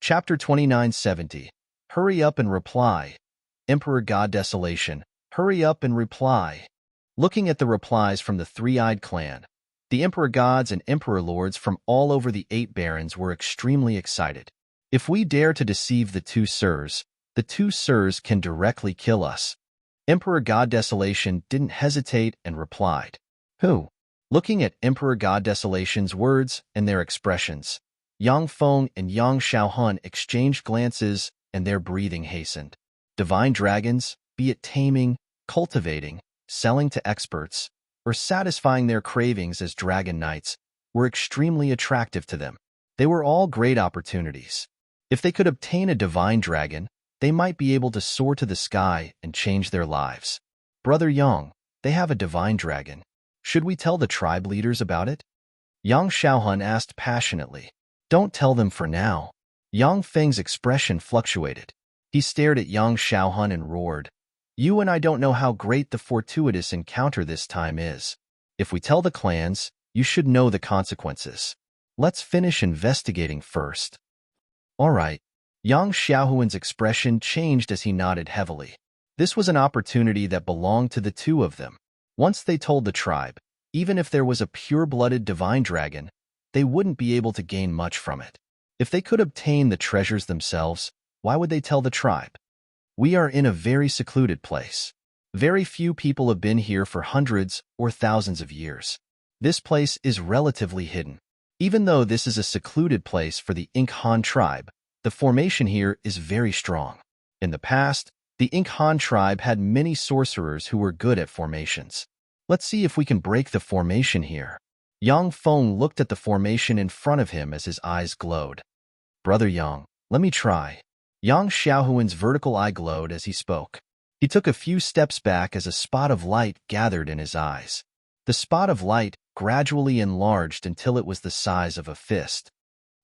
Chapter 2970. Hurry up and reply. Emperor God Desolation. Hurry up and reply. Looking at the replies from the three-eyed clan, the Emperor Gods and Emperor Lords from all over the 8 barons were extremely excited. If we dare to deceive the two sirs, the two sirs can directly kill us. Emperor God Desolation didn't hesitate and replied. Who? Looking at Emperor God Desolation's words and their expressions, Yang Feng and Yang Xiaohun exchanged glances and their breathing hastened. Divine dragons, be it taming, cultivating, selling to experts, or satisfying their cravings as dragon knights, were extremely attractive to them. They were all great opportunities. If they could obtain a divine dragon, they might be able to soar to the sky and change their lives. Brother Yang, they have a divine dragon. Should we tell the tribe leaders about it? Yang Xiaohun asked passionately. Don't tell them for now. Yang Feng's expression fluctuated. He stared at Yang Xiaohun and roared. You and I don't know how great the fortuitous encounter this time is. If we tell the clans, you should know the consequences. Let's finish investigating first. All right. Yang Xiaohun's expression changed as he nodded heavily. This was an opportunity that belonged to the two of them. Once they told the tribe, even if there was a pure-blooded divine dragon, they wouldn't be able to gain much from it. If they could obtain the treasures themselves, why would they tell the tribe? We are in a very secluded place. Very few people have been here for hundreds or thousands of years. This place is relatively hidden. Even though this is a secluded place for the Ink Han tribe, the formation here is very strong. In the past, the Ink Han tribe had many sorcerers who were good at formations. Let's see if we can break the formation here. Yang Feng looked at the formation in front of him as his eyes glowed. Brother Yang, let me try. Yang Xiaohun's vertical eye glowed as he spoke. He took a few steps back as a spot of light gathered in his eyes. The spot of light gradually enlarged until it was the size of a fist.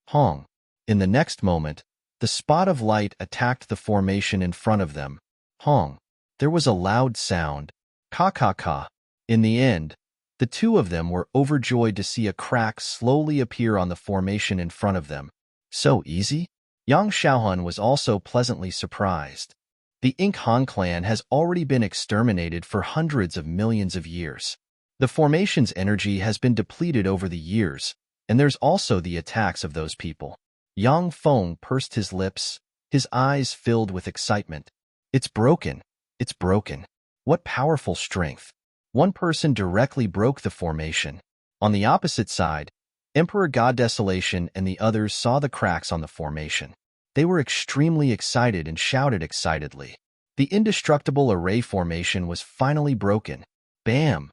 Hong. In the next moment, the spot of light attacked the formation in front of them. Hong. There was a loud sound. Ka-ka-ka. In the end, the two of them were overjoyed to see a crack slowly appear on the formation in front of them. So easy? Yang Xiaohun was also pleasantly surprised. The Ink Han clan has already been exterminated for hundreds of millions of years. The formation's energy has been depleted over the years, and there's also the attacks of those people. Yang Feng pursed his lips, his eyes filled with excitement. It's broken. It's broken. What powerful strength. One person directly broke the formation. On the opposite side, Emperor God Desolation and the others saw the cracks on the formation. They were extremely excited and shouted excitedly. The indestructible array formation was finally broken. Bam!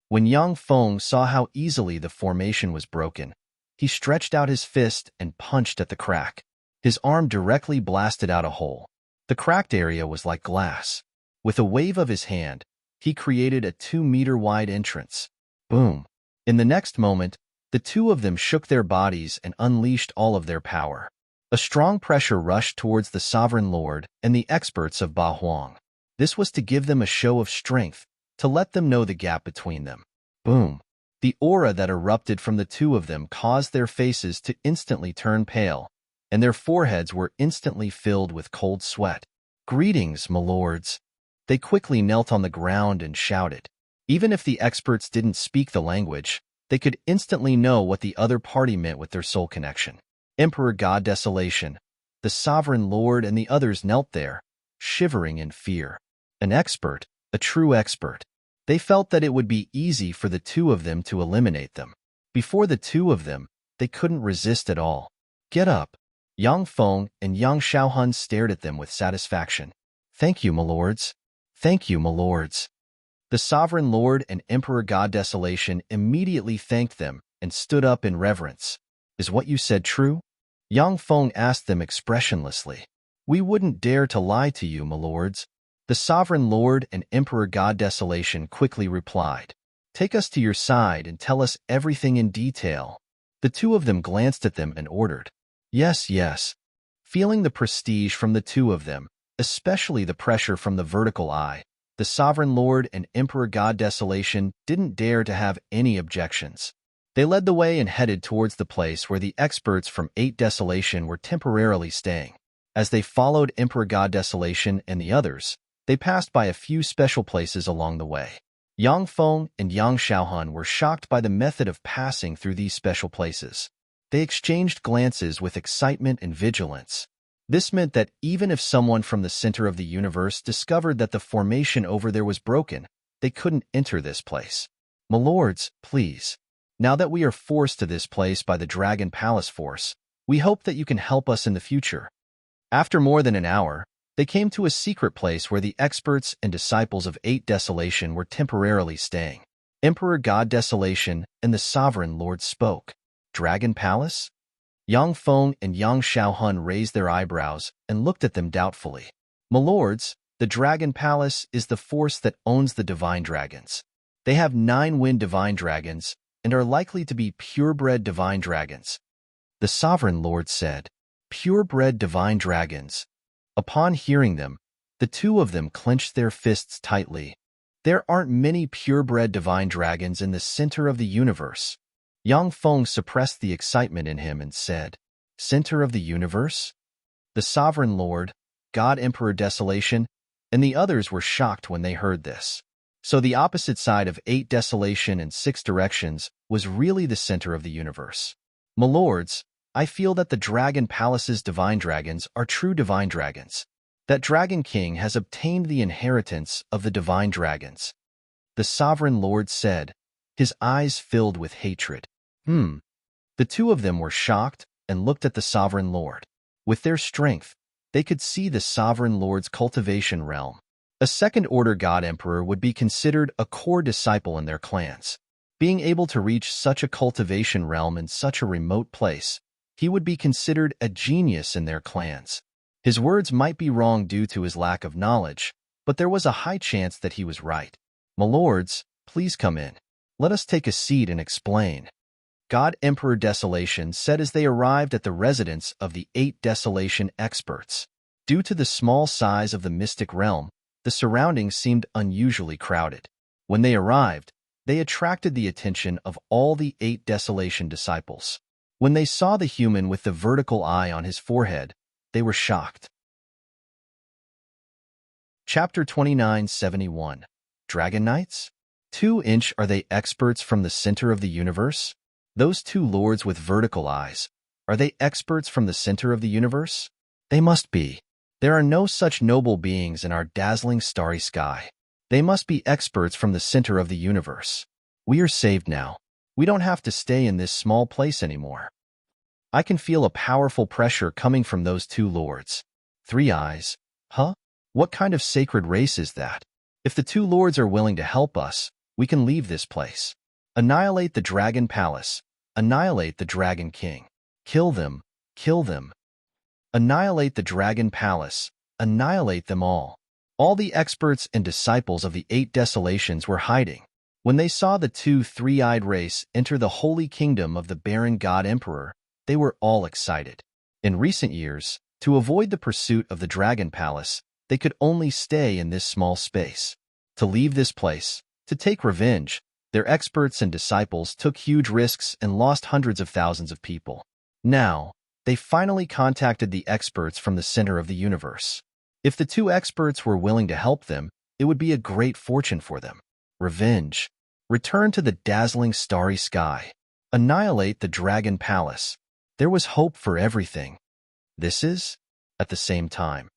When Yang Feng saw how easily the formation was broken, he stretched out his fist and punched at the crack. His arm directly blasted out a hole. The cracked area was like glass. With a wave of his hand, he created a 2-meter-wide entrance. Boom! In the next moment, the two of them shook their bodies and unleashed all of their power. A strong pressure rushed towards the Sovereign Lord and the experts of Ba Huang. This was to give them a show of strength, to let them know the gap between them. Boom! The aura that erupted from the two of them caused their faces to instantly turn pale, and their foreheads were instantly filled with cold sweat. Greetings, my lords. They quickly knelt on the ground and shouted. Even if the experts didn't speak the language, they could instantly know what the other party meant with their soul connection. Emperor God Desolation, the Sovereign Lord and the others knelt there, shivering in fear. An expert, a true expert. They felt that it would be easy for the two of them to eliminate them. Before the two of them, they couldn't resist at all. Get up. Yang Feng and Yang Xiaohun stared at them with satisfaction. Thank you, my lords. Thank you, my lords. The Sovereign Lord and Emperor God Desolation immediately thanked them and stood up in reverence. Is what you said true? Yang Feng asked them expressionlessly. We wouldn't dare to lie to you, my lords. The Sovereign Lord and Emperor God Desolation quickly replied. Take us to your side and tell us everything in detail. The two of them glanced at them and ordered. Yes, yes. Feeling the prestige from the two of them, especially the pressure from the vertical eye, the Sovereign Lord and Emperor God Desolation didn't dare to have any objections. They led the way and headed towards the place where the experts from 8 Desolation were temporarily staying. As they followed Emperor God Desolation and the others, they passed by a few special places along the way. Yang Feng and Yang Xiaohun were shocked by the method of passing through these special places. They exchanged glances with excitement and vigilance. This meant that even if someone from the center of the universe discovered that the formation over there was broken, they couldn't enter this place. My lords, please. Now that we are forced to this place by the Dragon Palace force, we hope that you can help us in the future. After more than an hour, they came to a secret place where the experts and disciples of 8 Desolation were temporarily staying. Emperor God Desolation and the Sovereign Lord spoke. Dragon Palace? Yang Feng and Yang Xiaohun raised their eyebrows and looked at them doubtfully. My lords, the Dragon Palace is the force that owns the divine dragons. They have 9 wind divine dragons and are likely to be purebred divine dragons. The Sovereign Lord said, purebred divine dragons. Upon hearing them, the two of them clenched their fists tightly. There aren't many purebred divine dragons in the center of the universe. Yang Feng suppressed the excitement in him and said, center of the universe? The Sovereign Lord, God Emperor Desolation, and the others were shocked when they heard this. So the opposite side of 8 Desolation and 6 Directions was really the center of the universe. My lords, I feel that the Dragon Palace's divine dragons are true divine dragons. That Dragon King has obtained the inheritance of the divine dragons. The Sovereign Lord said, his eyes filled with hatred. The two of them were shocked and looked at the Sovereign Lord. With their strength, they could see the Sovereign Lord's cultivation realm. A second-order God Emperor would be considered a core disciple in their clans. Being able to reach such a cultivation realm in such a remote place, he would be considered a genius in their clans. His words might be wrong due to his lack of knowledge, but there was a high chance that he was right. My lords, please come in. Let us take a seat and explain. God Emperor Desolation said as they arrived at the residence of the 8 Desolation experts. Due to the small size of the mystic realm, the surroundings seemed unusually crowded. When they arrived, they attracted the attention of all the 8 Desolation disciples. When they saw the human with the vertical eye on his forehead, they were shocked. Chapter 2971. Dragon Knights? 2-inch are they experts from the center of the universe? Those 2 lords with vertical eyes, are they experts from the center of the universe? They must be. There are no such noble beings in our dazzling starry sky. They must be experts from the center of the universe. We are saved now. We don't have to stay in this small place anymore. I can feel a powerful pressure coming from those 2 lords. 3 eyes. Huh? What kind of sacred race is that? If the 2 lords are willing to help us, we can leave this place. Annihilate the Dragon Palace. Annihilate the Dragon King. Kill them. Kill them. Annihilate the Dragon Palace. Annihilate them all. All the experts and disciples of the 8 Desolations were hiding. When they saw the 2 three-eyed race enter the holy kingdom of the barren God Emperor, they were all excited. In recent years, to avoid the pursuit of the Dragon Palace, they could only stay in this small space. To leave this place, to take revenge, their experts and disciples took huge risks and lost hundreds of thousands of people. Now, they finally contacted the experts from the center of the universe. If the 2 experts were willing to help them, it would be a great fortune for them. Revenge. Return to the dazzling starry sky. Annihilate the Dragon Palace. There was hope for everything. This is, at the same time,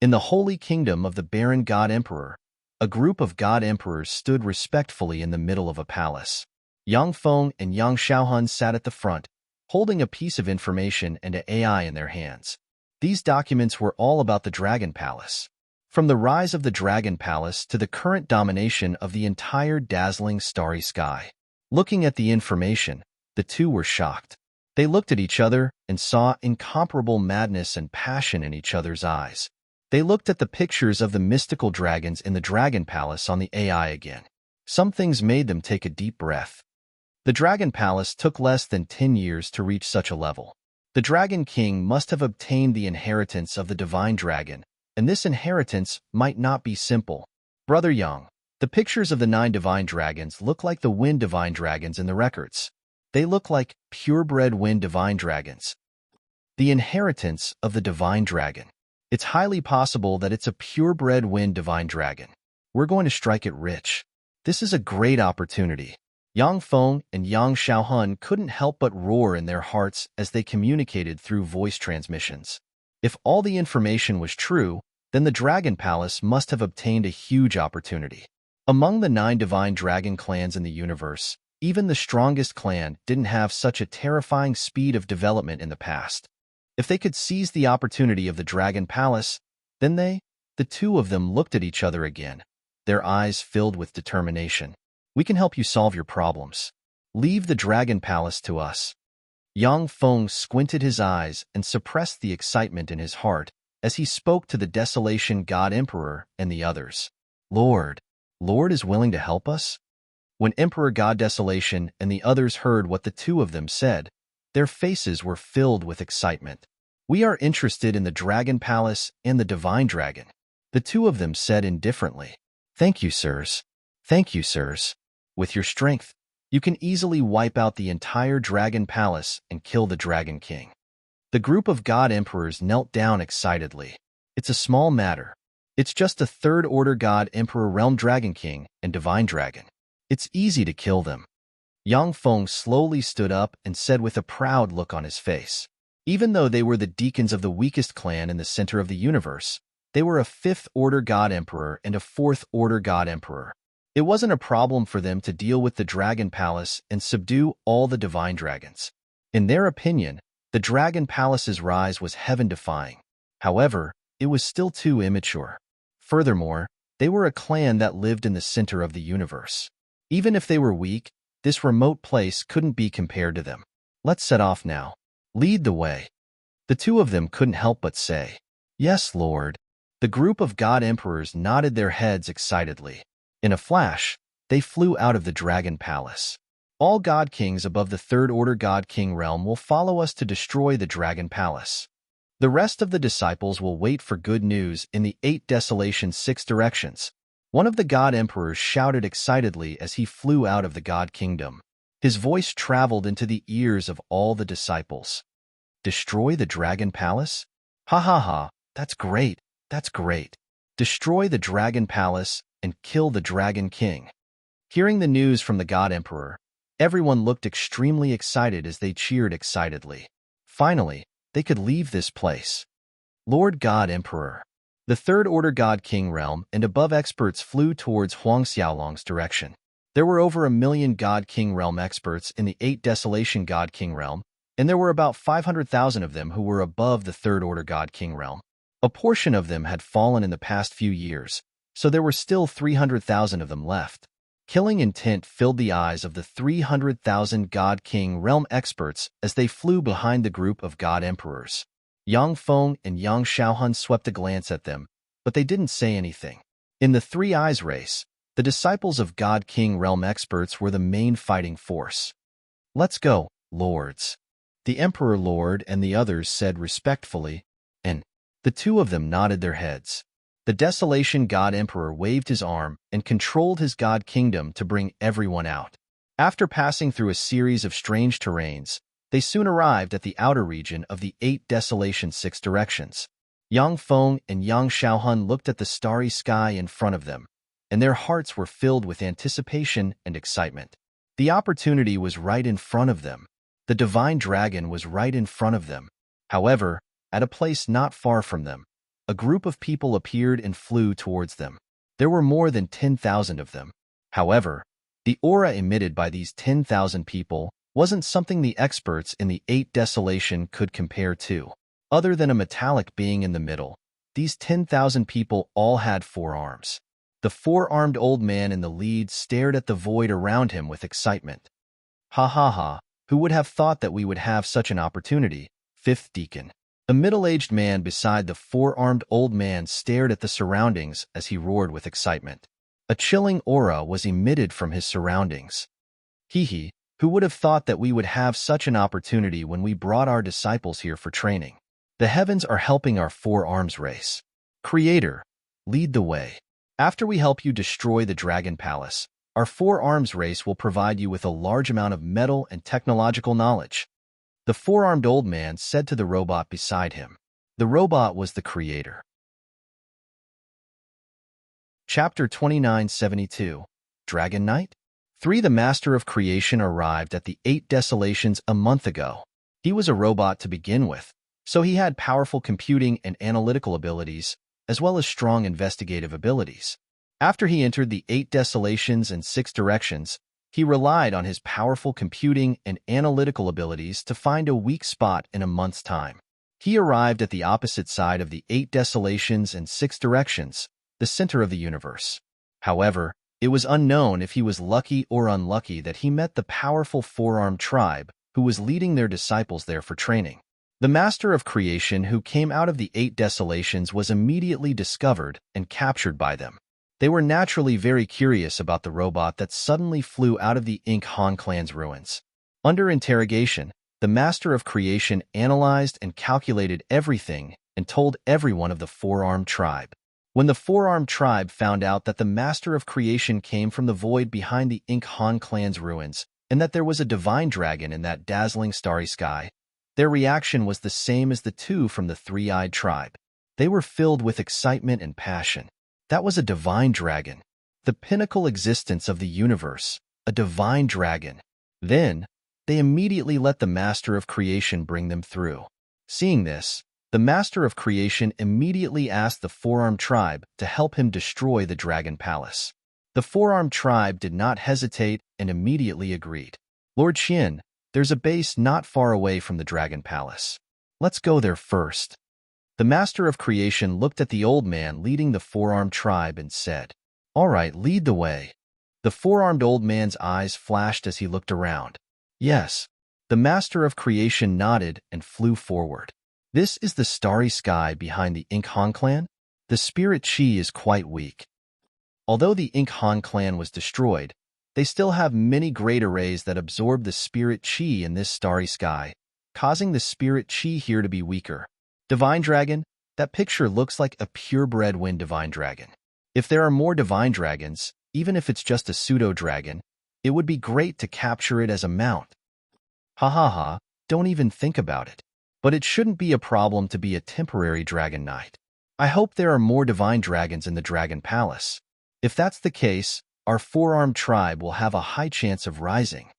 in the holy kingdom of the barren God Emperor, a group of God Emperors stood respectfully in the middle of a palace. Yang Feng and Yang Xiaohun sat at the front, holding a piece of information and an AI in their hands. These documents were all about the Dragon Palace. From the rise of the Dragon Palace to the current domination of the entire dazzling starry sky. Looking at the information, the 2 were shocked. They looked at each other and saw incomparable madness and passion in each other's eyes. They looked at the pictures of the mystical dragons in the Dragon Palace on the AI again. Some things made them take a deep breath. The Dragon Palace took less than 10 years to reach such a level. The Dragon King must have obtained the inheritance of the Divine Dragon, and this inheritance might not be simple. Brother Yang, the pictures of the 9 Divine Dragons look like the Wind Divine Dragons in the records. They look like purebred wind divine dragons. The inheritance of the divine dragon. It's highly possible that it's a purebred wind divine dragon. We're going to strike it rich. This is a great opportunity. Yang Feng and Yang Xiaohun couldn't help but roar in their hearts as they communicated through voice transmissions. If all the information was true, then the Dragon Palace must have obtained a huge opportunity. Among the 9 divine dragon clans in the universe, even the strongest clan didn't have such a terrifying speed of development in the past. If they could seize the opportunity of the Dragon Palace, then the two of them looked at each other again, their eyes filled with determination. We can help you solve your problems. Leave the Dragon Palace to us. Yang Feng squinted his eyes and suppressed the excitement in his heart as he spoke to the Desolation God Emperor and the others. Lord is willing to help us? When Emperor God Desolation and the others heard what the two of them said, their faces were filled with excitement. We are interested in the Dragon Palace and the Divine Dragon. The two of them said indifferently. Thank you, sirs. Thank you, sirs. With your strength, you can easily wipe out the entire Dragon Palace and kill the Dragon King. The group of God Emperors knelt down excitedly. It's a small matter. It's just a third-order God Emperor Realm Dragon King and Divine Dragon. It's easy to kill them. Yang Feng slowly stood up and said with a proud look on his face. Even though they were the deacons of the weakest clan in the center of the universe, they were a 5th-order God Emperor and a 4th-order God Emperor. It wasn't a problem for them to deal with the Dragon Palace and subdue all the divine dragons. In their opinion, the Dragon Palace's rise was heaven-defying. However, it was still too immature. Furthermore, they were a clan that lived in the center of the universe. Even if they were weak, this remote place couldn't be compared to them. Let's set off now. Lead the way. The two of them couldn't help but say, Yes, Lord. The group of God Emperors nodded their heads excitedly. In a flash, they flew out of the Dragon Palace. All God Kings above the 3rd-order God King realm will follow us to destroy the Dragon Palace. The rest of the disciples will wait for good news in the 8 Desolation 6 directions. One of the God Emperors shouted excitedly as he flew out of the God Kingdom. His voice traveled into the ears of all the disciples. Destroy the Dragon Palace? Ha ha ha, that's great, that's great. Destroy the Dragon Palace and kill the Dragon King. Hearing the news from the God Emperor, everyone looked extremely excited as they cheered excitedly. Finally, they could leave this place. Lord God Emperor. The 3rd-order God King realm and above experts flew towards Huang Xiaolong's direction. There were over 1 million God King realm experts in the 8 Desolation God King realm, and there were about 500,000 of them who were above the 3rd-order God King realm. A portion of them had fallen in the past few years, so there were still 300,000 of them left. Killing intent filled the eyes of the 300,000 God King realm experts as they flew behind the group of God Emperors. Yang Feng and Yang Xiaohun swept a glance at them, but they didn't say anything. In the Three Eyes race, the disciples of God King realm experts were the main fighting force. Let's go, lords. The Emperor Lord and the others said respectfully, and the two of them nodded their heads. The Desolation God Emperor waved his arm and controlled his God Kingdom to bring everyone out. After passing through a series of strange terrains, they soon arrived at the outer region of the 8 Desolation 6 directions. Yang Feng and Yang Xiaohun looked at the starry sky in front of them, and their hearts were filled with anticipation and excitement. The opportunity was right in front of them. The Divine Dragon was right in front of them. However, at a place not far from them, a group of people appeared and flew towards them. There were more than 10,000 of them. However, the aura emitted by these 10,000 people wasn't something the experts in the 8 Desolation could compare to. Other than a metallic being in the middle, these 10,000 people all had 4 arms. The 4-armed old man in the lead stared at the void around him with excitement. Ha ha ha, who would have thought that we would have such an opportunity? 5th Deacon. A middle-aged man beside the 4-armed old man stared at the surroundings as he roared with excitement. A chilling aura was emitted from his surroundings. Hee, who would have thought that we would have such an opportunity when we brought our disciples here for training? The heavens are helping our 4 arms race. Creator, lead the way. After we help you destroy the Dragon Palace, Our Four Arms race will provide you with a large amount of metal and technological knowledge. The four-armed old man said to the robot beside him. The robot was the creator. Chapter 2972. Dragon Knight? 3. The Master of Creation arrived at the 8 Desolations a month ago. He was a robot to begin with, so he had powerful computing and analytical abilities, as well as strong investigative abilities. After he entered the 8 Desolations and 6 Directions, he relied on his powerful computing and analytical abilities to find a weak spot in a month's time. He arrived at the opposite side of the 8 Desolations and 6 Directions, the center of the universe. However, it was unknown if he was lucky or unlucky that he met the powerful four-armed tribe who was leading their disciples there for training. The Master of Creation who came out of the 8 Desolations was immediately discovered and captured by them. They were naturally very curious about the robot that suddenly flew out of the Ink Han clan's ruins. Under interrogation, the Master of Creation analyzed and calculated everything and told everyone of the four-armed tribe. When the four-armed tribe found out that the Master of Creation came from the void behind the Ink Han clan's ruins and that there was a divine dragon in that dazzling starry sky, their reaction was the same as the two from the three-eyed tribe. They were filled with excitement and passion. That was a divine dragon, the pinnacle existence of the universe, a divine dragon. Then, they immediately let the Master of Creation bring them through. Seeing this, the Master of Creation immediately asked the four-armed tribe to help him destroy the Dragon Palace. The four-armed tribe did not hesitate and immediately agreed. Lord Qian, there's a base not far away from the Dragon Palace. Let's go there first. The Master of Creation looked at the old man leading the four-armed tribe and said, "All right, lead the way." The four-armed old man's eyes flashed as he looked around. Yes, the Master of Creation nodded and flew forward. This is the starry sky behind the Ink Han clan? The spirit chi is quite weak. Although the Ink Han clan was destroyed, they still have many great arrays that absorb the spirit chi in this starry sky, causing the spirit chi here to be weaker. Divine Dragon, that picture looks like a purebred wind divine dragon. If there are more divine dragons, even if it's just a pseudo-dragon, it would be great to capture it as a mount. Ha ha ha, don't even think about it. But it shouldn't be a problem to be a temporary Dragon Knight. I hope there are more divine dragons in the Dragon Palace. If that's the case, our four-armed tribe will have a high chance of rising.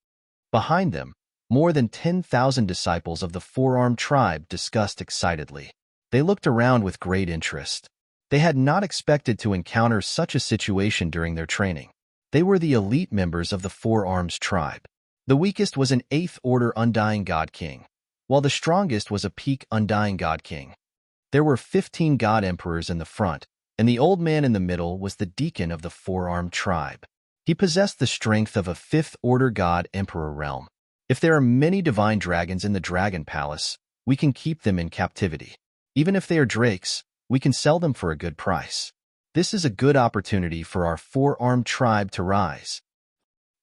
Behind them, more than 10,000 disciples of the four-armed tribe discussed excitedly. They looked around with great interest. They had not expected to encounter such a situation during their training. They were the elite members of the Four Arms tribe. The weakest was an 8th Order Undying God King, while the strongest was a peak Undying God King. There were 15 God Emperors in the front, and the old man in the middle was the deacon of the Four-Armed tribe. He possessed the strength of a 5th Order God Emperor realm. If there are many divine dragons in the Dragon Palace, we can keep them in captivity. Even if they are drakes, we can sell them for a good price. This is a good opportunity for our Four-Armed tribe to rise.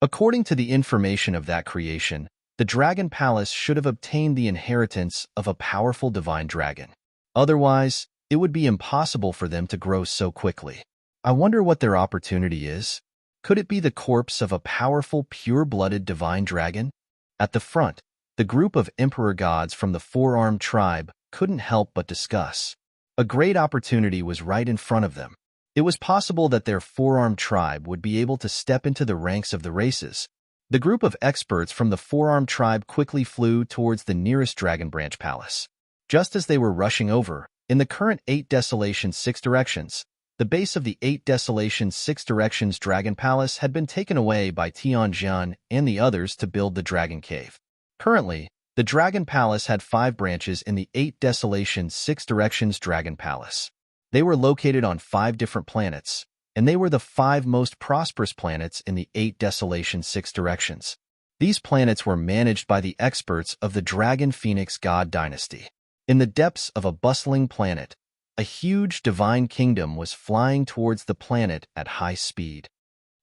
According to the information of that creation, the Dragon Palace should have obtained the inheritance of a powerful divine dragon. Otherwise, it would be impossible for them to grow so quickly. I wonder what their opportunity is. Could it be the corpse of a powerful, pure-blooded divine dragon? At the front, the group of emperor gods from the four-armed tribe couldn't help but discuss. A great opportunity was right in front of them. It was possible that their four-armed tribe would be able to step into the ranks of the races. The group of experts from the four-armed tribe quickly flew towards the nearest Dragon Branch Palace. Just as they were rushing over, in the current 8 Desolations 6 Directions, the base of the 8 Desolations 6 Directions Dragon Palace had been taken away by Tianjian and the others to build the Dragon Cave. Currently, the Dragon Palace had 5 branches in the 8 Desolations 6 Directions Dragon Palace. They were located on 5 different planets, and they were the 5 most prosperous planets in the 8 Desolations 6 Directions. These planets were managed by the experts of the Dragon Phoenix God Dynasty. In the depths of a bustling planet, a huge divine kingdom was flying towards the planet at high speed.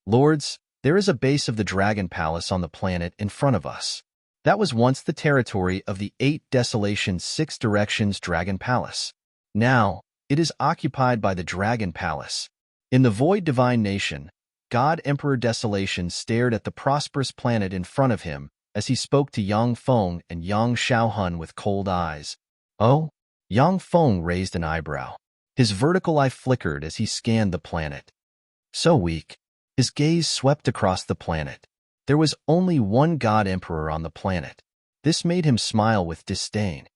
Lords, there is a base of the Dragon Palace on the planet in front of us. That was once the territory of the 8 Desolations 6 Directions Dragon Palace. Now, it is occupied by the Dragon Palace. In the Void Divine Nation, God Emperor Desolation stared at the prosperous planet in front of him as he spoke to Yang Feng and Yang Xiaohun with cold eyes. Oh? Yang Feng raised an eyebrow. His vertical eye flickered as he scanned the planet. So weak. His gaze swept across the planet. There was only one God Emperor on the planet. This made him smile with disdain.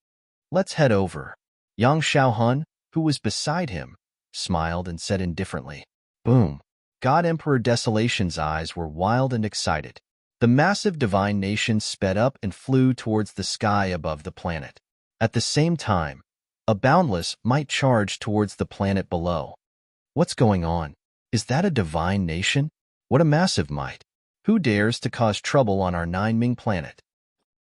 Let's head over. Yang Xiaohun, who was beside him, smiled and said indifferently. Boom. God Emperor Desolation's eyes were wild and excited. The massive divine nation sped up and flew towards the sky above the planet. At the same time, a boundless might charged towards the planet below. What's going on? Is that a divine nation? What a massive might! Who dares to cause trouble on our Nine-Ming planet?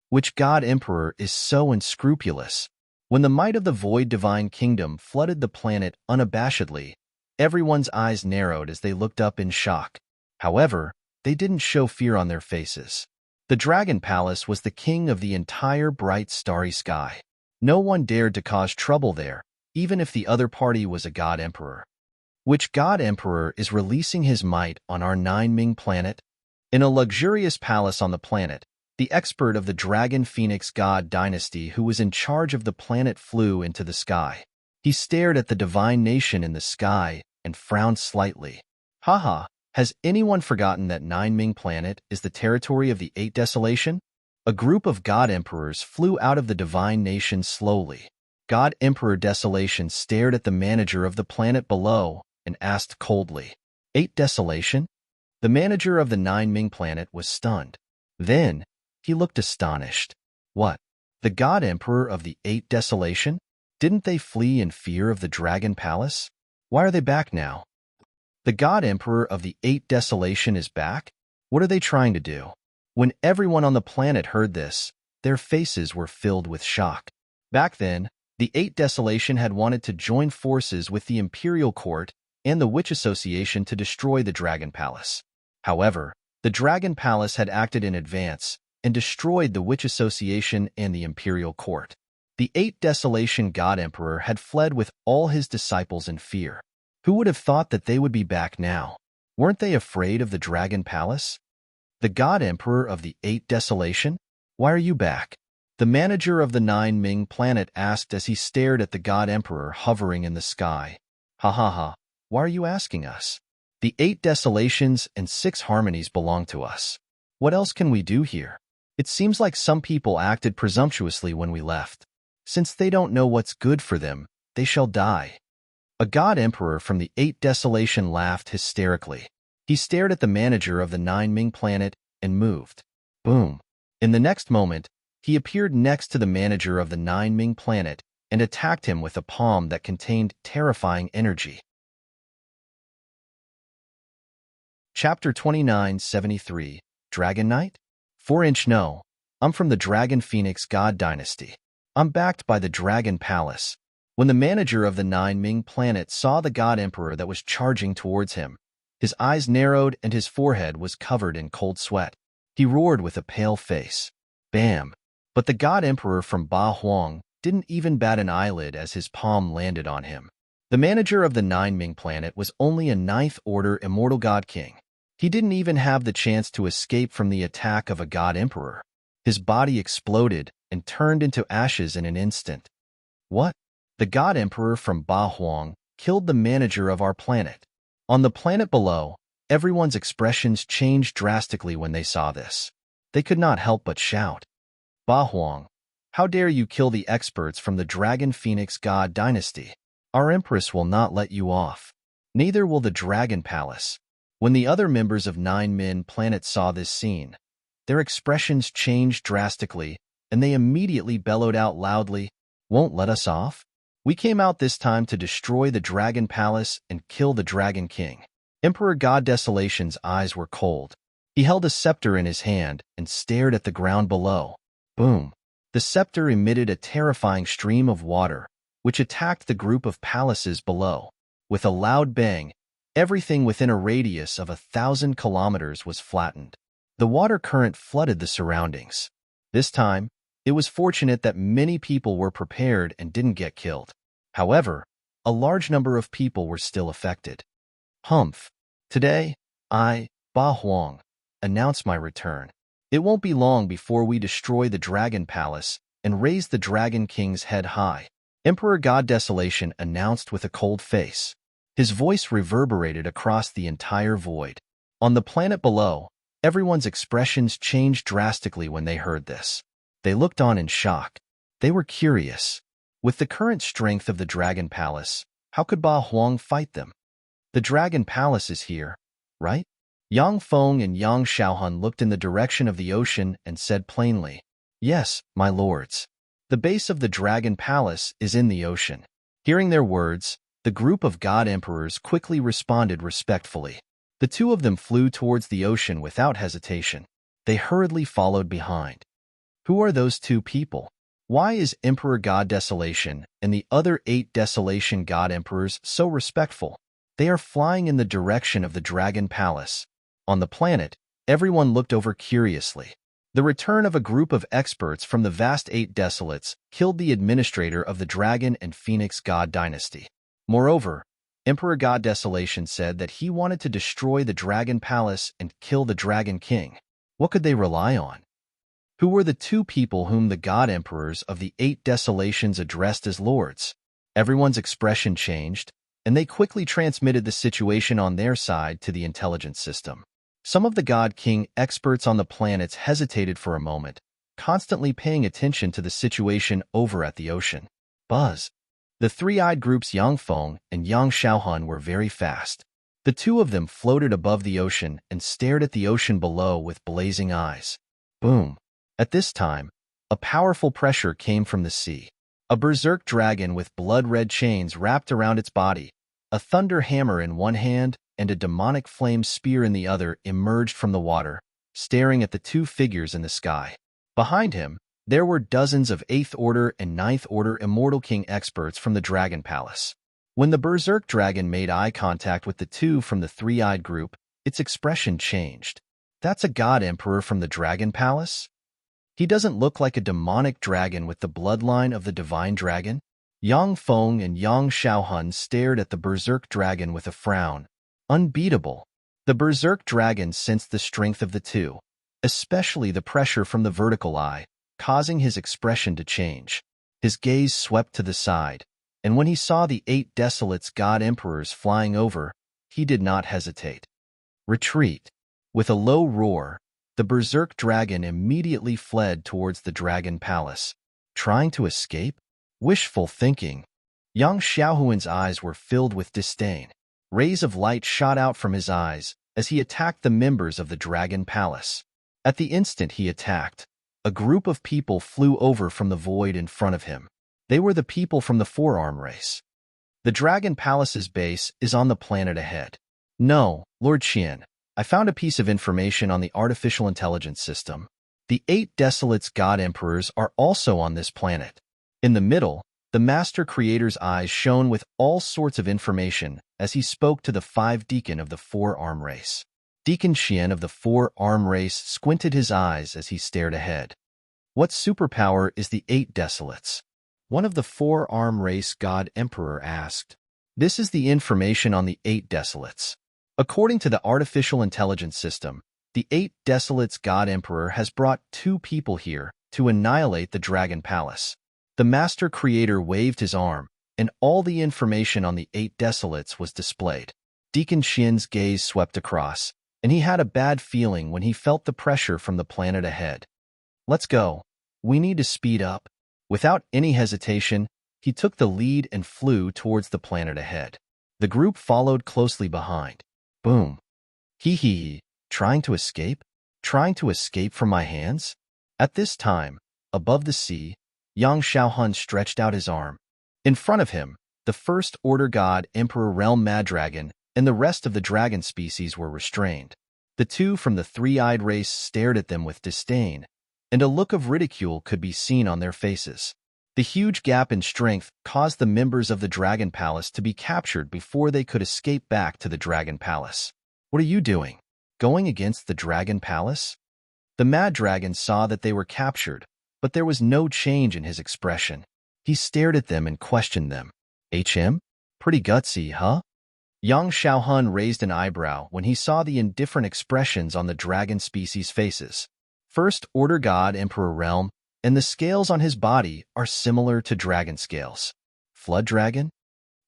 Which God Emperor is so unscrupulous? When the might of the Void Divine Kingdom flooded the planet unabashedly, everyone's eyes narrowed as they looked up in shock. However, they didn't show fear on their faces. The Dragon Palace was the king of the entire bright starry sky. No one dared to cause trouble there, even if the other party was a God Emperor. Which God Emperor is releasing his might on our Nine-Ming planet? In a luxurious palace on the planet, the expert of the Dragon Phoenix God dynasty who was in charge of the planet flew into the sky. He stared at the divine nation in the sky and frowned slightly. Haha, has anyone forgotten that Nine-Ming planet is the territory of the Eight Desolation? A group of God Emperors flew out of the divine nation slowly. God Emperor Desolation stared at the manager of the planet below and asked coldly, Eight Desolation? The manager of the Nine-Ming planet was stunned. Then, he looked astonished. What? The God Emperor of the Eight Desolation? Didn't they flee in fear of the Dragon Palace? Why are they back now? The God Emperor of the Eight Desolation is back? What are they trying to do? When everyone on the planet heard this, their faces were filled with shock. Back then, the Eight Desolation had wanted to join forces with the Imperial Court and the Witch Association to destroy the Dragon Palace. However, the Dragon Palace had acted in advance and destroyed the Witch Association and the Imperial Court. The Eight Desolation God Emperor had fled with all his disciples in fear. Who would have thought that they would be back now? Weren't they afraid of the Dragon Palace? The God Emperor of the Eight Desolation? Why are you back? The manager of the Nine-Ming planet asked as he stared at the God Emperor hovering in the sky. Ha ha ha, why are you asking us? The Eight Desolations and 6 Harmonies belong to us. What else can we do here? It seems like some people acted presumptuously when we left. Since they don't know what's good for them, they shall die. A God Emperor from the Eight Desolation laughed hysterically. He stared at the manager of the Nine-Ming planet and moved. Boom. In the next moment, he appeared next to the manager of the Nine-Ming planet and attacked him with a palm that contained terrifying energy. Chapter 2973, Dragon Knight? 4-inch no. I'm from the Dragon Phoenix God Dynasty. I'm backed by the Dragon Palace. When the manager of the Nine-Ming planet saw the God Emperor that was charging towards him, his eyes narrowed and his forehead was covered in cold sweat. He roared with a pale face. Bam! But the God Emperor from Ba Huang didn't even bat an eyelid as his palm landed on him. The manager of the Nine-Ming planet was only a 9th-order immortal God King. He didn't even have the chance to escape from the attack of a God Emperor. His body exploded and turned into ashes in an instant. What? The God Emperor from Ba Huang killed the manager of our planet. On the planet below, everyone's expressions changed drastically when they saw this. They could not help but shout. Ba Huang, how dare you kill the experts from the Dragon Phoenix God Dynasty? Our Empress will not let you off. Neither will the Dragon Palace. When the other members of Nine-Min planet saw this scene, their expressions changed drastically, and they immediately bellowed out loudly, Won't let us off? We came out this time to destroy the Dragon Palace and kill the Dragon King. Emperor God Desolation's eyes were cold. He held a scepter in his hand and stared at the ground below. Boom! The scepter emitted a terrifying stream of water, which attacked the group of palaces below. With a loud bang, everything within a radius of 1,000 kilometers was flattened. The water current flooded the surroundings. This time, it was fortunate that many people were prepared and didn't get killed. However, a large number of people were still affected. Humph. Today, I, Ba Huang, announce my return. It won't be long before we destroy the Dragon Palace and raise the Dragon King's head high. Emperor God Desolation announced with a cold face. His voice reverberated across the entire void. On the planet below, everyone's expressions changed drastically when they heard this. They looked on in shock. They were curious. With the current strength of the Dragon Palace, how could Ba Huang fight them? The Dragon Palace is here, right? Yang Feng and Yang Xiaohun looked in the direction of the ocean and said plainly, "Yes, my lords. The base of the Dragon Palace is in the ocean." Hearing their words, the group of God Emperors quickly responded respectfully. The two of them flew towards the ocean without hesitation. They hurriedly followed behind. Who are those two people? Why is Emperor God Desolation and the other 8 Desolation God Emperors so respectful? They are flying in the direction of the Dragon Palace. On the planet, everyone looked over curiously. The return of a group of experts from the vast 8 Desolates killed the administrator of the Dragon and Phoenix God dynasty. Moreover, Emperor God Desolation said that he wanted to destroy the Dragon Palace and kill the Dragon King. What could they rely on? Who were the two people whom the God Emperors of the 8 Desolations addressed as lords? Everyone's expression changed, and they quickly transmitted the situation on their side to the intelligence system. Some of the God King experts on the planets hesitated for a moment, constantly paying attention to the situation over at the ocean. Buzz. The three-eyed groups Yang Feng and Yang Xiaohun were very fast. The two of them floated above the ocean and stared at the ocean below with blazing eyes. Boom. At this time, a powerful pressure came from the sea. A berserk dragon with blood-red chains wrapped around its body, a thunder hammer in one hand and a demonic flame spear in the other emerged from the water, staring at the two figures in the sky. Behind him, there were dozens of 8th Order and 9th Order Immortal King experts from the Dragon Palace. When the berserk dragon made eye contact with the two from the three-eyed group, its expression changed. That's a God Emperor from the Dragon Palace? He doesn't look like a demonic dragon with the bloodline of the divine dragon? Yang Feng and Yang Xiaohun stared at the berserk dragon with a frown. Unbeatable. The berserk dragon sensed the strength of the two, especially the pressure from the vertical eye, causing his expression to change. His gaze swept to the side, and when he saw the 8 Desolates God Emperors flying over, he did not hesitate. Retreat. With a low roar, the berserk dragon immediately fled towards the Dragon Palace. Trying to escape? Wishful thinking. Yang Xiaohuan's eyes were filled with disdain. Rays of light shot out from his eyes as he attacked the members of the Dragon Palace. At the instant he attacked, a group of people flew over from the void in front of him. They were the people from the Forearm race. The Dragon Palace's base is on the planet ahead. No, Lord Qian, I found a piece of information on the artificial intelligence system. The 8 Desolates God Emperors are also on this planet. In the middle, the Master Creator's eyes shone with all sorts of information as he spoke to the 5 Deacon of the Forearm race. Deacon Qian of the Forearm race squinted his eyes as he stared ahead. What superpower is the 8 Desolates? One of the Forearm race God Emperor asked. This is the information on the 8 Desolates. According to the artificial intelligence system, the 8 Desolates God Emperor has brought 2 people here to annihilate the Dragon Palace. The Master Creator waved his arm, and all the information on the 8 Desolates was displayed. Deacon Qian's gaze swept across, and he had a bad feeling when he felt the pressure from the planet ahead. Let's go. We need to speed up. Without any hesitation, he took the lead and flew towards the planet ahead. The group followed closely behind. Boom. Hee. Trying to escape? Trying to escape from my hands? At this time, above the sea, Yang Xiaohun stretched out his arm. In front of him, the First Order God Emperor Realm Maddragon and the rest of the dragon species were restrained. The two from the three-eyed race stared at them with disdain, and a look of ridicule could be seen on their faces. The huge gap in strength caused the members of the Dragon Palace to be captured before they could escape back to the Dragon Palace. What are you doing? Going against the Dragon Palace? The Mad Dragon saw that they were captured, but there was no change in his expression. He stared at them and questioned them. HM? Pretty gutsy, huh? Yang Xiaohun raised an eyebrow when he saw the indifferent expressions on the dragon species' faces. First Order God Emperor Realm, and the scales on his body are similar to dragon scales. Flood dragon?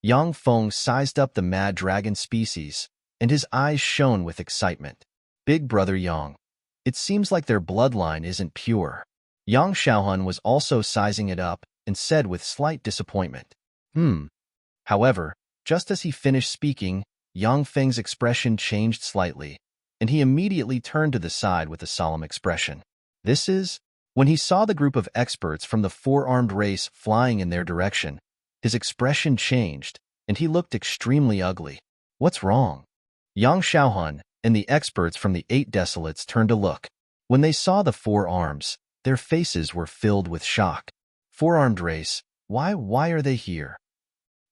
Yang Feng sized up the mad dragon species, and his eyes shone with excitement. Big brother Yang. It seems like their bloodline isn't pure. Yang Xiaohun was also sizing it up and said with slight disappointment. However, just as he finished speaking, Yang Feng's expression changed slightly, and he immediately turned to the side with a solemn expression. This is, when he saw the group of experts from the four-armed race flying in their direction, his expression changed, and he looked extremely ugly. What's wrong? Yang Xiaohun and the experts from the 8 Desolates turned to look. When they saw the four arms, their faces were filled with shock. Four-armed race, why are they here?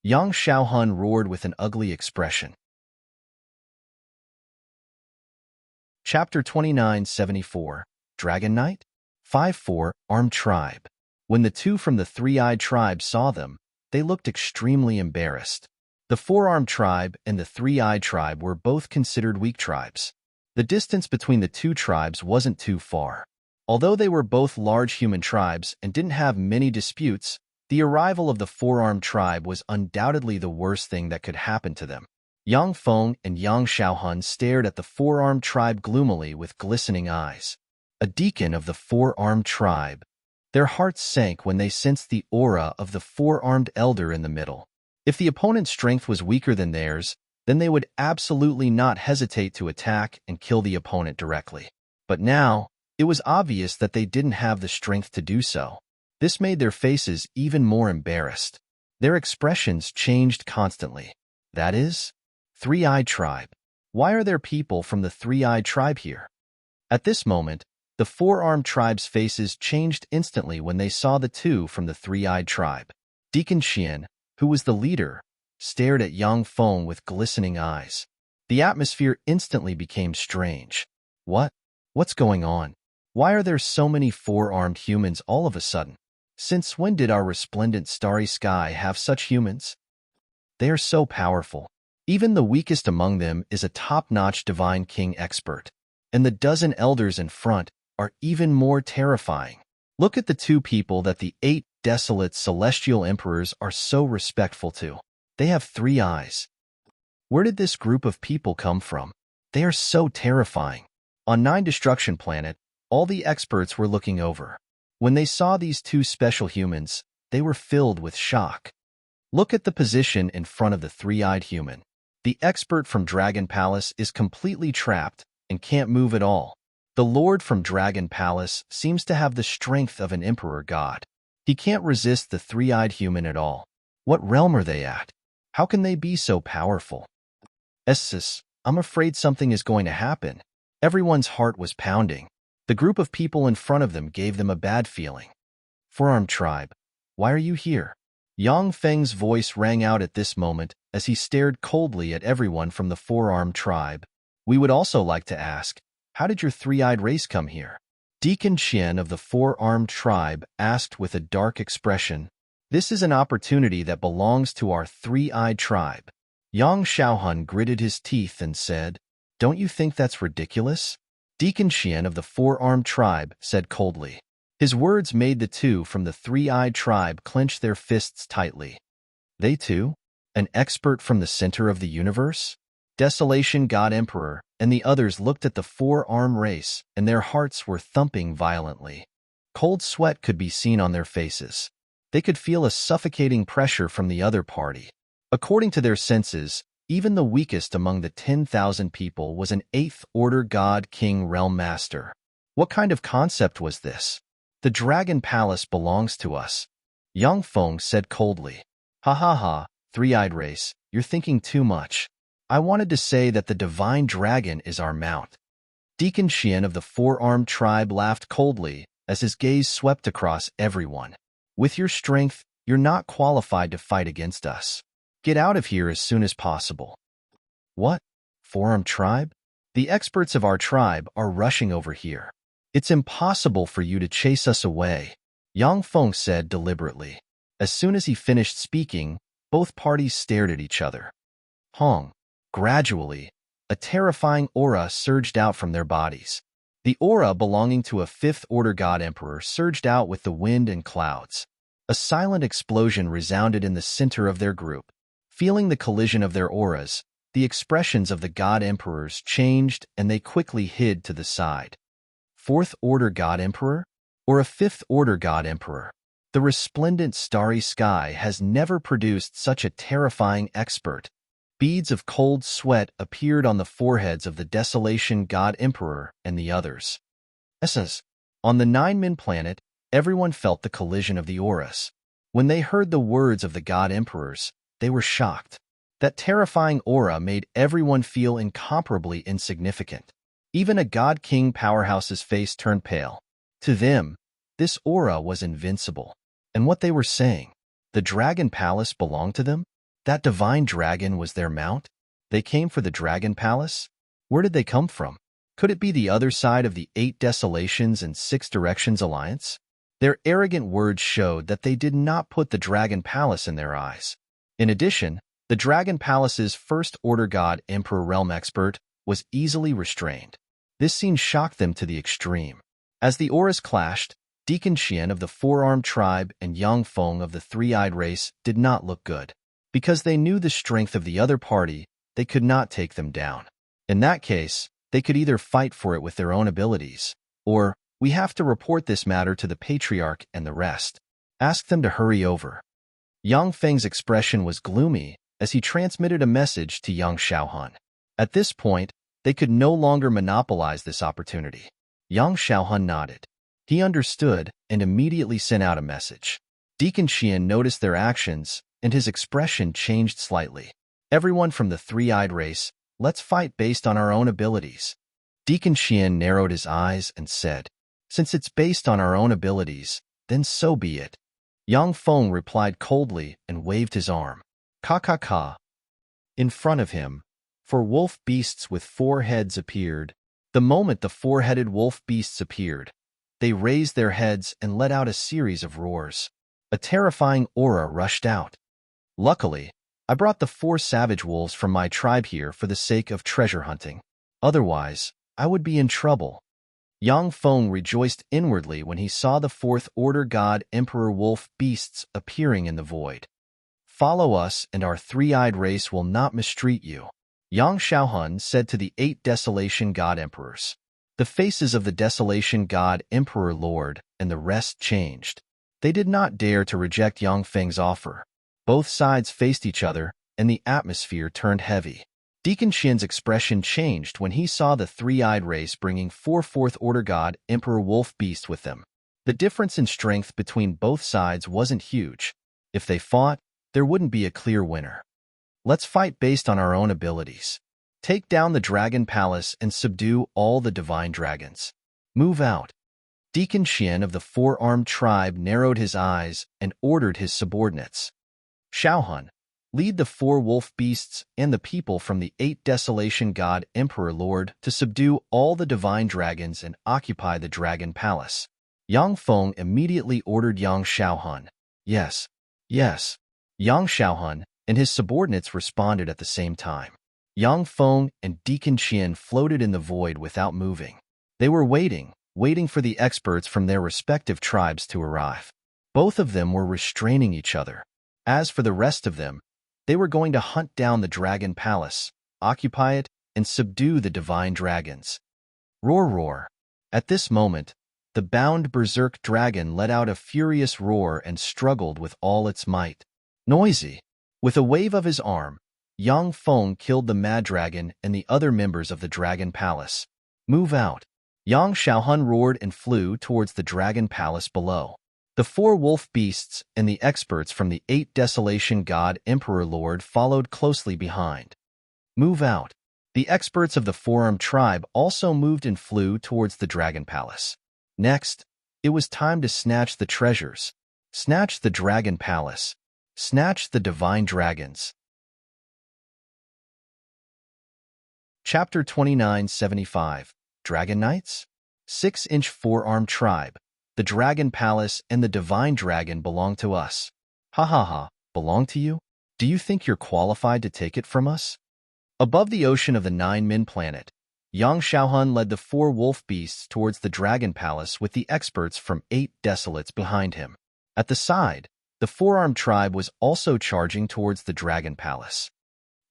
Yang Xiaohun roared with an ugly expression. Chapter 2974, Dragon Knight? 5-4, Armed Tribe. When the two from the three-eyed tribe saw them, they looked extremely embarrassed. The four-armed tribe and the three-eyed tribe were both considered weak tribes. The distance between the two tribes wasn't too far. Although they were both large human tribes and didn't have many disputes, the arrival of the four-armed tribe was undoubtedly the worst thing that could happen to them. Yang Feng and Yang Xiaohun stared at the four-armed tribe gloomily with glistening eyes. A deacon of the four-armed tribe. Their hearts sank when they sensed the aura of the four-armed elder in the middle. If the opponent's strength was weaker than theirs, then they would absolutely not hesitate to attack and kill the opponent directly. But now, it was obvious that they didn't have the strength to do so. This made their faces even more embarrassed. Their expressions changed constantly. That is, Three-Eyed Tribe. Why are there people from the Three-Eyed Tribe here? At this moment, the four-armed tribe's faces changed instantly when they saw the two from the Three-Eyed Tribe. Deacon Qian, who was the leader, stared at Yang Feng with glistening eyes. The atmosphere instantly became strange. What's going on? Why are there so many four-armed humans all of a sudden? Since when did our resplendent starry sky have such humans? They are so powerful. Even the weakest among them is a top-notch divine king expert. And the dozen elders in front are even more terrifying. Look at the two people that the 8 desolate celestial emperors are so respectful to. They have 3 eyes. Where did this group of people come from? They are so terrifying. On 9 Destruction Planet, all the experts were looking over. When they saw these two special humans, they were filled with shock. Look at the position in front of the three-eyed human. The expert from Dragon Palace is completely trapped and can't move at all. The Lord from Dragon Palace seems to have the strength of an emperor god. He can't resist the three-eyed human at all. What realm are they at? How can they be so powerful? Essus, I'm afraid something is going to happen. Everyone's heart was pounding. The group of people in front of them gave them a bad feeling. Four-armed tribe, why are you here? Yang Feng's voice rang out at this moment as he stared coldly at everyone from the four-armed tribe. We would also like to ask, how did your three-eyed race come here? Deacon Qian of the four-armed tribe asked with a dark expression. This is an opportunity that belongs to our three-eyed tribe. Yang Xiaohun gritted his teeth and said, Don't you think that's ridiculous? Deacon Qian of the four-armed tribe said coldly. His words made the two from the three-eyed tribe clench their fists tightly. They too? An expert from the center of the universe? Desolation God Emperor and the others looked at the four-armed race, and their hearts were thumping violently. Cold sweat could be seen on their faces. They could feel a suffocating pressure from the other party. According to their senses, even the weakest among the 10,000 people was an 8th Order God King Realm Master. What kind of concept was this? The Dragon Palace belongs to us. Yang Feng said coldly. Ha ha ha, three-eyed race, you're thinking too much. I wanted to say that the divine dragon is our mount. Deacon Qian of the four-armed tribe laughed coldly as his gaze swept across everyone. With your strength, you're not qualified to fight against us. Get out of here as soon as possible. What? Four-armed tribe? The experts of our tribe are rushing over here. It's impossible for you to chase us away, Yang Feng said deliberately. As soon as he finished speaking, both parties stared at each other. Hong, Gradually, a terrifying aura surged out from their bodies. The aura belonging to a fifth-order god emperor surged out with the wind and clouds. A silent explosion resounded in the center of their group. Feeling the collision of their auras, the expressions of the god emperors changed and they quickly hid to the side. Fourth-order god emperor? Or a fifth-order god emperor? The resplendent starry sky has never produced such a terrifying expert. Beads of cold sweat appeared on the foreheads of the Desolation God Emperor and the others. On the Nine-Min planet, everyone felt the collision of the auras. When they heard the words of the God Emperors, they were shocked. That terrifying aura made everyone feel incomparably insignificant. Even a God King powerhouse's face turned pale. To them, this aura was invincible. And what they were saying, the Dragon Palace belonged to them? That divine dragon was their mount? They came for the Dragon Palace? Where did they come from? Could it be the other side of the 8 Desolations and 6 Directions alliance? Their arrogant words showed that they did not put the Dragon Palace in their eyes. In addition, the Dragon Palace's first-order god Emperor Realm expert was easily restrained. This scene shocked them to the extreme. As the auras clashed, Deacon Qian of the Four-Armed Tribe and Yang Feng of the Three-Eyed Race did not look good. Because they knew the strength of the other party, they could not take them down. In that case, they could either fight for it with their own abilities, or, we have to report this matter to the Patriarch and the rest. Ask them to hurry over. Yang Feng's expression was gloomy as he transmitted a message to Yang Xiaohun. At this point, they could no longer monopolize this opportunity. Yang Xiaohun nodded. He understood and immediately sent out a message. Deacon Qian noticed their actions, and his expression changed slightly. Everyone from the Three-Eyed Race, let's fight based on our own abilities. Deacon Qian narrowed his eyes and said, since it's based on our own abilities, then so be it. Yang Feng replied coldly and waved his arm. Ka. In front of him, 4 wolf beasts with 4 heads appeared. The moment the 4-headed wolf beasts appeared, they raised their heads and let out a series of roars. A terrifying aura rushed out. Luckily, I brought the 4 savage wolves from my tribe here for the sake of treasure hunting. Otherwise, I would be in trouble. Yang Feng rejoiced inwardly when he saw the 4th-order god Emperor Wolf beasts appearing in the void. Follow us and our Three-Eyed Race will not mistreat you, Yang Xiaohun said to the 8 Desolation God Emperors. The faces of the Desolation God Emperor Lord and the rest changed. They did not dare to reject Yang Feng's offer. Both sides faced each other, and the atmosphere turned heavy. Deacon Qian's expression changed when he saw the Three-Eyed Race bringing 4 4th-order god Emperor Wolf Beast with them. The difference in strength between both sides wasn't huge. If they fought, there wouldn't be a clear winner. Let's fight based on our own abilities. Take down the Dragon Palace and subdue all the divine dragons. Move out. Deacon Qian of the Four-Armed Tribe narrowed his eyes and ordered his subordinates. Xiaohun, lead the 4 wolf beasts and the people from the 8 Desolation God Emperor Lord to subdue all the divine dragons and occupy the Dragon Palace. Yang Feng immediately ordered Yang Xiaohun. Yes. Yang Xiaohun and his subordinates responded at the same time. Yang Feng and Deacon Qian floated in the void without moving. They were waiting for the experts from their respective tribes to arrive. Both of them were restraining each other. As for the rest of them, they were going to hunt down the Dragon Palace, occupy it, and subdue the divine dragons. Roar. At this moment, the bound berserk dragon let out a furious roar and struggled with all its might. Noisy. With a wave of his arm, Yang Feng killed the mad dragon and the other members of the Dragon Palace. Move out. Yang Xiaohun roared and flew towards the Dragon Palace below. The 4 wolf beasts and the experts from the 8 Desolation God Emperor Lord followed closely behind. Move out. The experts of the Four-Armed Tribe also moved and flew towards the Dragon Palace. Next, it was time to snatch the treasures. Snatch the Dragon Palace. Snatch the divine dragons. Chapter 2975. Dragon Knights? 6-inch Four-Armed Tribe. The Dragon Palace and the Divine Dragon belong to us. Ha, belong to you? Do you think you're qualified to take it from us? Above the ocean of the Nine-Min planet, Yang Shaohun led the 4 wolf beasts towards the Dragon Palace with the experts from 8 desolates behind him. At the side, the 4-armed tribe was also charging towards the Dragon Palace.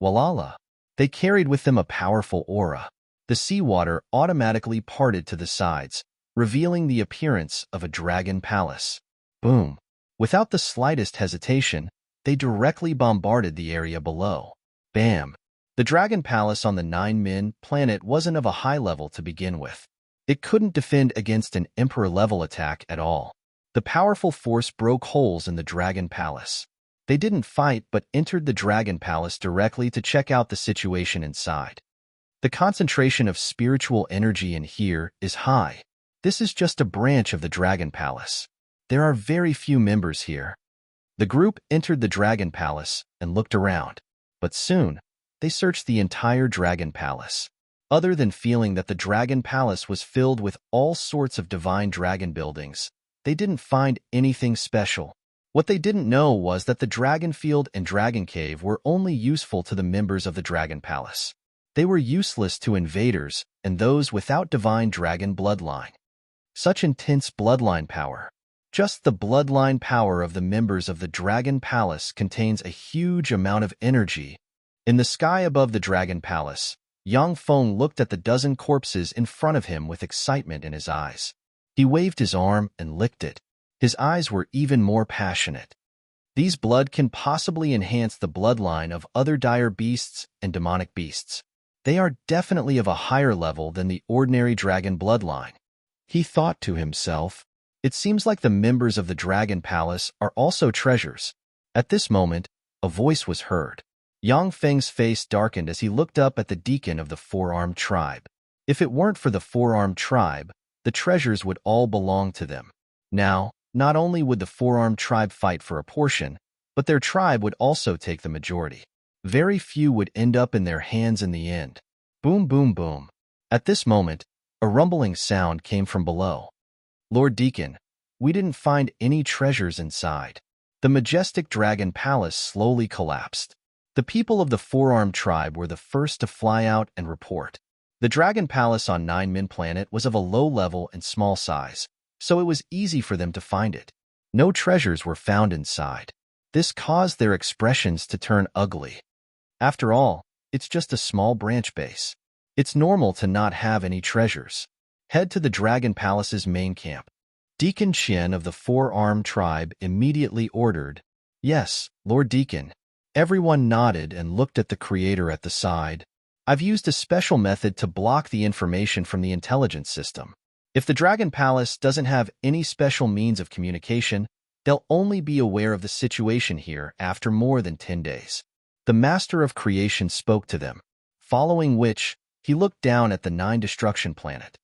Walala! They carried with them a powerful aura. The seawater automatically parted to the sides, revealing the appearance of a dragon palace. Boom! Without the slightest hesitation, they directly bombarded the area below. Bam! The Dragon Palace on the Nine-Min planet wasn't of a high level to begin with. It couldn't defend against an Emperor-level attack at all. The powerful force broke holes in the Dragon Palace. They didn't fight but entered the Dragon Palace directly to check out the situation inside. The concentration of spiritual energy in here is high. This is just a branch of the Dragon Palace. There are very few members here. The group entered the Dragon Palace and looked around, but soon, they searched the entire Dragon Palace. Other than feeling that the Dragon Palace was filled with all sorts of divine dragon buildings, they didn't find anything special. What they didn't know was that the Dragon Field and Dragon Cave were only useful to the members of the Dragon Palace. They were useless to invaders and those without divine dragon bloodline. Such intense bloodline power. Just the bloodline power of the members of the Dragon Palace contains a huge amount of energy. In the sky above the Dragon Palace, Yang Feng looked at the dozen corpses in front of him with excitement in his eyes. He waved his arm and licked it. His eyes were even more passionate. These blood can possibly enhance the bloodline of other dire beasts and demonic beasts. They are definitely of a higher level than the ordinary dragon bloodline. He thought to himself, it seems like the members of the Dragon Palace are also treasures. At this moment, a voice was heard. Yang Feng's face darkened as he looked up at the deacon of the 4-armed tribe. If it weren't for the 4-armed tribe, the treasures would all belong to them. Now, not only would the 4-armed tribe fight for a portion, but their tribe would also take the majority. Very few would end up in their hands in the end. Boom, boom, boom. At this moment, a rumbling sound came from below. Lord Deacon, we didn't find any treasures inside. The majestic Dragon Palace slowly collapsed. The people of the 4-armed tribe were the first to fly out and report. The Dragon Palace on Nine-Min planet was of a low level and small size, so it was easy for them to find it. No treasures were found inside. This caused their expressions to turn ugly. After all, it's just a small branch base. It's normal to not have any treasures. Head to the Dragon Palace's main camp. Deacon Qian of the 4-armed tribe immediately ordered, Yes, Lord Deacon. Everyone nodded and looked at the creator at the side. I've used a special method to block the information from the intelligence system. If the Dragon Palace doesn't have any special means of communication, they'll only be aware of the situation here after more than 10 days. The Master of Creation spoke to them, following which, he looked down at the 9-destruction planet.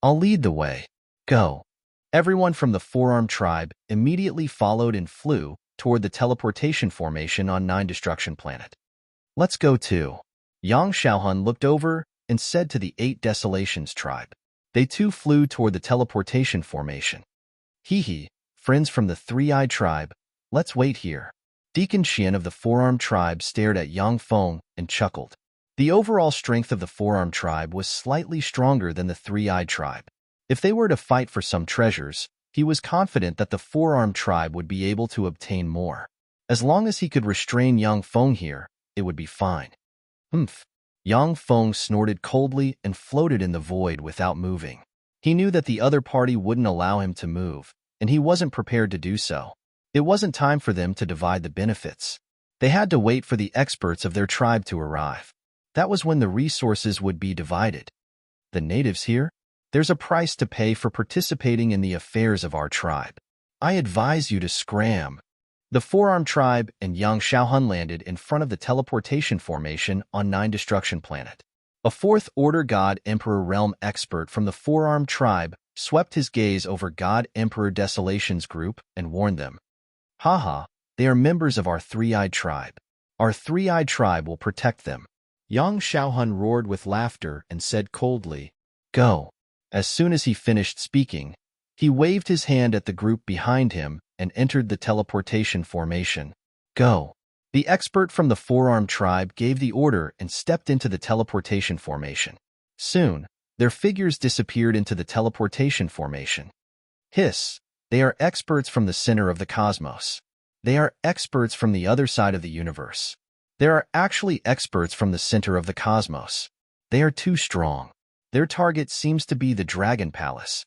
I'll lead the way. Go. Everyone from the 4-armed tribe immediately followed and flew toward the teleportation formation on 9-destruction planet. Let's go too. Yang Shaohun looked over and said to the 8 Desolations tribe. They too flew toward the teleportation formation. Hee, friends from the 3-eyed tribe, let's wait here. Deacon Qian of the 4-armed tribe stared at Yang Feng and chuckled. The overall strength of the 4-armed tribe was slightly stronger than the 3-eyed tribe. If they were to fight for some treasures, he was confident that the 4-armed tribe would be able to obtain more. As long as he could restrain Yang Feng here, it would be fine. Humph. Yang Feng snorted coldly and floated in the void without moving. He knew that the other party wouldn't allow him to move, and he wasn't prepared to do so. It wasn't time for them to divide the benefits. They had to wait for the experts of their tribe to arrive. That was when the resources would be divided. The natives here? There's a price to pay for participating in the affairs of our tribe. I advise you to scram. The 4-armed tribe and Yang Shaohun landed in front of the teleportation formation on 9-destruction planet. A 4th-order God Emperor realm expert from the 4-armed tribe swept his gaze over God Emperor Desolation's group and warned them. Haha, they are members of our 3-eyed tribe. Our 3-eyed tribe will protect them. Yang Shaohun roared with laughter and said coldly, Go. As soon as he finished speaking, he waved his hand at the group behind him and entered the teleportation formation. Go. The expert from the four-armed tribe gave the order and stepped into the teleportation formation. Soon, their figures disappeared into the teleportation formation. Hiss, they are experts from the center of the cosmos. They are experts from the other side of the universe. There are actually experts from the center of the cosmos. They are too strong. Their target seems to be the Dragon Palace.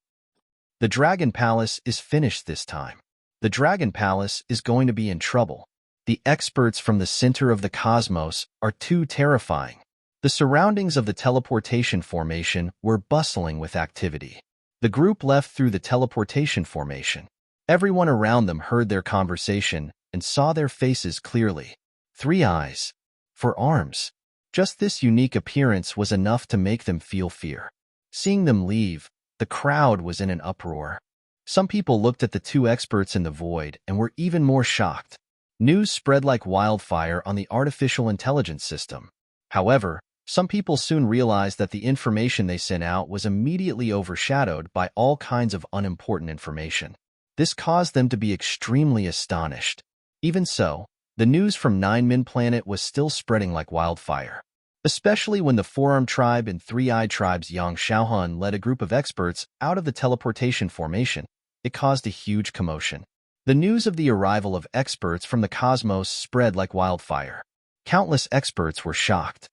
The Dragon Palace is finished this time. The Dragon Palace is going to be in trouble. The experts from the center of the cosmos are too terrifying. The surroundings of the teleportation formation were bustling with activity. The group left through the teleportation formation. Everyone around them heard their conversation and saw their faces clearly. 3 eyes. 4 arms. Just this unique appearance was enough to make them feel fear. Seeing them leave, the crowd was in an uproar. Some people looked at the 2 experts in the void and were even more shocked. News spread like wildfire on the artificial intelligence system. However, some people soon realized that the information they sent out was immediately overshadowed by all kinds of unimportant information. This caused them to be extremely astonished. Even so, the news from Nine Min Planet was still spreading like wildfire. Especially when the Four-Armed Tribe and Three-Eyed Tribe's Yang Xiaohun led a group of experts out of the teleportation formation, it caused a huge commotion. The news of the arrival of experts from the cosmos spread like wildfire. Countless experts were shocked.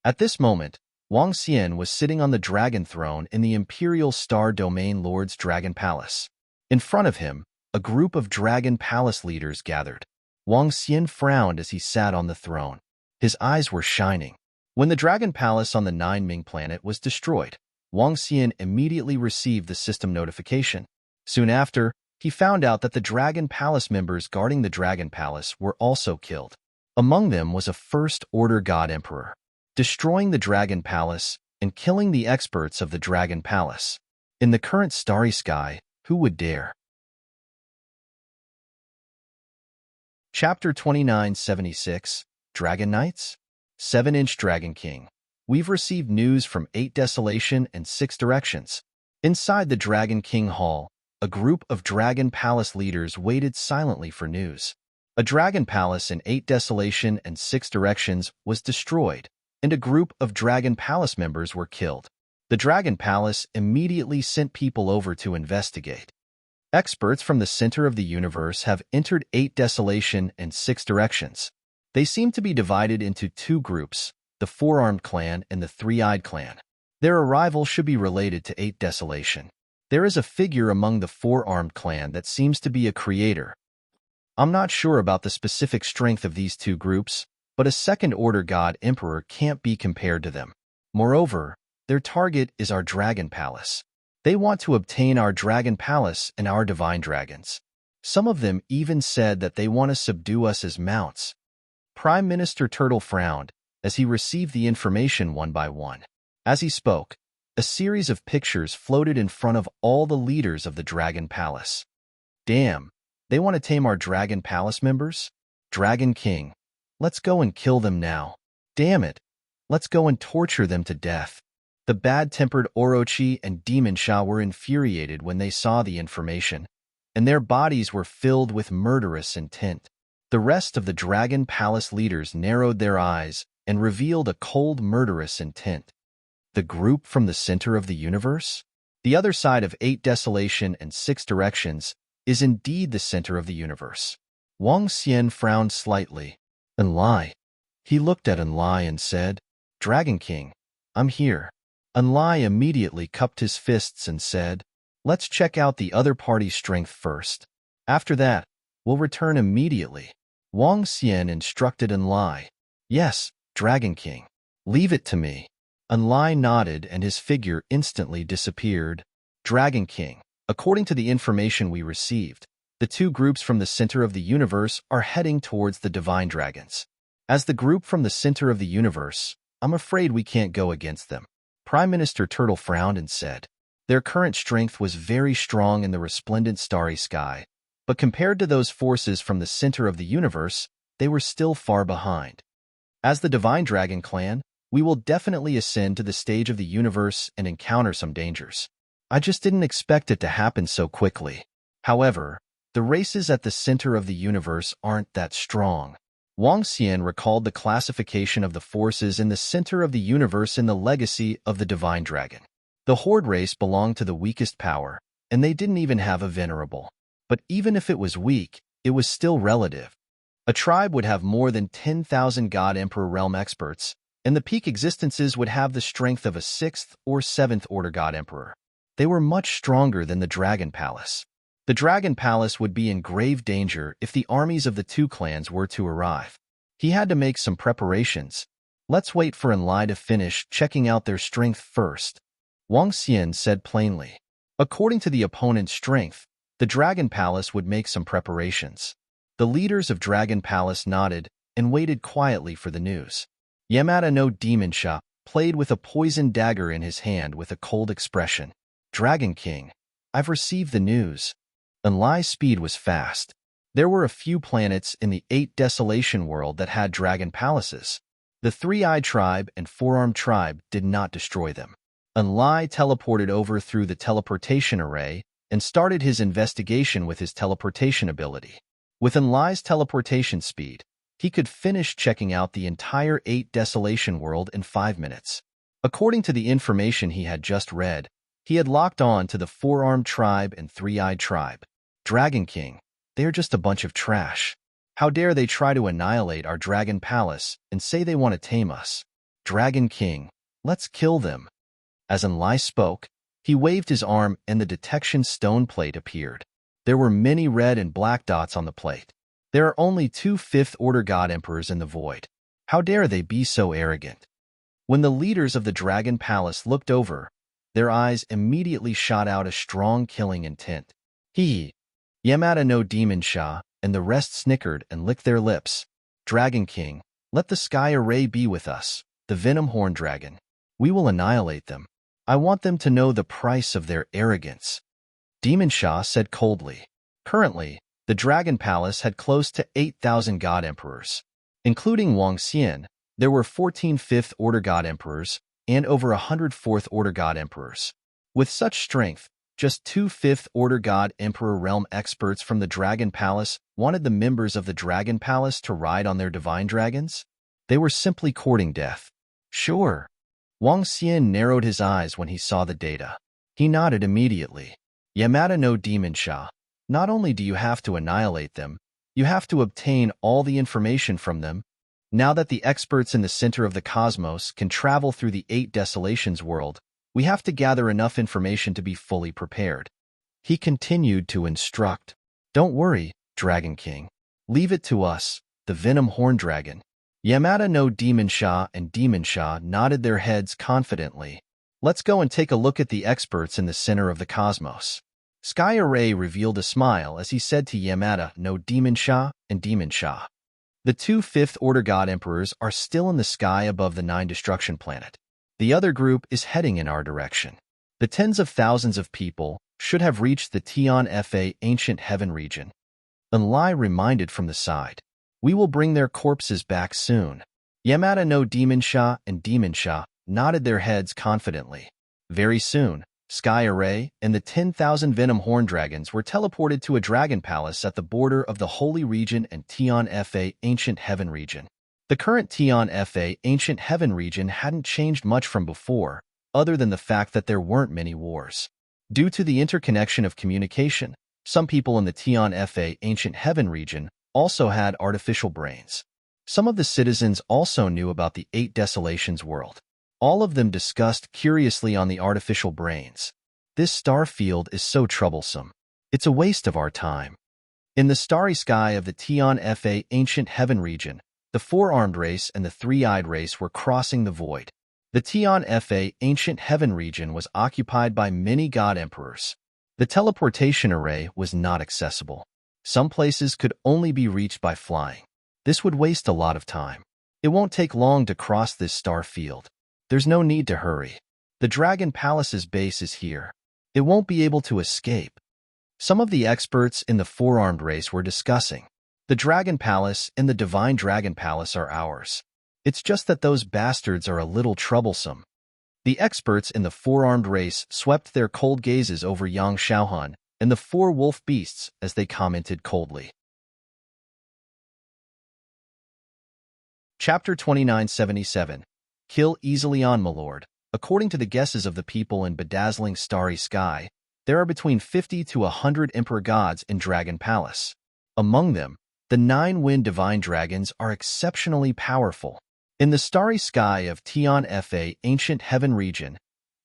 At this moment, Wang Xian was sitting on the dragon throne in the Imperial Star Domain Lord's Dragon Palace. In front of him, a group of Dragon Palace leaders gathered. Wang Xian frowned as he sat on the throne. His eyes were shining. When the Dragon Palace on the Nine Ming planet was destroyed, Wang Xian immediately received the system notification. Soon after, he found out that the Dragon Palace members guarding the Dragon Palace were also killed. Among them was a First-Order God Emperor, destroying the Dragon Palace and killing the experts of the Dragon Palace. In the current starry sky, who would dare? Chapter 2976, Dragon Knights? 7-inch Dragon King. We've received news from 8 Desolation and 6 Directions. Inside the Dragon King Hall, a group of Dragon Palace leaders waited silently for news. A Dragon Palace in 8 Desolation and 6 Directions was destroyed, and a group of Dragon Palace members were killed. The Dragon Palace immediately sent people over to investigate. Experts from the center of the universe have entered 8 Desolation and 6 Directions. They seem to be divided into 2 groups, the Four-Armed Clan and the Three-Eyed Clan. Their arrival should be related to 8 Desolation. There is a figure among the Four-Armed Clan that seems to be a creator. I'm not sure about the specific strength of these 2 groups, but a Second-Order God Emperor can't be compared to them. Moreover, their target is our Dragon Palace. They want to obtain our Dragon Palace and our Divine Dragons. Some of them even said that they want to subdue us as mounts. Prime Minister Turtle frowned as he received the information one by one. As he spoke, a series of pictures floated in front of all the leaders of the Dragon Palace. Damn, they want to tame our Dragon Palace members? Dragon King, let's go and kill them now. Damn it, let's go and torture them to death. The bad-tempered Orochi and Demon Sha were infuriated when they saw the information, and their bodies were filled with murderous intent. The rest of the Dragon Palace leaders narrowed their eyes and revealed a cold, murderous intent. The group from the center of the universe? The other side of 8 Desolation and 6 Directions is indeed the center of the universe. Wang Xian frowned slightly. Enlai. He looked at Enlai and said, Dragon King, I'm here. Enlai immediately cupped his fists and said, let's check out the other party's strength first. After that, we'll return immediately. Wang Xian instructed Enlai. Yes, Dragon King. Leave it to me. Enlai nodded and his figure instantly disappeared. Dragon King, according to the information we received, the 2 groups from the center of the universe are heading towards the Divine Dragons. As the group from the center of the universe, I'm afraid we can't go against them. Prime Minister Turtle frowned and said, their current strength was very strong in the resplendent starry sky, but compared to those forces from the center of the universe, they were still far behind. As the Divine Dragon Clan, we will definitely ascend to the stage of the universe and encounter some dangers. I just didn't expect it to happen so quickly. However, the races at the center of the universe aren't that strong. Wang Xian recalled the classification of the forces in the center of the universe in the legacy of the Divine Dragon. The Horde race belonged to the weakest power, and they didn't even have a venerable. But even if it was weak, it was still relative. A tribe would have more than 10,000 God Emperor realm experts, and the peak existences would have the strength of a 6th or 7th order God Emperor. They were much stronger than the Dragon Palace. The Dragon Palace would be in grave danger if the armies of the two clans were to arrive. He had to make some preparations. Let's wait for Enlai to finish checking out their strength first, Wang Xian said plainly. According to the opponent's strength, the Dragon Palace would make some preparations. The leaders of Dragon Palace nodded and waited quietly for the news. Yamada no Demon Sha played with a poisoned dagger in his hand with a cold expression. Dragon King, I've received the news. Enlai's speed was fast. There were a few planets in the 8 Desolation world that had dragon palaces. The Three-Eyed Tribe and Four-Armed Tribe did not destroy them. Enlai teleported over through the teleportation array and started his investigation with his teleportation ability. With Enlai's teleportation speed, he could finish checking out the entire 8 Desolation world in 5 minutes. According to the information he had just read, he had locked on to the Four-Armed Tribe and Three-Eyed Tribe. Dragon King, they are just a bunch of trash. How dare they try to annihilate our Dragon Palace and say they want to tame us? Dragon King, let's kill them. As Enlai spoke, he waved his arm and the detection stone plate appeared. There were many red and black dots on the plate. There are only 2 5th-order God Emperors in the void. How dare they be so arrogant? When the leaders of the Dragon Palace looked over, their eyes immediately shot out a strong killing intent. Yamada no Demon Sha and the rest snickered and licked their lips. Dragon King, let the Sky Array be with us, the Venom Horn Dragon. We will annihilate them. I want them to know the price of their arrogance. Demon Sha said coldly. Currently, the Dragon Palace had close to 8,000 God Emperors. Including Wang Xian, there were 14 5th-order God Emperors and over 100 4th-order God Emperors. With such strength, just 2 5th-order God Emperor realm experts from the Dragon Palace wanted the members of the Dragon Palace to ride on their divine dragons? They were simply courting death. Sure. Wang Xian narrowed his eyes when he saw the data. He nodded immediately. Yamada no Demon Sha, not only do you have to annihilate them, you have to obtain all the information from them. Now that the experts in the center of the cosmos can travel through the 8 Desolations world, we have to gather enough information to be fully prepared. He continued to instruct. Don't worry, Dragon King. Leave it to us, the Venom Horn Dragon. Yamada no Demon Sha and Demon Sha nodded their heads confidently. Let's go and take a look at the experts in the center of the cosmos. Sky Array revealed a smile as he said to Yamada no Demon Sha and Demon Sha. The 2 5th-order God Emperors are still in the sky above the 9 Destruction Planet. The other group is heading in our direction. The tens of thousands of people should have reached the Tian Fa Ancient Heaven region. Enlai reminded from the side. We will bring their corpses back soon. Yamada no Demon Sha and Demon Sha nodded their heads confidently. Very soon, Sky Array and the 10,000 Venom Horn Dragons were teleported to a dragon palace at the border of the Holy Region and Tian Fa Ancient Heaven region. The current Tian Fa Ancient Heaven region hadn't changed much from before, other than the fact that there weren't many wars. Due to the interconnection of communication, some people in the Tian Fa Ancient Heaven region also had artificial brains. Some of the citizens also knew about the 8 Desolations world. All of them discussed curiously on the artificial brains. This star field is so troublesome. It's a waste of our time. In the starry sky of the Tian Fa Ancient Heaven region, the Four-Armed Race and the Three-Eyed Race were crossing the void. The Tian Fa Ancient Heaven region was occupied by many God Emperors. The teleportation array was not accessible. Some places could only be reached by flying. This would waste a lot of time. It won't take long to cross this star field. There's no need to hurry. The Dragon Palace's base is here. It won't be able to escape. Some of the experts in the Four-Armed Race were discussing. The Dragon Palace and the Divine Dragon Palace are ours. It's just that those bastards are a little troublesome. The experts in the Four-Armed Race swept their cold gazes over Yang Xiaohan and the 4 wolf beasts as they commented coldly. Chapter 2977. Kill easily on, my lord. According to the guesses of the people in bedazzling starry sky, there are between 50 to 100 emperor gods in Dragon Palace. Among them, the 9-wind divine dragons are exceptionally powerful. In the starry sky of Tian Fa ancient heaven region,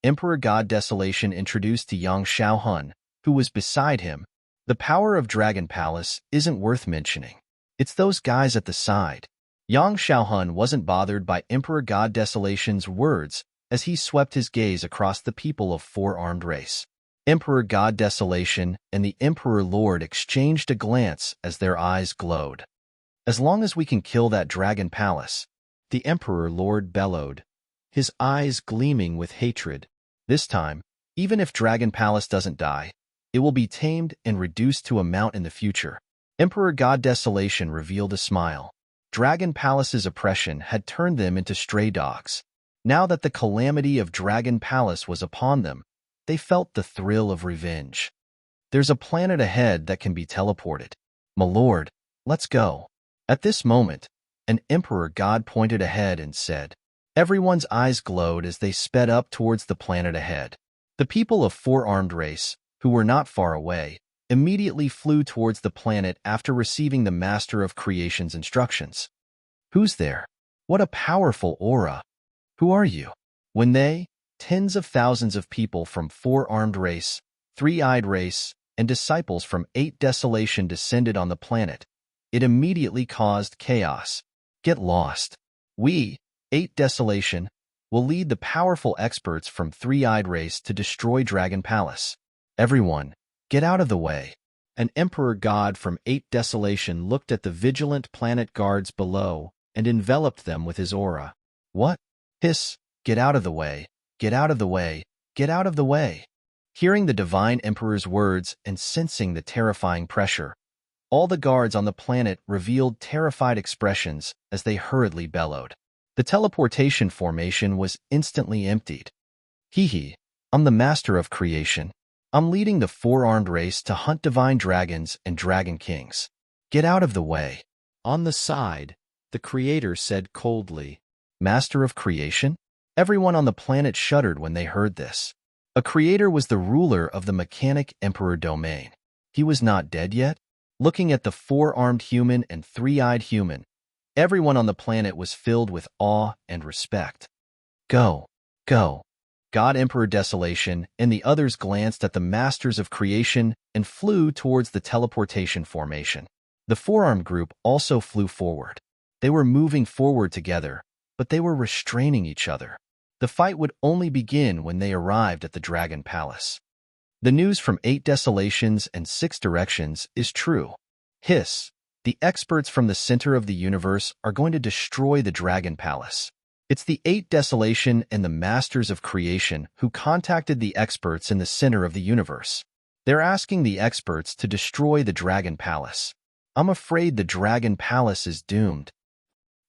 Emperor God Desolation introduced to Yang Xiaohun, who was beside him, the power of Dragon Palace isn't worth mentioning. It's those guys at the side. Yang Xiaohun wasn't bothered by Emperor God Desolation's words as he swept his gaze across the people of four-armed race. Emperor God Desolation and the Emperor Lord exchanged a glance as their eyes glowed. As long as we can kill that Dragon Palace, the Emperor Lord bellowed, his eyes gleaming with hatred. This time, even if Dragon Palace doesn't die, it will be tamed and reduced to a mount in the future. Emperor God Desolation revealed a smile. Dragon Palace's oppression had turned them into stray dogs. Now that the calamity of Dragon Palace was upon them, they felt the thrill of revenge. There's a planet ahead that can be teleported. My lord, let's go. At this moment, an Emperor God pointed ahead and said. Everyone's eyes glowed as they sped up towards the planet ahead. The people of four-armed race, who were not far away, immediately flew towards the planet after receiving the Master of Creation's instructions. Who's there? What a powerful aura! Who are you? When they, tens of thousands of people from four-armed race, three-eyed race, and disciples from 8 Desolation descended on the planet, it immediately caused chaos. Get lost. We, 8 Desolation, will lead the powerful experts from three-eyed race to destroy Dragon Palace. Everyone, get out of the way. An Emperor God from 8 Desolation looked at the vigilant planet guards below and enveloped them with his aura. What? Hiss, get out of the way, get out of the way, get out of the way. Hearing the Divine Emperor's words and sensing the terrifying pressure, all the guards on the planet revealed terrified expressions as they hurriedly bellowed. The teleportation formation was instantly emptied. Hee, I'm the Master of Creation. I'm leading the four-armed race to hunt divine dragons and dragon kings. Get out of the way. On the side, the Creator said coldly, Master of Creation? Everyone on the planet shuddered when they heard this. A Creator was the ruler of the mechanic Emperor domain. He was not dead yet. Looking at the four-armed human and three-eyed human, everyone on the planet was filled with awe and respect. Go, go. God Emperor Desolation and the others glanced at the Masters of Creation and flew towards the teleportation formation. The four-armed group also flew forward. They were moving forward together, but they were restraining each other. The fight would only begin when they arrived at the Dragon Palace. The news from 8 Desolations and 6 Directions is true. Hiss, the experts from the center of the universe are going to destroy the Dragon Palace. It's the 8 Desolation and the Masters of Creation who contacted the experts in the center of the universe. They're asking the experts to destroy the Dragon Palace. I'm afraid the Dragon Palace is doomed.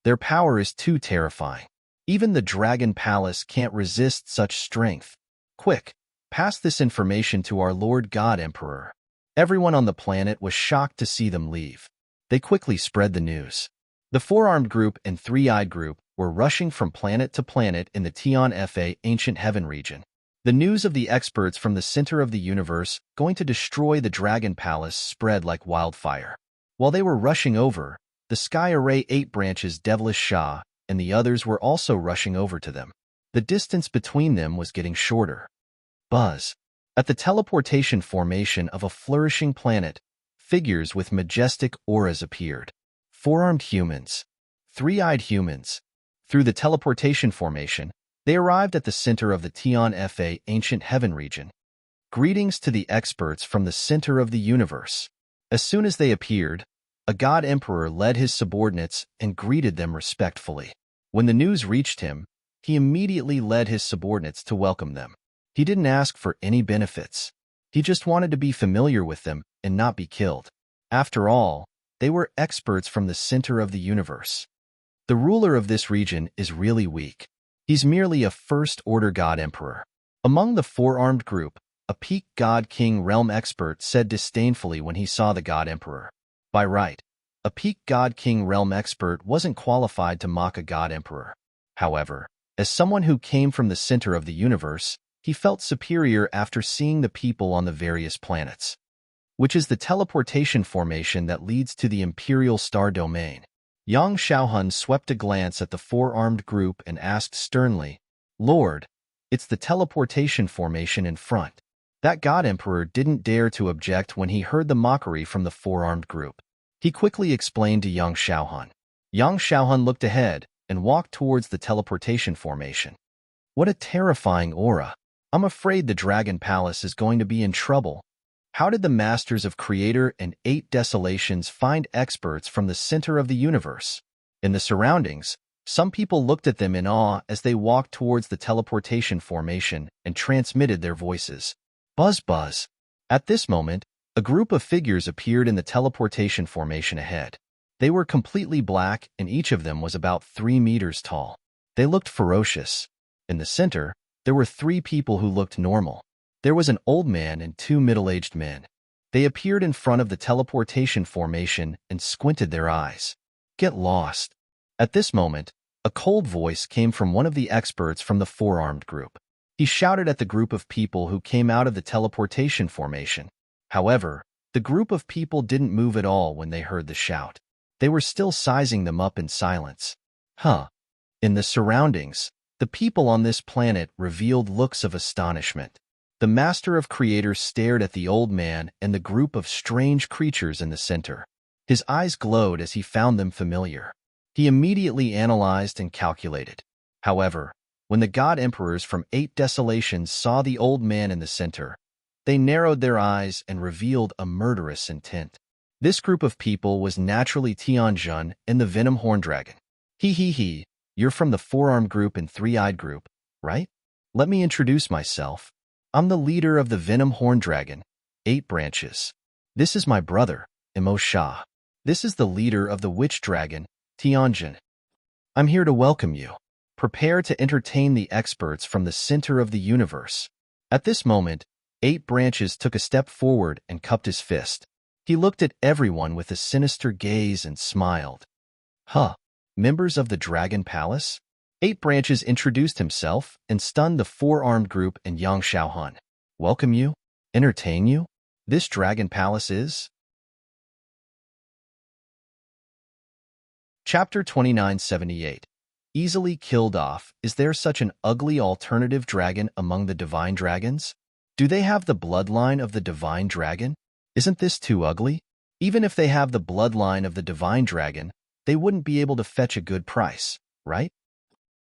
Their power is too terrifying. Even the Dragon Palace can't resist such strength. Quick, pass this information to our Lord God Emperor. Everyone on the planet was shocked to see them leave. They quickly spread the news. The four-armed group and three-eyed group were rushing from planet to planet in the Tian Fa ancient heaven region. The news of the experts from the center of the universe going to destroy the Dragon Palace spread like wildfire. While they were rushing over, the Sky Array 8 branches Devilish Shah and the others were also rushing over to them. The distance between them was getting shorter. Buzz. At the teleportation formation of a flourishing planet, figures with majestic auras appeared. Four-armed humans. Three-eyed humans. Through the teleportation formation, they arrived at the center of the Tian Fa ancient heaven region. Greetings to the experts from the center of the universe. As soon as they appeared, a god emperor led his subordinates and greeted them respectfully. When the news reached him, he immediately led his subordinates to welcome them. He didn't ask for any benefits. He just wanted to be familiar with them and not be killed. After all, they were experts from the center of the universe. The ruler of this region is really weak. He's merely a first-order god emperor. Among the four-armed group, a peak god king realm expert said disdainfully when he saw the god emperor. By right, A peak God-King realm expert wasn't qualified to mock a God-Emperor. However, as someone who came from the center of the universe, he felt superior after seeing the people on the various planets, which is the teleportation formation that leads to the Imperial Star Domain. Yang Xiaohun swept a glance at the four-armed group and asked sternly, "Lord, it's the teleportation formation in front." That God-Emperor didn't dare to object when he heard the mockery from the four-armed group. He quickly explained to Yang Xiaohun. Yang Xiaohun looked ahead and walked towards the teleportation formation. What a terrifying aura. I'm afraid the Dragon Palace is going to be in trouble. How did the Masters of Creator and 8 Desolations find experts from the center of the universe? In the surroundings, some people looked at them in awe as they walked towards the teleportation formation and transmitted their voices. Buzz buzz. At this moment, a group of figures appeared in the teleportation formation ahead. They were completely black and each of them was about 3 meters tall. They looked ferocious. In the center, there were 3 people who looked normal. There was an old man and 2 middle-aged men. They appeared in front of the teleportation formation and squinted their eyes. Get lost. At this moment, a cold voice came from one of the experts from the four-armed group. He shouted at the group of people who came out of the teleportation formation. However, the group of people didn't move at all when they heard the shout. They were still sizing them up in silence. In the surroundings, the people on this planet revealed looks of astonishment. The Master of Creators stared at the old man and the group of strange creatures in the center. His eyes glowed as he found them familiar. He immediately analyzed and calculated. However, when the God Emperors from 8 Desolations saw the old man in the center, they narrowed their eyes and revealed a murderous intent. This group of people was naturally Tianjun and the Venom Horn Dragon. You're from the four-armed group and three-eyed group, right? Let me introduce myself. I'm the leader of the Venom Horn Dragon, 8 branches. This is my brother, Imo Sha. This is the leader of the Witch Dragon, Tianjin. I'm here to welcome you. Prepare to entertain the experts from the center of the universe. At this moment, 8 branches took a step forward and cupped his fist. He looked at everyone with a sinister gaze and smiled. Members of the Dragon Palace? 8 branches introduced himself and stunned the four-armed group and Yang Xiaohun. Welcome you? Entertain you? This Dragon Palace is? Chapter 2978. Easily killed off. Is there such an ugly alternative dragon among the divine dragons? Do they have the bloodline of the divine dragon? Isn't this too ugly? Even if they have the bloodline of the divine dragon, they wouldn't be able to fetch a good price, right?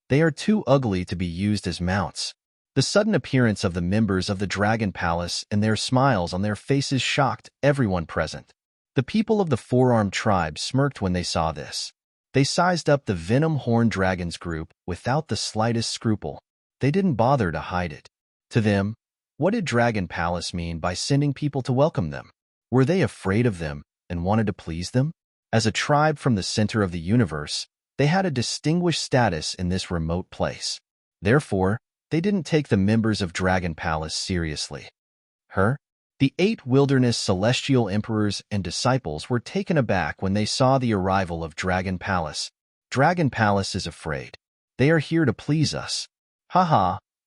They are too ugly to be used as mounts. The sudden appearance of the members of the Dragon Palace and their smiles on their faces shocked everyone present. The people of the four-armed tribe smirked when they saw this. They sized up the Venom Horn Dragons group without the slightest scruple. They didn't bother to hide it. To them, what did Dragon Palace mean by sending people to welcome them? Were they afraid of them and wanted to please them? As a tribe from the center of the universe, they had a distinguished status in this remote place. Therefore, they didn't take the members of Dragon Palace seriously. The 8 wilderness celestial emperors and disciples were taken aback when they saw the arrival of Dragon Palace. Dragon Palace is afraid. They are here to please us.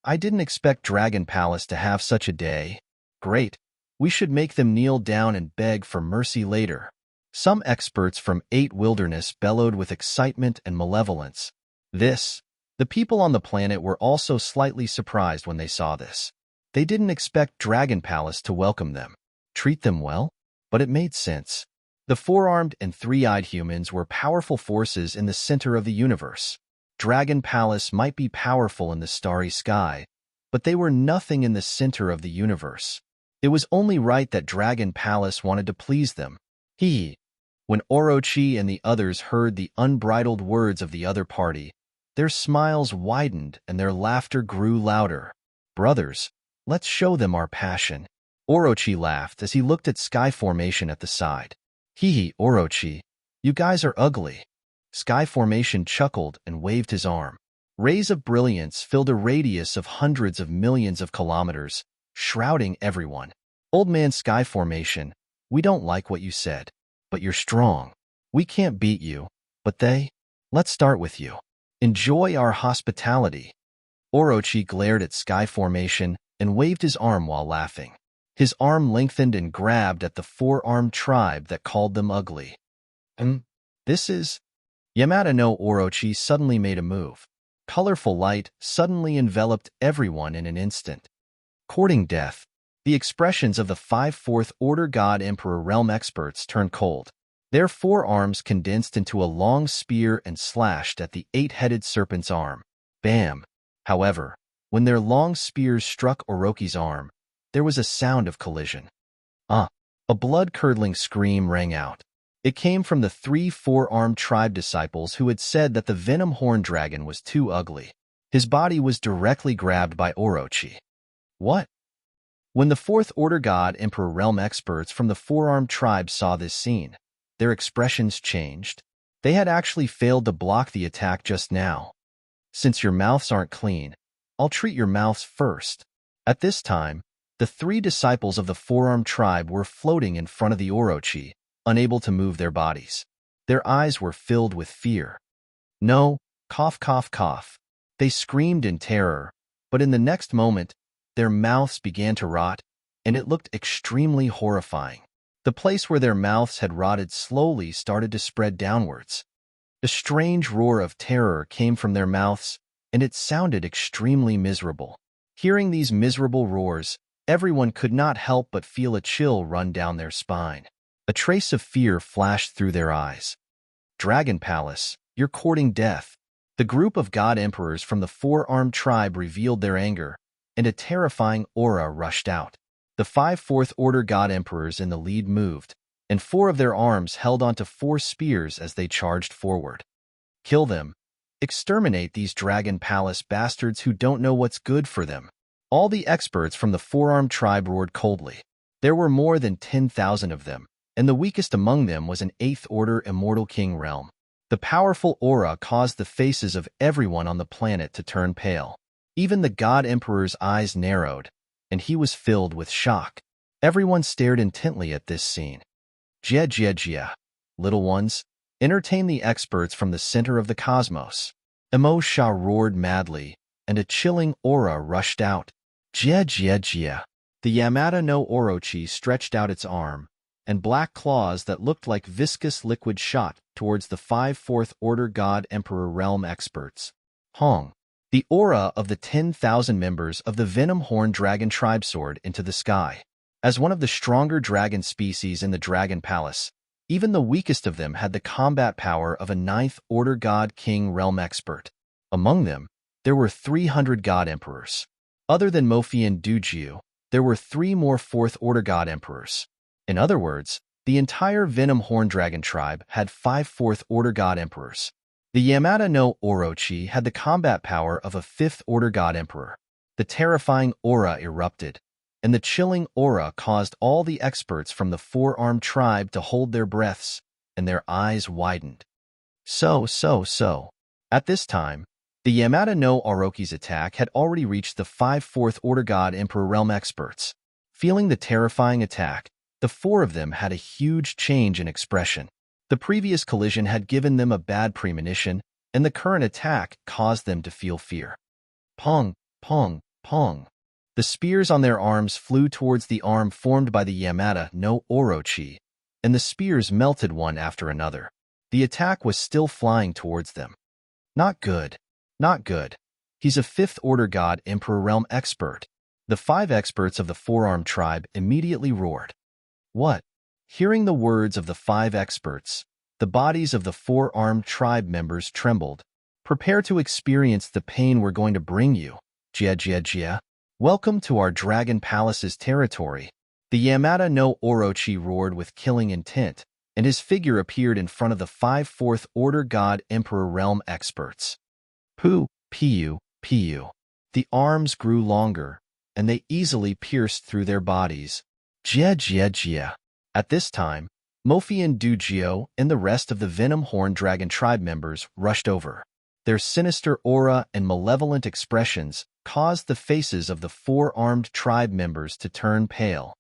I didn't expect Dragon Palace to have such a day. Great. We should make them kneel down and beg for mercy later. Some experts from 8 wilderness bellowed with excitement and malevolence. The people on the planet were also slightly surprised when they saw this. They didn't expect Dragon Palace to welcome them, treat them well, but it made sense. The four-armed and three-eyed humans were powerful forces in the center of the universe. Dragon Palace might be powerful in the starry sky, but they were nothing in the center of the universe. It was only right that Dragon Palace wanted to please them. When Orochi and the others heard the unbridled words of the other party, their smiles widened and their laughter grew louder. Brothers, let's show them our passion. Orochi laughed as he looked at Sky Formation at the side. Orochi, you guys are ugly. Sky Formation chuckled and waved his arm. Rays of brilliance filled a radius of hundreds of millions of kilometers, shrouding everyone. Old man Sky Formation, we don't like what you said, but you're strong. We can't beat you, but they? Let's start with you. Enjoy our hospitality. Orochi glared at Sky Formation and waved his arm while laughing. His arm lengthened and grabbed at the four-armed tribe that called them ugly. This is... Yamada no Orochi suddenly made a move. Colorful light suddenly enveloped everyone in an instant. Courting death, the expressions of the 5 Fourth Order God Emperor Realm experts turned cold. Their forearms condensed into a long spear and slashed at the 8-headed serpent's arm. Bam! However, when their long spears struck Orochi's arm, there was a sound of collision. A blood-curdling scream rang out. It came from the 3 four-armed tribe disciples who had said that the Venom Horn Dragon was too ugly. His body was directly grabbed by Orochi. What? When the 4th Order God Emperor Realm experts from the four-armed tribe saw this scene, their expressions changed. They had actually failed to block the attack just now. Since your mouths aren't clean, I'll treat your mouths first. At this time, the 3 disciples of the four-armed tribe were floating in front of the Orochi, unable to move their bodies. Their eyes were filled with fear. No, cough, cough, cough. They screamed in terror, but in the next moment, their mouths began to rot, and it looked extremely horrifying. The place where their mouths had rotted slowly started to spread downwards. A strange roar of terror came from their mouths, and it sounded extremely miserable. Hearing these miserable roars, everyone could not help but feel a chill run down their spine. A trace of fear flashed through their eyes. Dragon Palace, you're courting death. The group of god emperors from the four-armed tribe revealed their anger, and a terrifying aura rushed out. The 5 Fourth Order god emperors in the lead moved, and 4 of their arms held onto 4 spears as they charged forward. Kill them. Exterminate these Dragon Palace bastards who don't know what's good for them. All the experts from the four-armed tribe roared coldly. There were more than 10,000 of them, and the weakest among them was an 8th Order Immortal King realm. The powerful aura caused the faces of everyone on the planet to turn pale. Even the God Emperor's eyes narrowed, and he was filled with shock. Everyone stared intently at this scene. Jia, little ones, entertain the experts from the center of the cosmos. Emo Sha roared madly, and a chilling aura rushed out. Jia. The Yamada no Orochi stretched out its arm, and black claws that looked like viscous liquid shot towards the 5 Fourth Order God Emperor Realm experts. Hong. The aura of the 10,000 members of the Venom Horn Dragon tribe soared into the sky. As one of the stronger dragon species in the Dragon Palace, even the weakest of them had the combat power of a 9th Order God King Realm expert. Among them, there were 300 God Emperors. Other than Mofi and Dujiu, there were 3 more 4th Order God Emperors. In other words, the entire Venom Horn Dragon tribe had 5 4th Order God Emperors. The Yamada no Orochi had the combat power of a 5th Order God Emperor. The terrifying aura erupted, and the chilling aura caused all the experts from the four-armed tribe to hold their breaths, and their eyes widened. So. At this time, the Yamada no Orochi's attack had already reached the 5 4th Order God Emperor Realm experts. Feeling the terrifying attack, the 4 of them had a huge change in expression. The previous collision had given them a bad premonition, and the current attack caused them to feel fear. Pong. The spears on their arms flew towards the arm formed by the Yamada no Orochi, and the spears melted one after another. The attack was still flying towards them. Not good. He's a 5th Order God Emperor Realm expert. The 5 experts of the four-armed tribe immediately roared. What? Hearing the words of the 5 experts, the bodies of the four-armed tribe members trembled. Prepare to experience the pain we're going to bring you. Jia. Welcome to our Dragon Palace's territory. The Yamada no Orochi roared with killing intent, and his figure appeared in front of the 5 4th Order God Emperor Realm experts. Piu. The arms grew longer, and they easily pierced through their bodies. Jia. At this time, Mofi and Dujiu and the rest of the Venom Horn Dragon tribe members rushed over. Their sinister aura and malevolent expressions caused the faces of the four-armed tribe members to turn pale.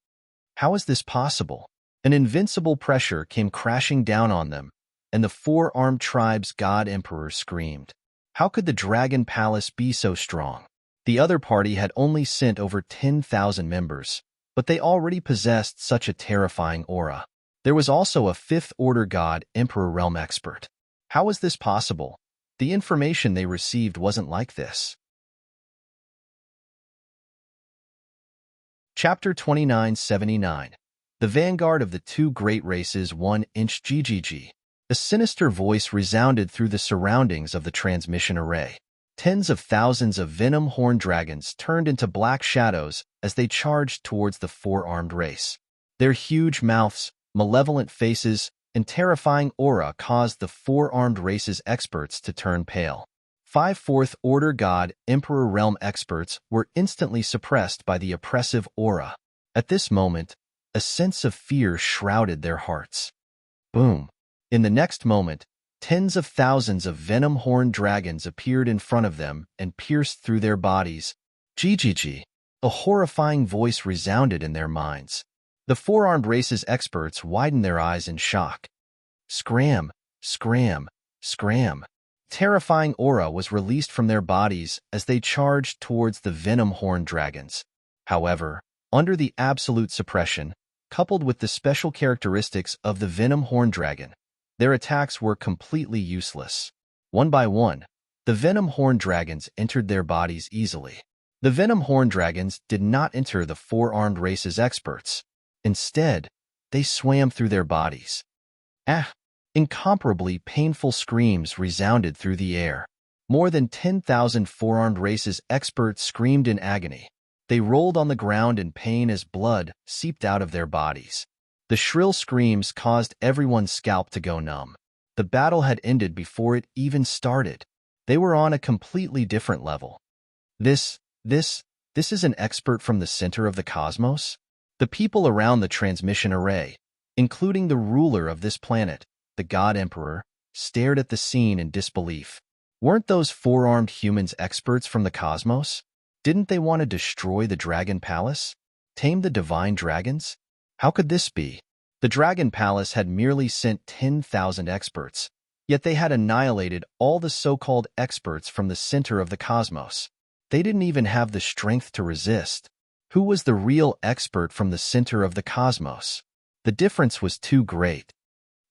How is this possible? An invincible pressure came crashing down on them, and the four-armed tribe's god emperor screamed. How could the dragon palace be so strong? The other party had only sent over 10,000 members, but they already possessed such a terrifying aura. There was also a fifth-order god emperor realm expert. How was this possible? The information they received wasn't like this. Chapter 2979. The vanguard of the two great races 1-inch GGG. A sinister voice resounded through the surroundings of the transmission array. Tens of thousands of venom-horned dragons turned into black shadows as they charged towards the four-armed race. Their huge mouths, malevolent faces, and terrifying aura caused the four-armed race's experts to turn pale. 5 fourth-order god Emperor Realm experts were instantly suppressed by the oppressive aura. At this moment, a sense of fear shrouded their hearts. Boom! In the next moment, tens of thousands of venom-horned dragons appeared in front of them and pierced through their bodies. GGG! A horrifying voice resounded in their minds. The four-armed race's experts widened their eyes in shock. Scram! Scram! Scram! Terrifying aura was released from their bodies as they charged towards the venom-horned dragons. However, under the absolute suppression, coupled with the special characteristics of the venom-horned dragon, their attacks were completely useless. One by one, the venom-horned dragons entered their bodies easily. The venom-horned dragons did not enter the four-armed race's experts. Instead, they swam through their bodies. Incomparably painful screams resounded through the air. More than 10,000 four-armed race's experts screamed in agony. They rolled on the ground in pain as blood seeped out of their bodies. The shrill screams caused everyone's scalp to go numb. The battle had ended before it even started. They were on a completely different level. This is an expert from the center of the cosmos? The people around the transmission array, including the ruler of this planet, the God Emperor, stared at the scene in disbelief. Weren't those four-armed humans experts from the cosmos? Didn't they want to destroy the Dragon Palace? Tame the divine dragons? How could this be? The Dragon Palace had merely sent 10,000 experts, yet they had annihilated all the so-called experts from the center of the cosmos. They didn't even have the strength to resist. Who was the real expert from the center of the cosmos? The difference was too great.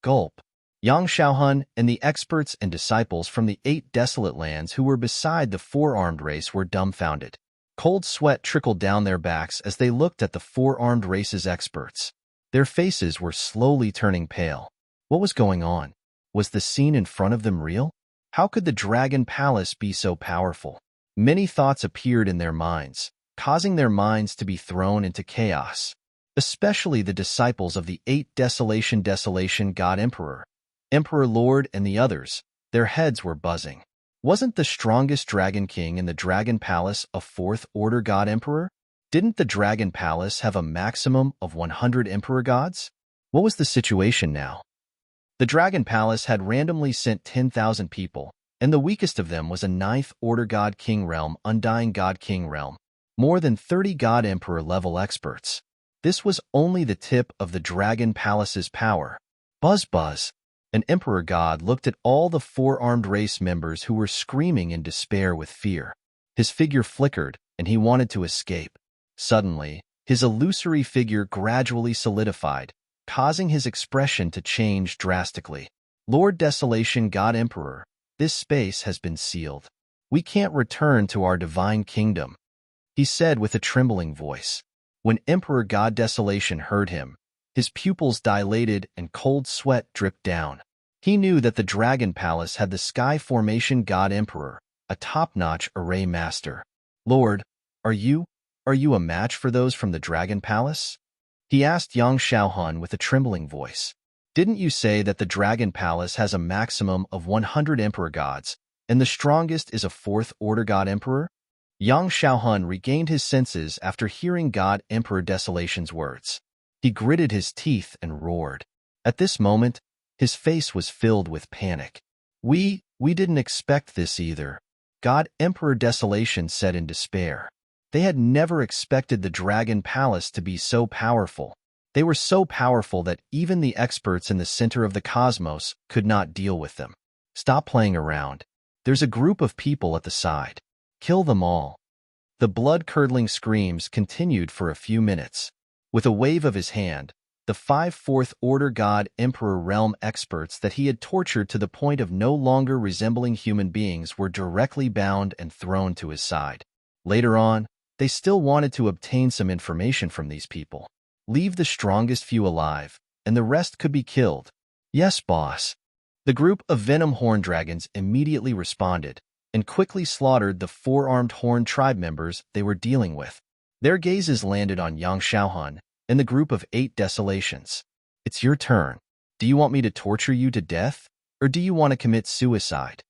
Gulp. Yang Xiaohun and the experts and disciples from the 8 desolate lands who were beside the four-armed race were dumbfounded. Cold sweat trickled down their backs as they looked at the four-armed race's experts. Their faces were slowly turning pale. What was going on? Was the scene in front of them real? How could the Dragon Palace be so powerful? Many thoughts appeared in their minds, causing their minds to be thrown into chaos. Especially the disciples of the 8 Desolation God Emperor, Emperor Lord and the others, their heads were buzzing. Wasn't the strongest Dragon King in the Dragon Palace a 4th-order God Emperor? Didn't the Dragon Palace have a maximum of 100 Emperor Gods? What was the situation now? The Dragon Palace had randomly sent 10,000 people, and the weakest of them was a 9th-order God King Realm, Undying God King Realm, more than 30 God Emperor level experts. This was only the tip of the Dragon Palace's power. Buzz buzz. An Emperor God looked at all the four-armed race members who were screaming in despair with fear. His figure flickered, and he wanted to escape. Suddenly, his illusory figure gradually solidified, causing his expression to change drastically. Lord Desolation God Emperor, this space has been sealed. We can't return to our divine kingdom, he said with a trembling voice. When Emperor God Desolation heard him, his pupils dilated and cold sweat dripped down. He knew that the Dragon Palace had the Sky Formation God Emperor, a top-notch array master. Lord, are you a match for those from the Dragon Palace? He asked Yang Xiaohun with a trembling voice. Didn't you say that the Dragon Palace has a maximum of 100 Emperor Gods, and the strongest is a 4th-order God Emperor? Yang Xiaohun regained his senses after hearing God Emperor Desolation's words. He gritted his teeth and roared. At this moment, his face was filled with panic. We didn't expect this either, God Emperor Desolation said in despair. They had never expected the Dragon Palace to be so powerful. They were so powerful that even the experts in the center of the cosmos could not deal with them. Stop playing around. There's a group of people at the side. Kill them all. The blood-curdling screams continued for a few minutes. With a wave of his hand, the 5 Fourth Order God Emperor realm experts that he had tortured to the point of no longer resembling human beings were directly bound and thrown to his side. Later on, they still wanted to obtain some information from these people. Leave the strongest few alive, and the rest could be killed. Yes, boss. The group of venom horn dragons immediately responded and quickly slaughtered the 4-armed horn tribe members they were dealing with. Their gazes landed on Yang Xiaohun and the group of 8 desolations. It's your turn. Do you want me to torture you to death, or do you want to commit suicide?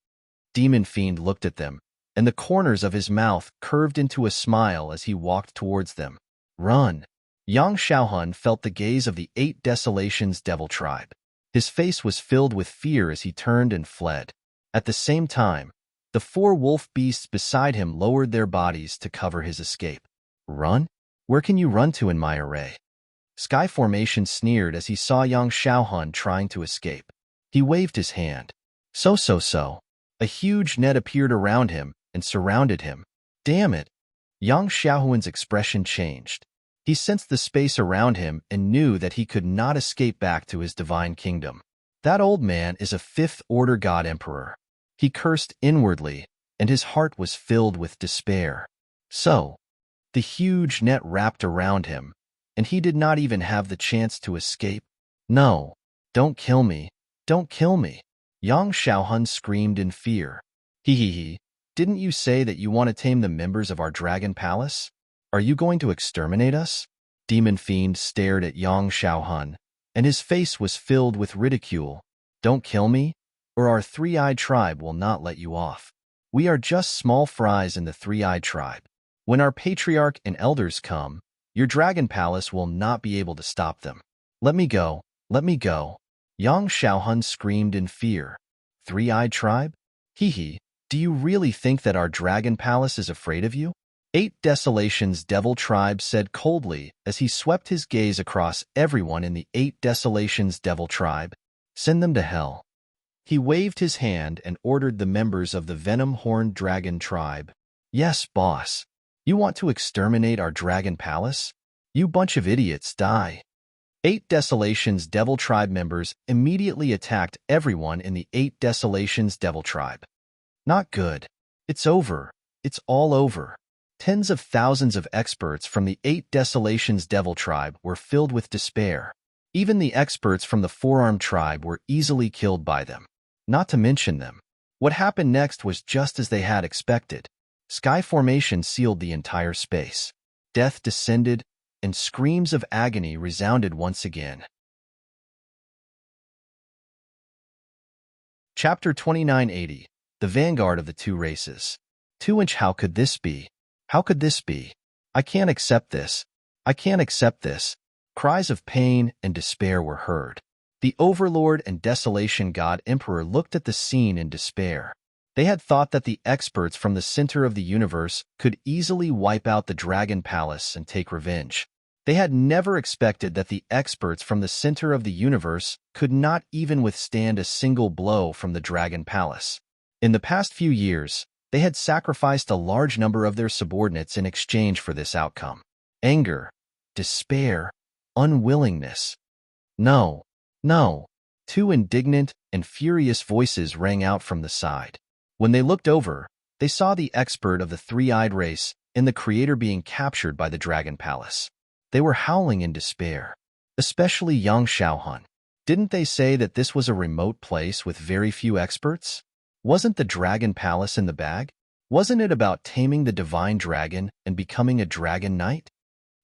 Demon Fiend looked at them, and the corners of his mouth curved into a smile as he walked towards them. Run! Yang Xiaohun felt the gaze of the 8 desolations devil tribe. His face was filled with fear as he turned and fled. At the same time, the 4 wolf beasts beside him lowered their bodies to cover his escape. Run? Where can you run to in my array? Sky Formation sneered as he saw Yang Xiaohun trying to escape. He waved his hand. So. A huge net appeared around him and surrounded him. Damn it! Yang Xiaohun's expression changed. He sensed the space around him and knew that he could not escape back to his divine kingdom. That old man is a 5th Order God Emperor. He cursed inwardly, and his heart was filled with despair. So, the huge net wrapped around him, and he did not even have the chance to escape. No, don't kill me, don't kill me. Yang Xiaohun screamed in fear. He, didn't you say that you want to tame the members of our dragon palace? Are you going to exterminate us? Demon Fiend stared at Yang Xiaohun, and his face was filled with ridicule. Don't kill me, or our 3-eyed tribe will not let you off. We are just small fries in the 3-eyed tribe. When our patriarch and elders come, your dragon palace will not be able to stop them. Let me go, let me go. Yang Xiaohun screamed in fear. 3-eyed tribe? He, do you really think that our dragon palace is afraid of you? 8 Desolations Devil Tribe said coldly as he swept his gaze across everyone in the 8 Desolations Devil Tribe. Send them to hell. He waved his hand and ordered the members of the Venom Horned Dragon Tribe. Yes, boss. You want to exterminate our dragon palace? You bunch of idiots, die. 8 Desolations Devil Tribe members immediately attacked everyone in the 8 Desolations Devil Tribe. Not good. It's over. It's all over. Tens of thousands of experts from the 8 Desolations Devil Tribe were filled with despair. Even the experts from the 4-armed tribe were easily killed by them. Not to mention them. What happened next was just as they had expected. Sky Formation sealed the entire space. Death descended, and screams of agony resounded once again. Chapter 2980. The Vanguard of the 2 Races. 2-inch. How could this be? How could this be? I can't accept this. I can't accept this. Cries of pain and despair were heard. The Overlord and Desolation God Emperor looked at the scene in despair. They had thought that the experts from the center of the universe could easily wipe out the Dragon Palace and take revenge. They had never expected that the experts from the center of the universe could not even withstand a single blow from the Dragon Palace. In the past few years, they had sacrificed a large number of their subordinates in exchange for this outcome. Anger, despair, unwillingness. No, no. 2 indignant and furious voices rang out from the side. When they looked over, they saw the expert of the 3-eyed race and the creator being captured by the Dragon Palace. They were howling in despair, especially Yang Xiaohun. Didn't they say that this was a remote place with very few experts? Wasn't the Dragon Palace in the bag? Wasn't it about taming the divine dragon and becoming a dragon knight?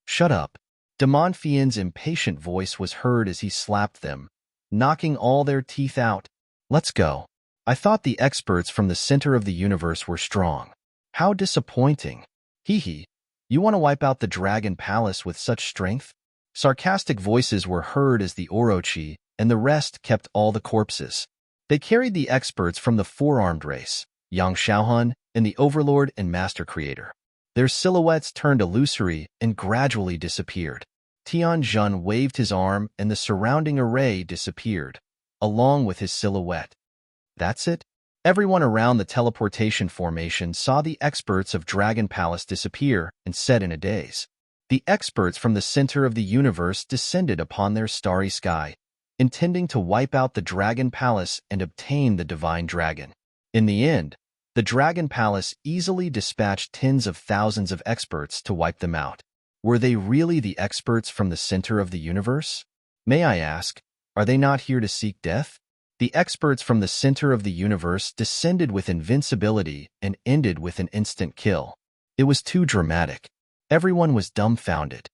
Shut up. Demon Fiend's impatient voice was heard as he slapped them, knocking all their teeth out. Let's go. I thought the experts from the center of the universe were strong. How disappointing. Hee. You want to wipe out the Dragon Palace with such strength? Sarcastic voices were heard as the Orochi and the rest kept all the corpses. They carried the experts from the 4-armed race, Yang Xiaohun, and the Overlord and Master Creator. Their silhouettes turned illusory and gradually disappeared. Tianjun waved his arm and the surrounding array disappeared, along with his silhouette. That's it? Everyone around the teleportation formation saw the experts of Dragon Palace disappear and said in a daze. The experts from the center of the universe descended upon their starry sky, intending to wipe out the Dragon Palace and obtain the divine dragon. In the end, the Dragon Palace easily dispatched tens of thousands of experts to wipe them out. Were they really the experts from the center of the universe? May I ask, are they not here to seek death? The experts from the center of the universe descended with invincibility and ended with an instant kill. It was too dramatic. Everyone was dumbfounded.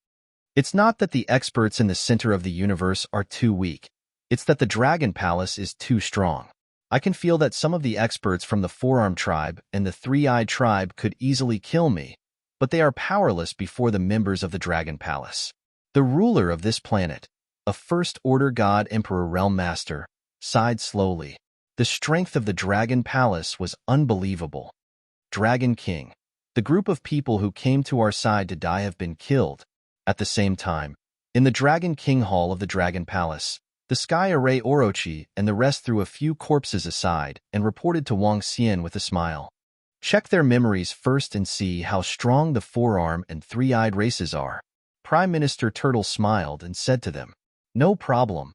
It's not that the experts in the center of the universe are too weak. It's that the Dragon Palace is too strong. I can feel that some of the experts from the Four-Armed Tribe and the Three-Eyed Tribe could easily kill me, but they are powerless before the members of the Dragon Palace. The ruler of this planet, a First-Order God Emperor Realm Master, sighed slowly. The strength of the Dragon Palace was unbelievable. Dragon King, the group of people who came to our side to die have been killed. At the same time, in the Dragon King Hall of the Dragon Palace, the Sky Array Orochi and the rest threw a few corpses aside and reported to Wang Xian with a smile. Check their memories first and see how strong the four-arm and three-eyed races are. Prime Minister Turtle smiled and said to them, "No problem."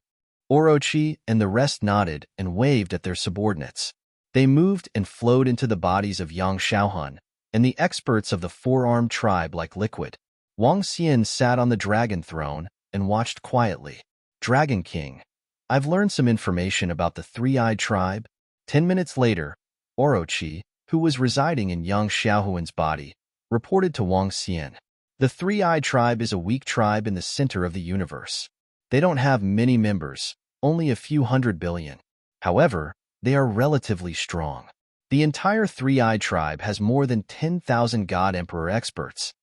Orochi and the rest nodded and waved at their subordinates. They moved and flowed into the bodies of Yang Xiaohun and the experts of the Four-Armed Tribe like liquid. Wang Xian sat on the dragon throne and watched quietly. Dragon King, I've learned some information about the Three-Eyed Tribe. 10 minutes later, Orochi, who was residing in Yang Xiaohun's body, reported to Wang Xian. The Three-Eyed Tribe is a weak tribe in the center of the universe. They don't have many members, only a few 100 billion. However, they are relatively strong. The entire Three-Eyed Tribe has more than 10,000 God Emperor experts.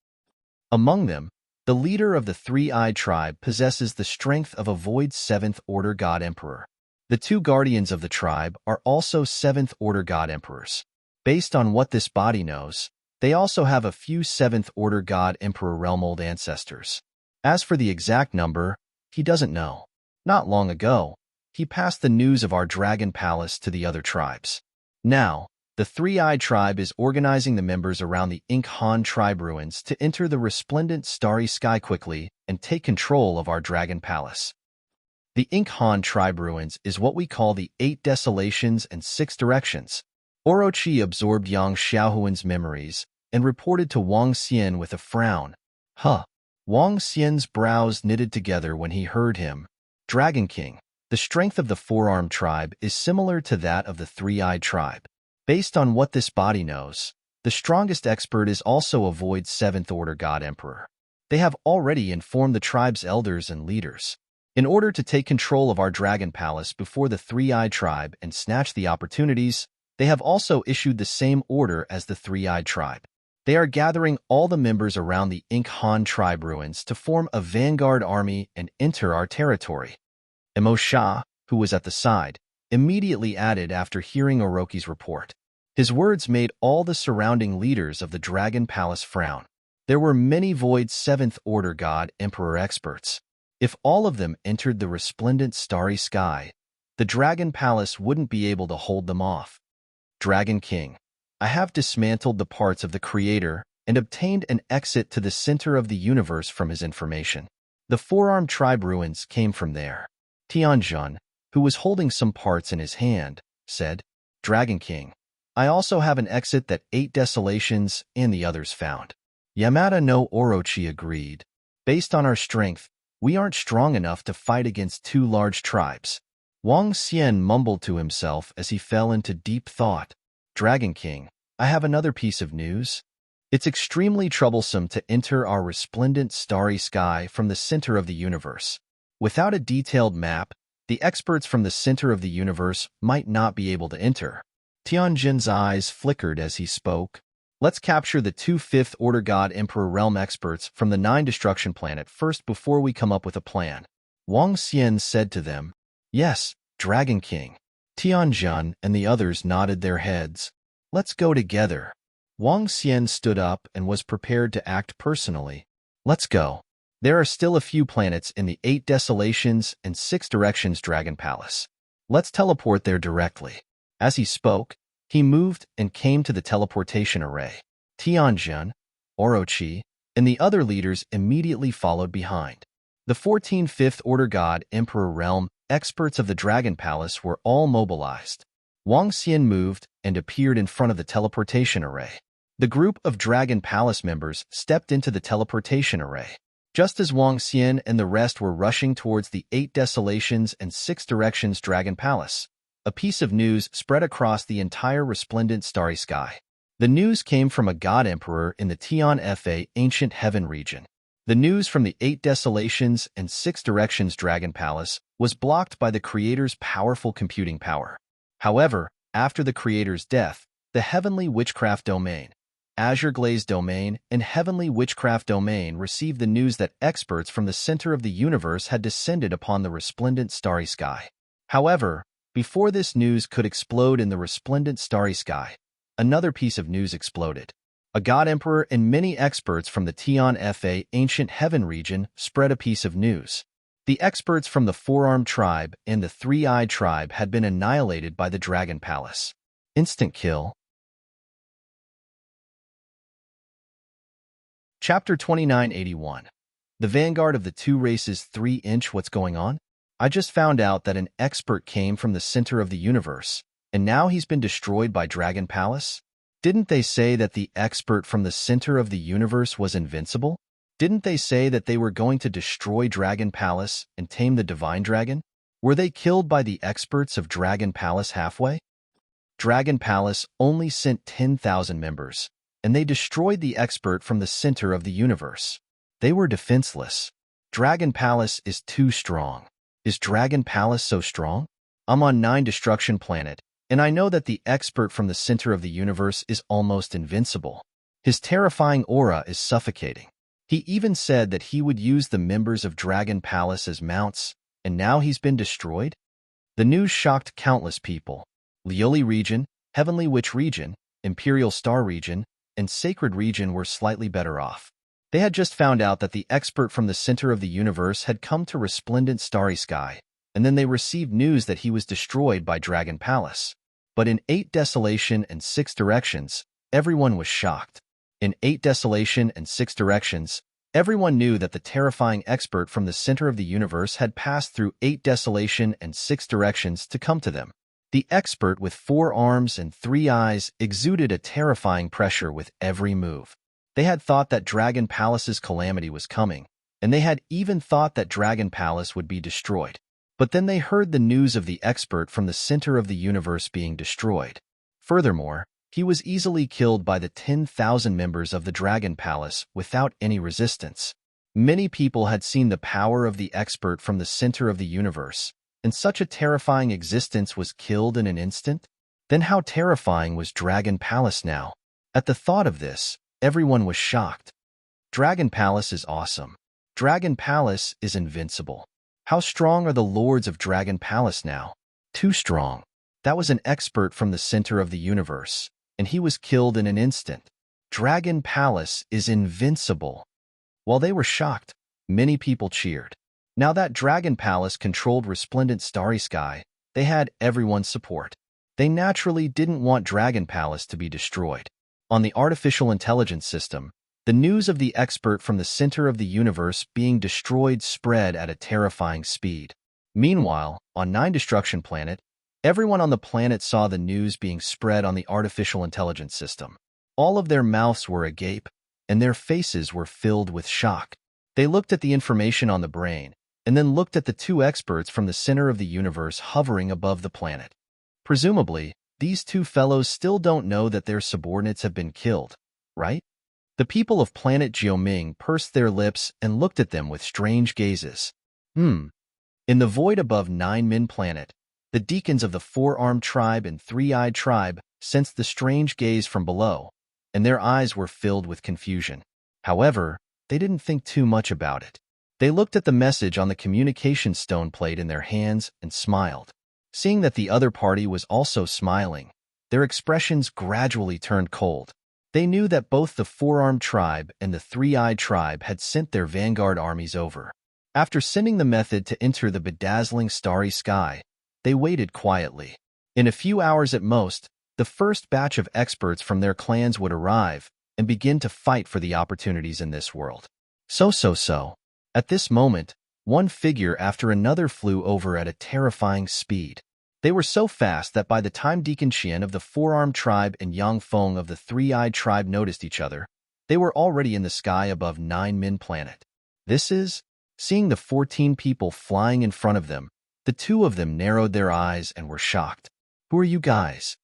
Among them, the leader of the Three-Eyed Tribe possesses the strength of a Void 7th Order God Emperor. The two guardians of the tribe are also 7th Order God Emperors. Based on what this body knows, they also have a few 7th Order God Emperor Realmold ancestors. As for the exact number, he doesn't know. Not long ago, he passed the news of our Dragon Palace to the other tribes. Now, the Three-Eyed Tribe is organizing the members around the Ink Han tribe ruins to enter the resplendent starry sky quickly and take control of our Dragon Palace. The Ink Han tribe ruins is what we call the 8 Desolations and 6 Directions. Orochi absorbed Yang Xiaohuan's memories and reported to Wang Xian with a frown. Huh. Wang Xian's brows knitted together when he heard him. Dragon King, the strength of the Four-Armed Tribe is similar to that of the Three-Eyed Tribe. Based on what this body knows, the strongest expert is also a Void 7th Order God Emperor. They have already informed the tribe's elders and leaders. In order to take control of our Dragon Palace before the Three-Eyed Tribe and snatch the opportunities, they have also issued the same order as the Three-Eyed Tribe. They are gathering all the members around the Ink Han tribe ruins to form a vanguard army and enter our territory. Emo Sha, who was at the side, immediately added after hearing Orochi's report. His words made all the surrounding leaders of the Dragon Palace frown. There were many Void 7th Order God Emperor experts. If all of them entered the resplendent starry sky, the Dragon Palace wouldn't be able to hold them off. Dragon King, I have dismantled the parts of the Creator and obtained an exit to the center of the universe from his information. The Four-Armed Tribe ruins came from there. Tianjun, who was holding some parts in his hand, said, Dragon King, I also have an exit that 8 Desolations and the others found. Yamada no Orochi agreed. Based on our strength, we aren't strong enough to fight against 2 large tribes. Wang Xian mumbled to himself as he fell into deep thought. Dragon King, I have another piece of news. It's extremely troublesome to enter our resplendent starry sky from the center of the universe. Without a detailed map, the experts from the center of the universe might not be able to enter. Tianjin's eyes flickered as he spoke. Let's capture the 2 5th Order God Emperor Realm experts from the 9 Destruction Planet first before we come up with a plan. Wang Xian said to them, Yes, Dragon King. Tianjin and the others nodded their heads. Let's go together. Wang Xian stood up and was prepared to act personally. Let's go. There are still a few planets in the 8 Desolations and 6 Directions Dragon Palace. Let's teleport there directly." As he spoke, he moved and came to the teleportation array. Tianjin, Orochi, and the other leaders immediately followed behind. The 14 Fifth Order God Emperor Realm experts of the Dragon Palace were all mobilized. Wang Xian moved and appeared in front of the teleportation array. The group of Dragon Palace members stepped into the teleportation array. Just as Wang Xian and the rest were rushing towards the 8 Desolations and 6 Directions Dragon Palace, a piece of news spread across the entire resplendent starry sky. The news came from a God Emperor in the Tian Fa Ancient Heaven region. The news from the 8 Desolations and 6 Directions Dragon Palace was blocked by the Creator's powerful computing power. However, after the Creator's death, the Heavenly Witchcraft Domain, Azure Glaze Domain, and Heavenly Witchcraft Domain received the news that experts from the center of the universe had descended upon the resplendent starry sky. However, before this news could explode in the resplendent starry sky, another piece of news exploded. A God Emperor and many experts from the Tian Fa Ancient Heaven region spread a piece of news. The experts from the Four-Armed Tribe and the Three-Eyed Tribe had been annihilated by the Dragon Palace. Instant kill. Chapter 2981. The Vanguard of the Two Races 3-inch. What's going on? I just found out that an expert came from the center of the universe, and now he's been destroyed by Dragon Palace? Didn't they say that the expert from the center of the universe was invincible? Didn't they say that they were going to destroy Dragon Palace and tame the Divine Dragon? Were they killed by the experts of Dragon Palace halfway? Dragon Palace only sent 10,000 members, and they destroyed the expert from the center of the universe. They were defenseless. Dragon Palace is too strong. Is Dragon Palace so strong? I'm on 9 Destruction Planet, and I know that the expert from the center of the universe is almost invincible. His terrifying aura is suffocating. He even said that he would use the members of Dragon Palace as mounts, and now he's been destroyed? The news shocked countless people. Lioli region, Heavenly Witch region, Imperial Star region, and Sacred region were slightly better off. They had just found out that the expert from the center of the universe had come to resplendent starry sky, and then they received news that he was destroyed by Dragon Palace. But in 8 Desolation and 6 Directions, everyone was shocked. In 8 Desolation and 6 Directions, everyone knew that the terrifying expert from the center of the universe had passed through 8 Desolation and 6 Directions to come to them. The expert with 4 arms and 3 eyes exuded a terrifying pressure with every move. They had thought that Dragon Palace's calamity was coming, and they had even thought that Dragon Palace would be destroyed. But then they heard the news of the expert from the center of the universe being destroyed. Furthermore, he was easily killed by the 10,000 members of the Dragon Palace without any resistance. Many people had seen the power of the expert from the center of the universe, and such a terrifying existence was killed in an instant? Then how terrifying was Dragon Palace now? At the thought of this, everyone was shocked. Dragon Palace is awesome. Dragon Palace is invincible. How strong are the lords of Dragon Palace now? Too strong. That was an expert from the center of the universe, and he was killed in an instant. Dragon Palace is invincible. While they were shocked, many people cheered. Now that Dragon Palace controlled resplendent starry sky, they had everyone's support. They naturally didn't want Dragon Palace to be destroyed. On the artificial intelligence system, the news of the expert from the center of the universe being destroyed spread at a terrifying speed. Meanwhile, on 9 Destruction Planet, everyone on the planet saw the news being spread on the artificial intelligence system. All of their mouths were agape, and their faces were filled with shock. They looked at the information on the brain, and then looked at the 2 experts from the center of the universe hovering above the planet. Presumably, these 2 fellows still don't know that their subordinates have been killed, right? The people of planet Jioming pursed their lips and looked at them with strange gazes. In the void above 9 Min Planet, the deacons of the Four-Armed Tribe and Three-Eyed Tribe sensed the strange gaze from below, and their eyes were filled with confusion. However, they didn't think too much about it. They looked at the message on the communication stone plate in their hands and smiled. Seeing that the other party was also smiling, their expressions gradually turned cold. They knew that both the four-armed tribe and the three-eyed tribe had sent their vanguard armies over. After sending the method to enter the bedazzling starry sky, they waited quietly. In a few hours at most, the first batch of experts from their clans would arrive and begin to fight for the opportunities in this world. So. At this moment, one figure after another flew over at a terrifying speed. They were so fast that by the time Deacon Qian of the four-armed tribe and Yang Feng of the three-eyed tribe noticed each other, they were already in the sky above Nine Min Planet. Seeing the 14 people flying in front of them, the two of them narrowed their eyes and were shocked. "Who are you guys?"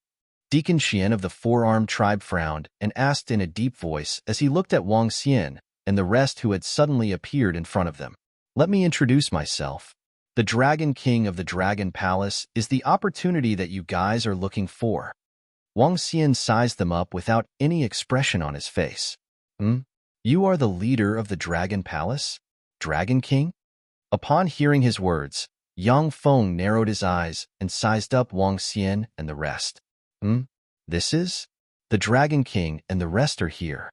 Deacon Qian of the four-armed tribe frowned and asked in a deep voice as he looked at Wang Xian and the rest who had suddenly appeared in front of them. "Let me introduce myself. The Dragon King of the Dragon Palace is the opportunity that you guys are looking for." Wang Xian sized them up without any expression on his face. You are the leader of the Dragon Palace? Dragon King?" Upon hearing his words, Yang Feng narrowed his eyes and sized up Wang Xian and the rest. This is? The Dragon King and the rest are here.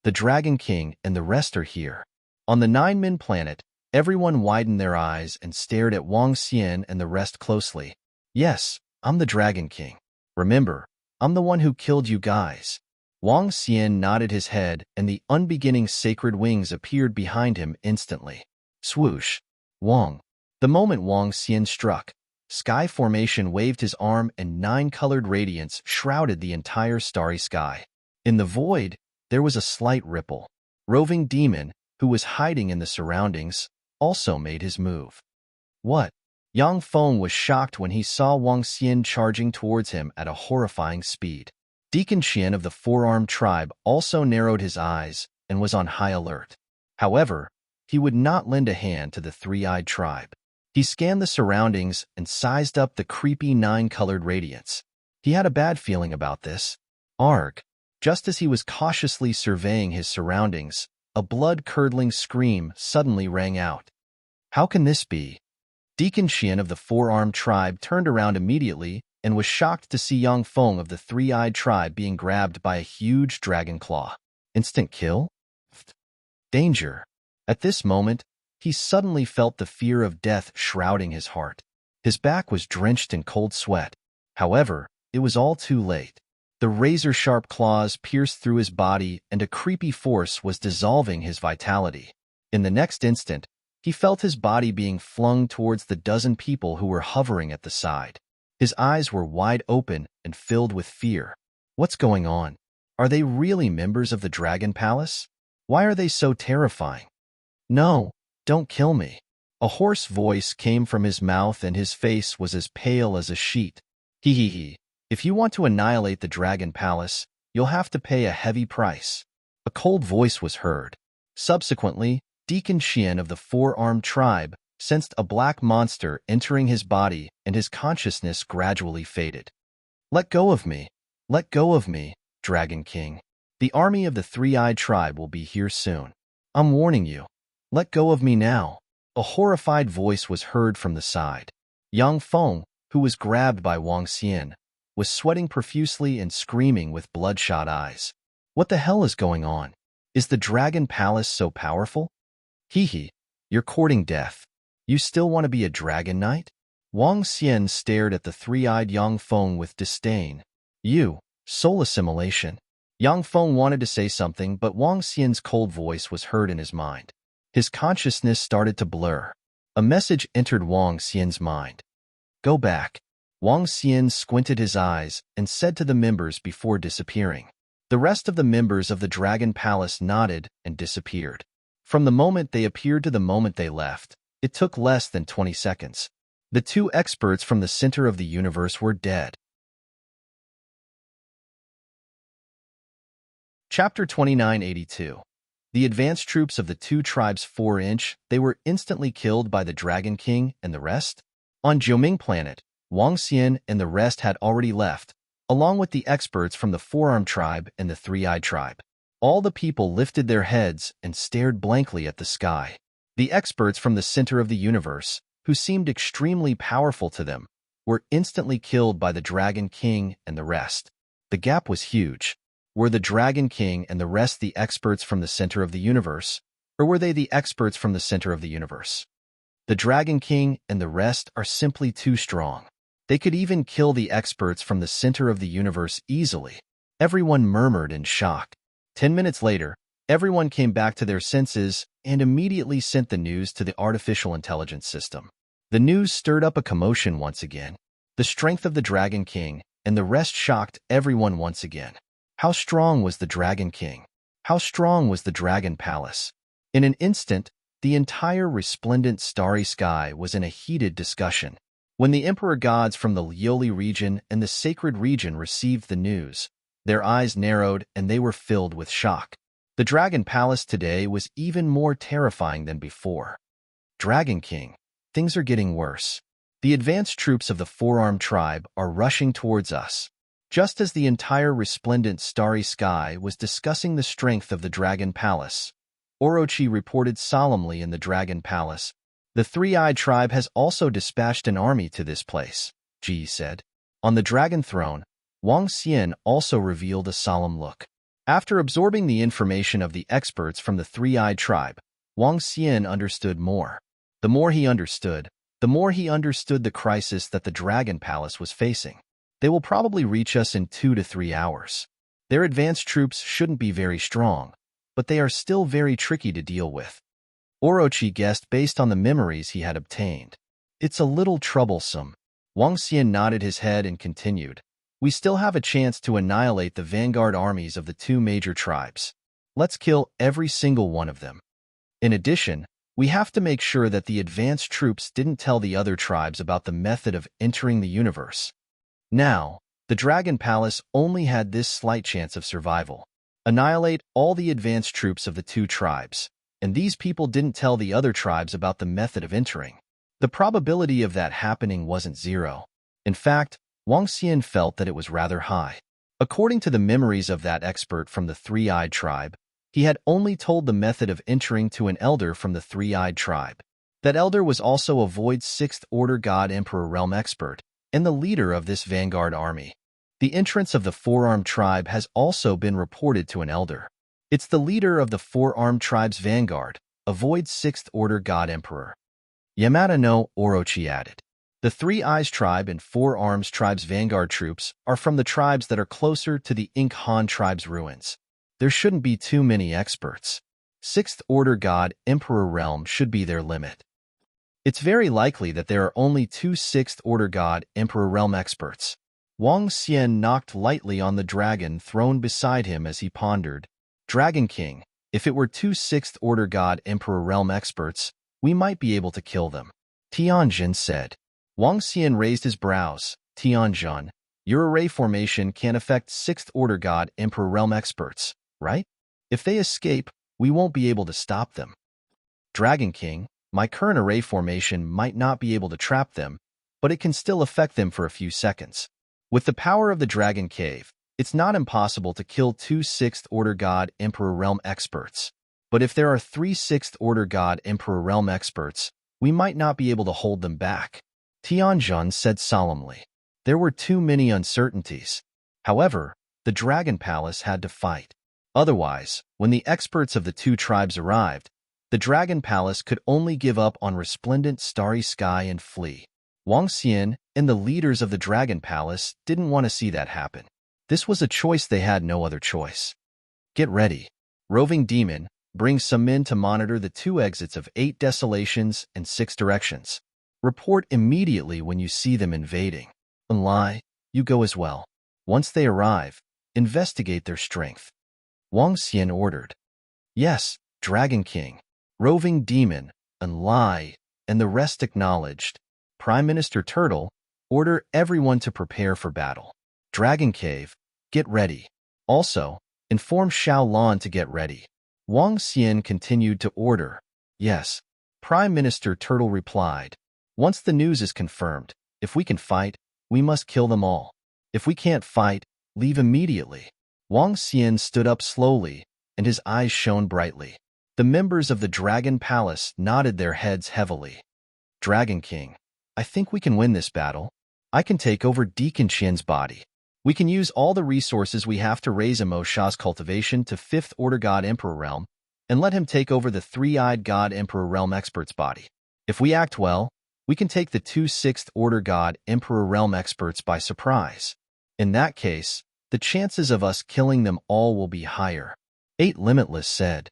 The Dragon King and the rest are here. On the Nine Min Planet, everyone widened their eyes and stared at Wang Xian and the rest closely. "Yes, I'm the Dragon King. Remember, I'm the one who killed you guys." Wang Xian nodded his head and the unbeginning sacred wings appeared behind him instantly. Swoosh. Wang. The moment Wang Xian struck, sky formation waved his arm and 9-colored radiance shrouded the entire starry sky. In the void, there was a slight ripple. Roving Demon, who was hiding in the surroundings, also made his move. What? Yang Feng was shocked when he saw Wang Xian charging towards him at a horrifying speed. Deacon Qian of the four-armed tribe also narrowed his eyes and was on high alert. However, he would not lend a hand to the three-eyed tribe. He scanned the surroundings and sized up the creepy 9-colored radiance. He had a bad feeling about this. Arg. Just as he was cautiously surveying his surroundings, a blood-curdling scream suddenly rang out. How can this be? Deacon Qian of the four-armed tribe turned around immediately and was shocked to see Yang Feng of the three-eyed tribe being grabbed by a huge dragon claw. Instant kill? Danger. At this moment, he suddenly felt the fear of death shrouding his heart. His back was drenched in cold sweat. However, it was all too late. The razor-sharp claws pierced through his body and a creepy force was dissolving his vitality. In the next instant, he felt his body being flung towards the dozen people who were hovering at the side. His eyes were wide open and filled with fear. What's going on? Are they really members of the Dragon Palace? Why are they so terrifying? No, don't kill me. A hoarse voice came from his mouth and his face was as pale as a sheet. He. If you want to annihilate the Dragon Palace, you'll have to pay a heavy price. A cold voice was heard. Subsequently, Deacon Qian of the four-armed tribe sensed a black monster entering his body and his consciousness gradually faded. Let go of me. Let go of me, Dragon King. The army of the three-eyed tribe will be here soon. I'm warning you. Let go of me now. A horrified voice was heard from the side. Yang Feng, who was grabbed by Wang Xian, was sweating profusely and screaming with bloodshot eyes. What the hell is going on? Is the Dragon Palace so powerful? He, you're courting death. You still want to be a dragon knight? Wang Xian stared at the three-eyed Yang Feng with disdain. You, soul assimilation. Yang Feng wanted to say something, but Wang Xian's cold voice was heard in his mind. His consciousness started to blur. A message entered Wang Xian's mind. Go back. Wang Xian squinted his eyes and said to the members before disappearing. The rest of the members of the Dragon Palace nodded and disappeared. From the moment they appeared to the moment they left, it took less than 20 seconds. The two experts from the center of the universe were dead. Chapter 2982. The advanced troops of the two tribes 4-inch, they were instantly killed by the Dragon King and the rest. On Jiuming Planet, Wang Xian and the rest had already left, along with the experts from the four-armed tribe and the three-eyed tribe. All the people lifted their heads and stared blankly at the sky. The experts from the center of the universe, who seemed extremely powerful to them, were instantly killed by the Dragon King and the rest. The gap was huge. Were the Dragon King and the rest the experts from the center of the universe, or were they the experts from the center of the universe? The Dragon King and the rest are simply too strong. They could even kill the experts from the center of the universe easily. Everyone murmured in shock. 10 minutes later, everyone came back to their senses and immediately sent the news to the artificial intelligence system. The news stirred up a commotion once again. The strength of the Dragon King and the rest shocked everyone once again. How strong was the Dragon King? How strong was the Dragon Palace? In an instant, the entire resplendent starry sky was in a heated discussion. When the emperor gods from the Lioli region and the sacred region received the news, their eyes narrowed and they were filled with shock. The Dragon Palace today was even more terrifying than before. Dragon King, things are getting worse. The advanced troops of the Four-Armed Tribe are rushing towards us. Just as the entire resplendent starry sky was discussing the strength of the Dragon Palace, Orochi reported solemnly in the Dragon Palace, "The Three-Eyed Tribe has also dispatched an army to this place," Ji said. On the Dragon Throne, Wang Xian also revealed a solemn look. After absorbing the information of the experts from the Three-Eyed Tribe, Wang Xian understood more. The more he understood the crisis that the Dragon Palace was facing. They will probably reach us in 2 to 3 hours. Their advanced troops shouldn't be very strong, but they are still very tricky to deal with. Orochi guessed based on the memories he had obtained. It's a little troublesome. Wang Xian nodded his head and continued. We still have a chance to annihilate the vanguard armies of the 2 major tribes. Let's kill every single one of them. In addition, we have to make sure that the advanced troops didn't tell the other tribes about the method of entering the universe. Now, the Dragon Palace only had this slight chance of survival. Annihilate all the advanced troops of the 2 tribes, and these people didn't tell the other tribes about the method of entering. The probability of that happening wasn't 0. In fact, Wang Xian felt that it was rather high. According to the memories of that expert from the Three-Eyed Tribe, he had only told the method of entering to an elder from the Three-Eyed Tribe. That elder was also a Void 6th Order God Emperor Realm expert, and the leader of this vanguard army. The entrance of the Four-Armed Tribe has also been reported to an elder. It's the leader of the Four-Armed Tribe's vanguard, a Void 6th Order God Emperor. Yamada no, Orochi added. The Three Eyes Tribe and Four Arms Tribe's vanguard troops are from the tribes that are closer to the Ink Han Tribe's ruins. There shouldn't be too many experts. 6th Order God Emperor Realm should be their limit. It's very likely that there are only 2 6th Order God Emperor Realm experts. Wang Xian knocked lightly on the dragon throne beside him as he pondered. Dragon King, if it were 2 6th Order God Emperor Realm experts, we might be able to kill them. Tianjin said. Wang Xian raised his brows. Tianjin, your array formation can affect 6th Order God Emperor Realm experts, right? If they escape, we won't be able to stop them. Dragon King, my current array formation might not be able to trap them, but it can still affect them for a few seconds. With the power of the Dragon Cave, it's not impossible to kill 2 6th Order God Emperor Realm experts. But if there are 3 6th Order God Emperor Realm experts, we might not be able to hold them back. Tianjin said solemnly. There were too many uncertainties. However, the Dragon Palace had to fight. Otherwise, when the experts of the 2 tribes arrived, the Dragon Palace could only give up on resplendent starry sky and flee. Wang Xian and the leaders of the Dragon Palace didn't want to see that happen. This was a choice they had no other choice. Get ready. Roving Demon, bring some men to monitor the 2 exits of 8 desolations and 6 directions. Report immediately when you see them invading. Lai, you go as well. Once they arrive, investigate their strength. Wang Xian ordered. Yes, Dragon King, Roving Demon, Lai, and the rest acknowledged. Prime Minister Turtle, order everyone to prepare for battle. Dragon Cave, get ready. Also, inform Xiao Lan to get ready. Wang Xian continued to order. Yes, Prime Minister Turtle replied. Once the news is confirmed, if we can fight, we must kill them all. If we can't fight, leave immediately. Wang Xian stood up slowly, and his eyes shone brightly. The members of the Dragon Palace nodded their heads heavily. Dragon King, I think we can win this battle. I can take over Deacon Qian's body. We can use all the resources we have to raise Emosha's cultivation to 5th Order God Emperor Realm and let him take over the 3-eyed God Emperor Realm expert's body. If we act well, we can take the 2 6th Order God Emperor Realm experts by surprise. In that case, the chances of us killing them all will be higher. 8 Limitless said.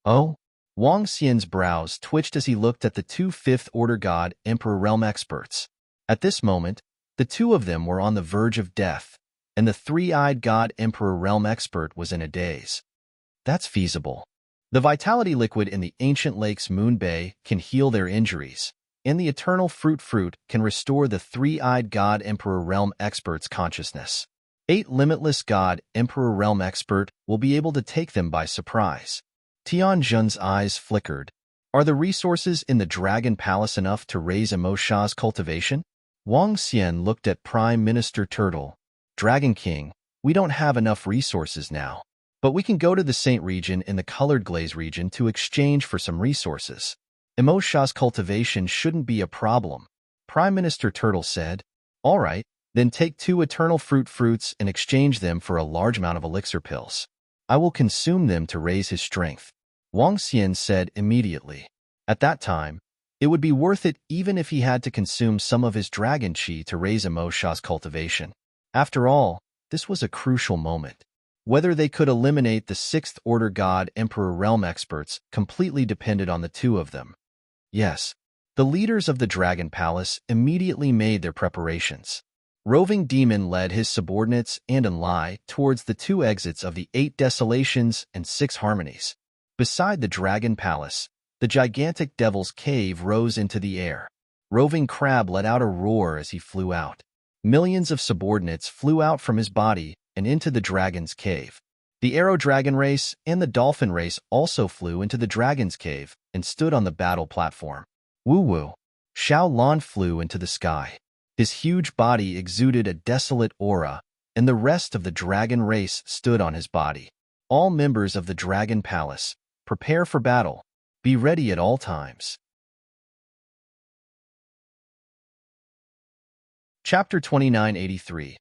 Oh? Wang Xian's brows twitched as he looked at the 2 5th Order God Emperor Realm experts. At this moment, the two of them were on the verge of death, and the 3-eyed God Emperor Realm expert was in a daze. That's feasible. The vitality liquid in the ancient lake's Moon Bay can heal their injuries, and the eternal fruit can restore the 3-eyed God Emperor Realm expert's consciousness. 8 Limitless God Emperor Realm expert will be able to take them by surprise. Tianjun's eyes flickered. Are the resources in the Dragon Palace enough to raise Emosha's cultivation? Wang Xian looked at Prime Minister Turtle. Dragon King, we don't have enough resources now. But we can go to the Saint region in the Colored Glaze region to exchange for some resources. Emosha's cultivation shouldn't be a problem. Prime Minister Turtle said. All right, then take 2 eternal fruits and exchange them for a large amount of elixir pills. I will consume them to raise his strength. Wang Xian said immediately. At that time, it would be worth it even if he had to consume some of his dragon chi to raise Emosha's cultivation. After all, this was a crucial moment. Whether they could eliminate the 6th Order God Emperor Realm experts completely depended on the two of them. Yes, the leaders of the Dragon Palace immediately made their preparations. Roving Demon led his subordinates and Enlai towards the 2 exits of the 8 Desolations and 6 Harmonies. Beside the Dragon Palace, the gigantic Devil's Cave rose into the air. Roving Crab let out a roar as he flew out. Millions of subordinates flew out from his body and into the Dragon's Cave. The Arrow Dragon race and the Dolphin race also flew into the Dragon's Cave and stood on the battle platform. Woo-woo! Xiao Lan flew into the sky. His huge body exuded a desolate aura, and the rest of the Dragon race stood on his body. All members of the Dragon Palace, prepare for battle. Be ready at all times. Chapter 2983.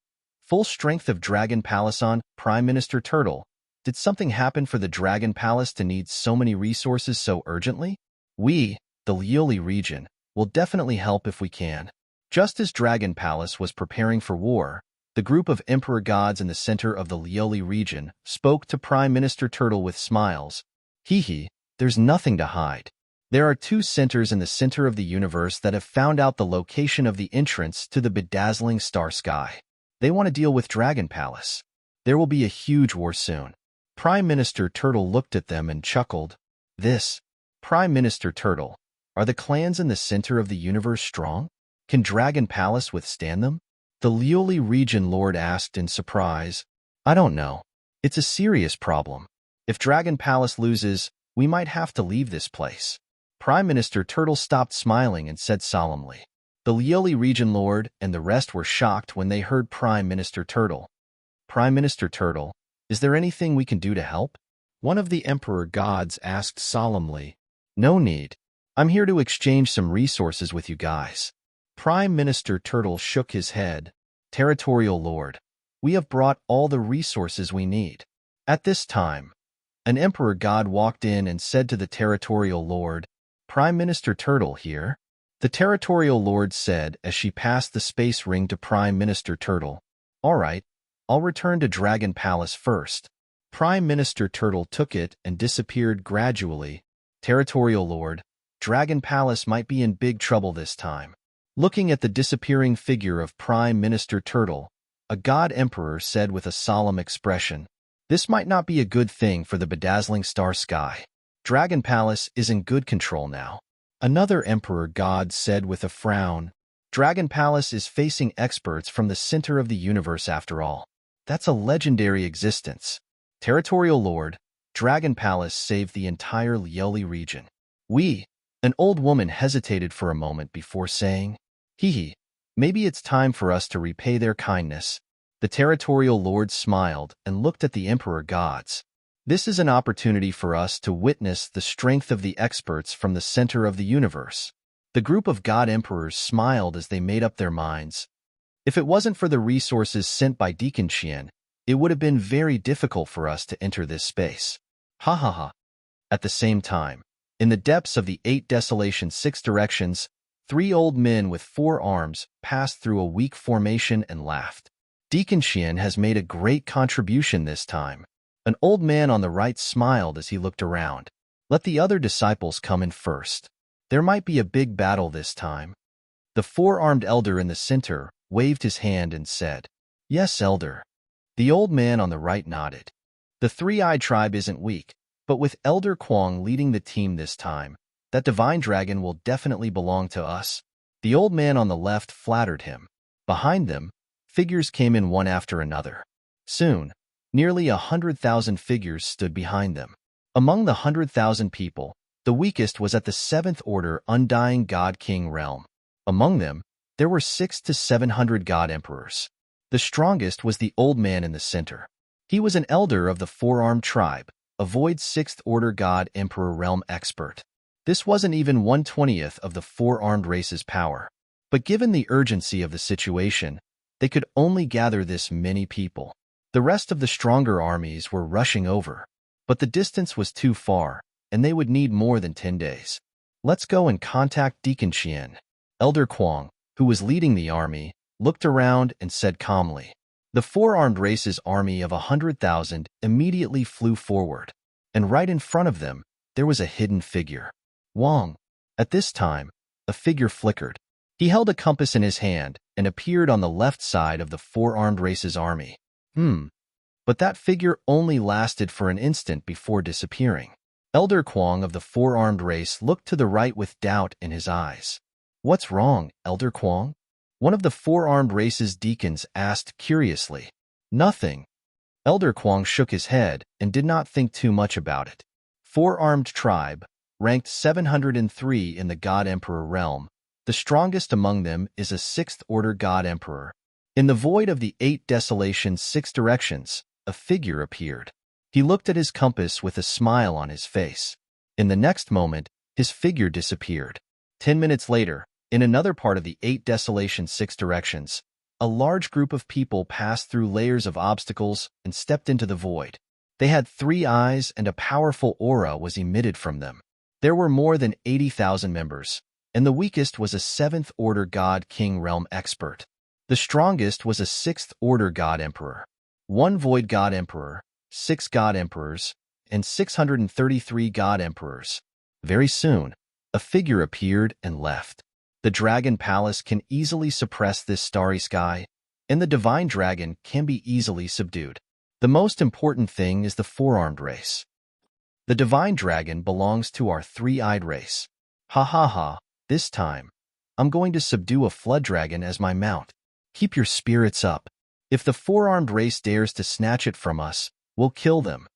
Full strength of Dragon Palace on Prime Minister Turtle. Did something happen for the Dragon Palace to need so many resources so urgently? We, the Lioli region, will definitely help if we can. Just as Dragon Palace was preparing for war, the group of Emperor Gods in the center of the Lioli region spoke to Prime Minister Turtle with smiles. Hee, there's nothing to hide. There are 2 centers in the center of the universe that have found out the location of the entrance to the bedazzling star sky. They want to deal with Dragon Palace. There will be a huge war soon. Prime Minister Turtle looked at them and chuckled. Prime Minister Turtle, are the clans in the center of the universe strong? Can Dragon Palace withstand them? The Lioli region lord asked in surprise. I don't know. It's a serious problem. If Dragon Palace loses, we might have to leave this place. Prime Minister Turtle stopped smiling and said solemnly. The Lioli region lord and the rest were shocked when they heard Prime Minister Turtle. Prime Minister Turtle, is there anything we can do to help? One of the Emperor Gods asked solemnly. No need. I'm here to exchange some resources with you guys. Prime Minister Turtle shook his head. Territorial Lord, we have brought all the resources we need. At this time, an Emperor God walked in and said to the Territorial Lord, Prime Minister Turtle here? The Territorial Lord said as she passed the space ring to Prime Minister Turtle. All right, I'll return to Dragon Palace first. Prime Minister Turtle took it and disappeared gradually. Territorial Lord, Dragon Palace might be in big trouble this time. Looking at the disappearing figure of Prime Minister Turtle, a God Emperor said with a solemn expression, This might not be a good thing for the bedazzling star sky. Dragon Palace is in good control now. Another Emperor God said with a frown, Dragon Palace is facing experts from the center of the universe after all. That's a legendary existence. Territorial Lord, Dragon Palace saved the entire Lioli region. An old woman hesitated for a moment before saying, maybe it's time for us to repay their kindness. The Territorial Lord smiled and looked at the Emperor Gods. This is an opportunity for us to witness the strength of the experts from the center of the universe. The group of God Emperors smiled as they made up their minds. If it wasn't for the resources sent by Deacon Qian, it would have been very difficult for us to enter this space. Ha ha ha. At the same time, in the depths of the 8 desolation 6 directions, 3 old men with 4 arms passed through a weak formation and laughed. Deacon Qian has made a great contribution this time. An old man on the right smiled as he looked around. Let the other disciples come in first. There might be a big battle this time. The 4-armed elder in the center waved his hand and said, "Yes, elder." The old man on the right nodded. The 3-eyed tribe isn't weak, but with Elder Kwong leading the team this time, that divine dragon will definitely belong to us. The old man on the left flattered him. Behind them, figures came in one after another. Soon, nearly 100,000 figures stood behind them. Among the 100,000 people, the weakest was at the 7th order Undying God King realm. Among them, there were 600 to 700 God Emperors. The strongest was the old man in the center. He was an elder of the 4-armed tribe, a void 6th order God Emperor realm expert. This wasn't even 1/20th of the 4-armed race's power. But given the urgency of the situation, they could only gather this many people. The rest of the stronger armies were rushing over, but the distance was too far, and they would need more than 10 days. Let's go and contact Deacon Qian. Elder Kwong, who was leading the army, looked around and said calmly. The 4-armed race's army of 100,000 immediately flew forward, and right in front of them, there was a hidden figure. Wong. At this time, a figure flickered. He held a compass in his hand and appeared on the left side of the 4-armed race's army. But that figure only lasted for an instant before disappearing. Elder Kwong of the 4-armed race looked to the right with doubt in his eyes. "What's wrong, Elder Kwong?" One of the 4-armed race's deacons asked curiously. "Nothing." Elder Kwong shook his head and did not think too much about it. 4-armed tribe, ranked 703 in the God Emperor realm. The strongest among them is a 6th order God Emperor. In the void of the 8 desolation 6 directions, a figure appeared. He looked at his compass with a smile on his face. In the next moment, his figure disappeared. 10 minutes later, in another part of the 8 desolation 6 directions, a large group of people passed through layers of obstacles and stepped into the void. They had 3 eyes and a powerful aura was emitted from them. There were more than 80,000 members, and the weakest was a 7th order God King realm expert. The strongest was a 6th order God Emperor. 1 void God Emperor, 6 God Emperors, and 633 God Emperors. Very soon, a figure appeared and left. The Dragon Palace can easily suppress this starry sky, and the Divine Dragon can be easily subdued. The most important thing is the 4-armed race. The Divine Dragon belongs to our 3-eyed race. Ha ha ha, this time, I'm going to subdue a flood dragon as my mount. Keep your spirits up. If the 4-armed race dares to snatch it from us, we'll kill them.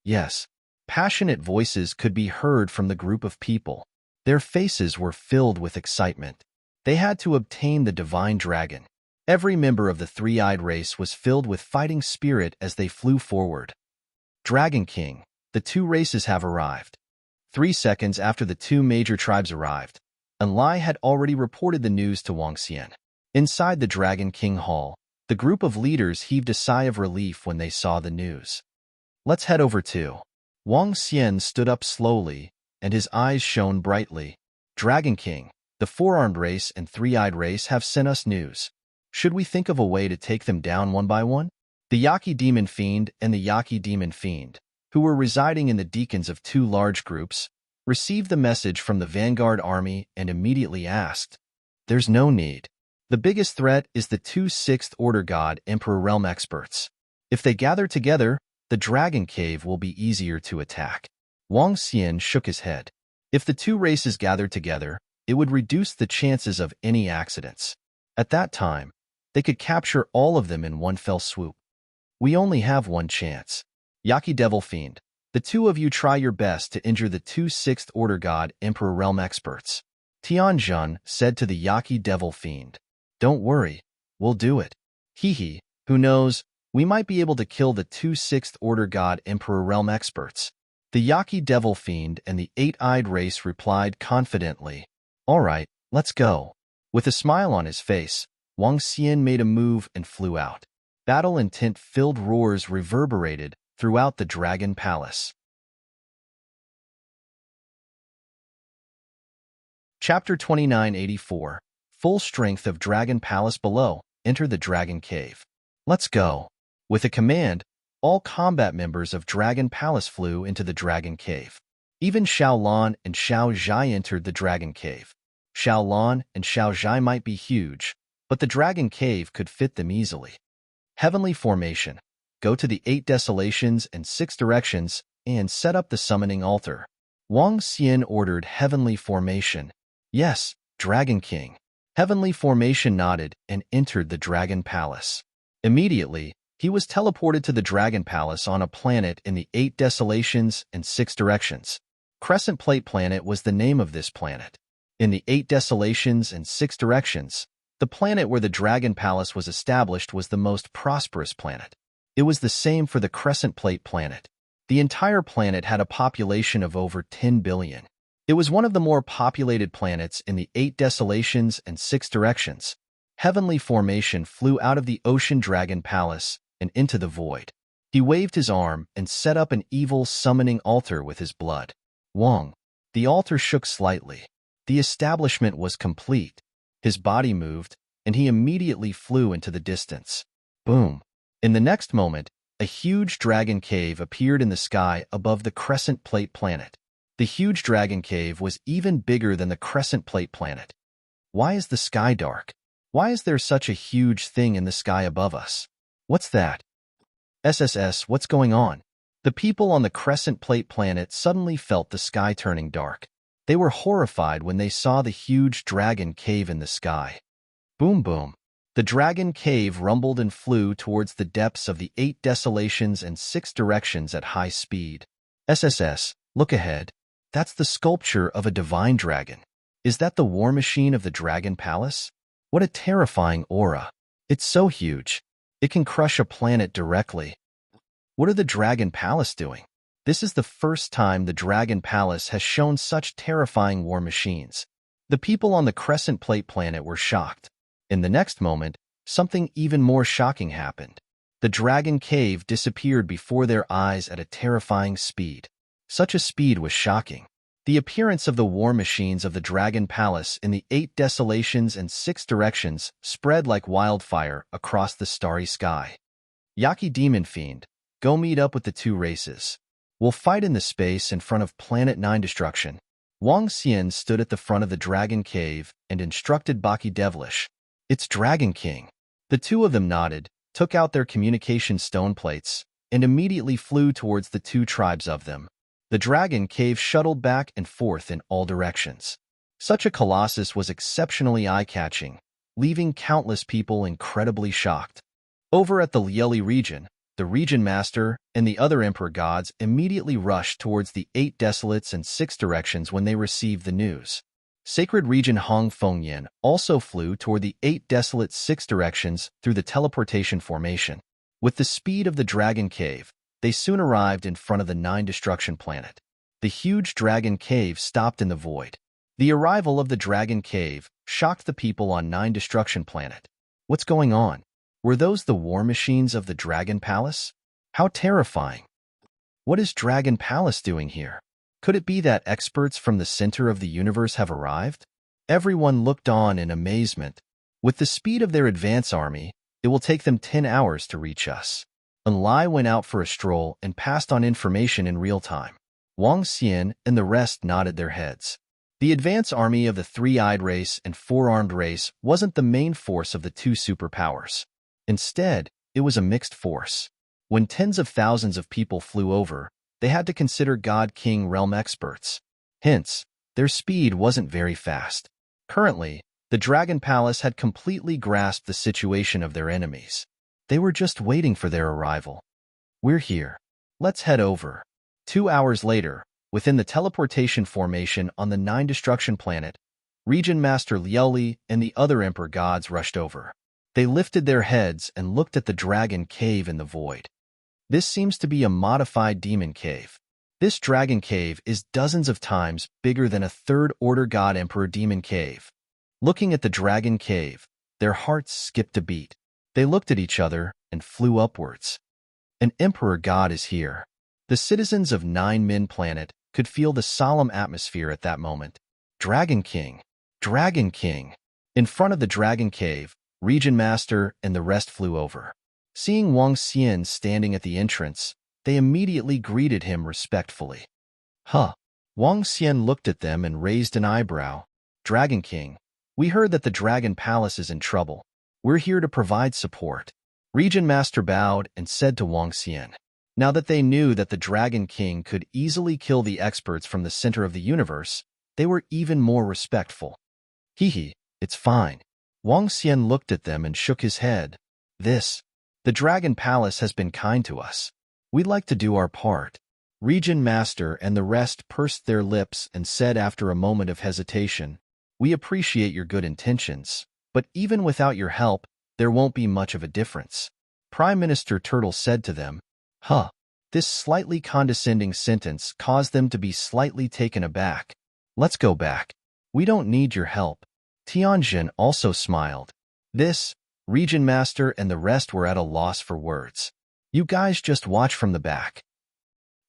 Yes, passionate voices could be heard from the group of people. Their faces were filled with excitement. They had to obtain the Divine Dragon. Every member of the 3-eyed race was filled with fighting spirit as they flew forward. Dragon King, the 2 races have arrived. 3 seconds after the 2 major tribes arrived, Enlai had already reported the news to Wang Xian. Inside the Dragon King Hall, the group of leaders heaved a sigh of relief when they saw the news. Let's head over to. Wang Xian stood up slowly, and his eyes shone brightly. Dragon King, the 4-armed race and 3-eyed race have sent us news. Should we think of a way to take them down one by one? The Yaqui Demon Fiend and the Yaqui Demon Fiend, who were residing in the deacons of 2 large groups, received the message from the vanguard army and immediately asked, "There's no need. The biggest threat is the 2 6th order God Emperor realm experts. If they gather together, the Dragon Cave will be easier to attack." Wang Xian shook his head. If the 2 races gathered together, it would reduce the chances of any accidents. At that time, they could capture all of them in one fell swoop. We only have one chance. Yaqui Devil Fiend, the 2 of you try your best to injure the 2 6th order God Emperor realm experts. Tianjun said to the Yaqui Devil Fiend. Don't worry, we'll do it. Hee, who knows, we might be able to kill the 2 6th order God Emperor realm experts. The Yaqui Devil Fiend and the 8-eyed race replied confidently. All right, let's go. With a smile on his face, Wang Xian made a move and flew out. Battle intent-filled roars reverberated throughout the Dragon Palace. Chapter 2984. Full strength of Dragon Palace below. Enter the Dragon Cave. Let's go. With a command, all combat members of Dragon Palace flew into the Dragon Cave. Even Xiao Lan and Xiao Zhai entered the Dragon Cave. Xiao Lan and Xiao Zhai might be huge, but the Dragon Cave could fit them easily. Heavenly Formation. Go to the 8 desolations and 6 directions and set up the summoning altar. Wang Xian ordered Heavenly Formation. Yes, Dragon King. Heavenly Formation nodded and entered the Dragon Palace. Immediately, he was teleported to the Dragon Palace on a planet in the 8 desolations and 6 directions. Crescent Plate Planet was the name of this planet. In the 8 desolations and 6 directions, the planet where the Dragon Palace was established was the most prosperous planet. It was the same for the Crescent Plate Planet. The entire planet had a population of over 10 billion. It was one of the more populated planets in the 8 desolations and 6 directions. Heavenly Formation flew out of the Ocean Dragon Palace and into the void. He waved his arm and set up an evil summoning altar with his blood. Wang. The altar shook slightly. The establishment was complete. His body moved, and he immediately flew into the distance. Boom. In the next moment, a huge dragon cave appeared in the sky above the Crescent Plate Planet. The huge dragon cave was even bigger than the Crescent Plate Planet. Why is the sky dark? Why is there such a huge thing in the sky above us? What's that? SSS, what's going on? The people on the Crescent Plate Planet suddenly felt the sky turning dark. They were horrified when they saw the huge dragon cave in the sky. Boom boom. The dragon cave rumbled and flew towards the depths of the 8 desolations and 6 directions at high speed. SSS, look ahead. That's the sculpture of a divine dragon. Is that the war machine of the Dragon Palace? What a terrifying aura. It's so huge. It can crush a planet directly. What are the Dragon Palace doing? This is the first time the Dragon Palace has shown such terrifying war machines. The people on the Crescent Plate Planet were shocked. In the next moment, something even more shocking happened. The Dragon Cave disappeared before their eyes at a terrifying speed. Such a speed was shocking. The appearance of the war machines of the Dragon Palace in the 8 desolations and 6 directions spread like wildfire across the starry sky. Yaki Demon Fiend, go meet up with the 2 races. We'll fight in the space in front of Planet 9 Destruction. Wang Xian stood at the front of the Dragon Cave and instructed Baki Devilish. It's Dragon King. The 2 of them nodded, took out their communication stone plates, and immediately flew towards the 2 tribes of them. The Dragon Cave shuttled back and forth in all directions. Such a colossus was exceptionally eye-catching, leaving countless people incredibly shocked. Over at the Lieli region, the region master and the other emperor gods immediately rushed towards the 8 desolates and 6 directions when they received the news. Sacred region Hong Fengyan also flew toward the 8 desolate 6 directions through the teleportation formation. With the speed of the Dragon Cave, they soon arrived in front of the 9 Destruction Planet. The huge Dragon Cave stopped in the void. The arrival of the Dragon Cave shocked the people on 9 Destruction Planet. What's going on? Were those the war machines of the Dragon Palace? How terrifying! What is Dragon Palace doing here? Could it be that experts from the center of the universe have arrived? Everyone looked on in amazement. With the speed of their advance army, it will take them 10 hours to reach us. Lai went out for a stroll and passed on information in real time. Wang Xian and the rest nodded their heads. The advance army of the 3-eyed race and 4-armed race wasn't the main force of the 2 superpowers. Instead, it was a mixed force. When tens of thousands of people flew over, they had to consider God King realm experts. Hence, their speed wasn't very fast. Currently, the Dragon Palace had completely grasped the situation of their enemies. They were just waiting for their arrival. We're here. Let's head over. 2 hours later, within the teleportation formation on the 9 Destruction Planet, Region Master Lieli and the other Emperor gods rushed over. They lifted their heads and looked at the Dragon Cave in the void. This seems to be a modified demon cave. This Dragon Cave is dozens of times bigger than a 3rd Order God Emperor Demon Cave. Looking at the Dragon Cave, Their hearts skipped a beat. They looked at each other and flew upwards. An emperor god is here. The citizens of Nine Min Planet could feel the solemn atmosphere at that moment. Dragon King! Dragon King! In front of the Dragon Cave, Region Master and the rest flew over. Seeing Wang Xian standing at the entrance, they immediately greeted him respectfully. Huh! Wang Xian looked at them and raised an eyebrow. Dragon King, we heard that the Dragon Palace is in trouble. We're here to provide support. Region Master bowed and said to Wang Xian. Now that they knew that the Dragon King could easily kill the experts from the center of the universe, they were even more respectful. Hee, it's fine. Wang Xian looked at them and shook his head. The Dragon Palace has been kind to us. We'd like to do our part. Region Master and the rest pursed their lips and said after a moment of hesitation, we appreciate your good intentions, but even without your help, there won't be much of a difference. Prime Minister Turtle said to them, Huh. This slightly condescending sentence caused them to be slightly taken aback. Let's go back. We don't need your help. Tianjin also smiled. Region Master and the rest were at a loss for words. You guys just watch from the back.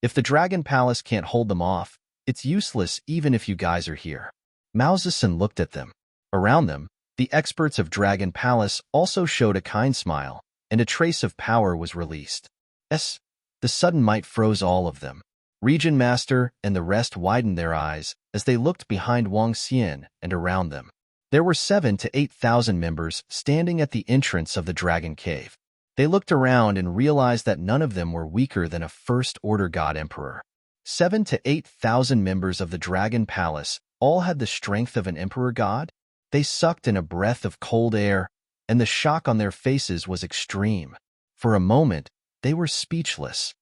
If the Dragon Palace can't hold them off, it's useless even if you guys are here. Mao Zedong looked at them. Around them, the experts of Dragon Palace also showed a kind smile, and a trace of power was released. The sudden might froze all of them. Region Master and the rest widened their eyes as they looked behind Wang Xian and around them. There were 7,000 to 8,000 members standing at the entrance of the Dragon Cave. They looked around and realized that none of them were weaker than a First-Order God Emperor. 7,000 to 8,000 members of the Dragon Palace all had the strength of an Emperor God? They sucked in a breath of cold air, and the shock on their faces was extreme. For a moment, they were speechless.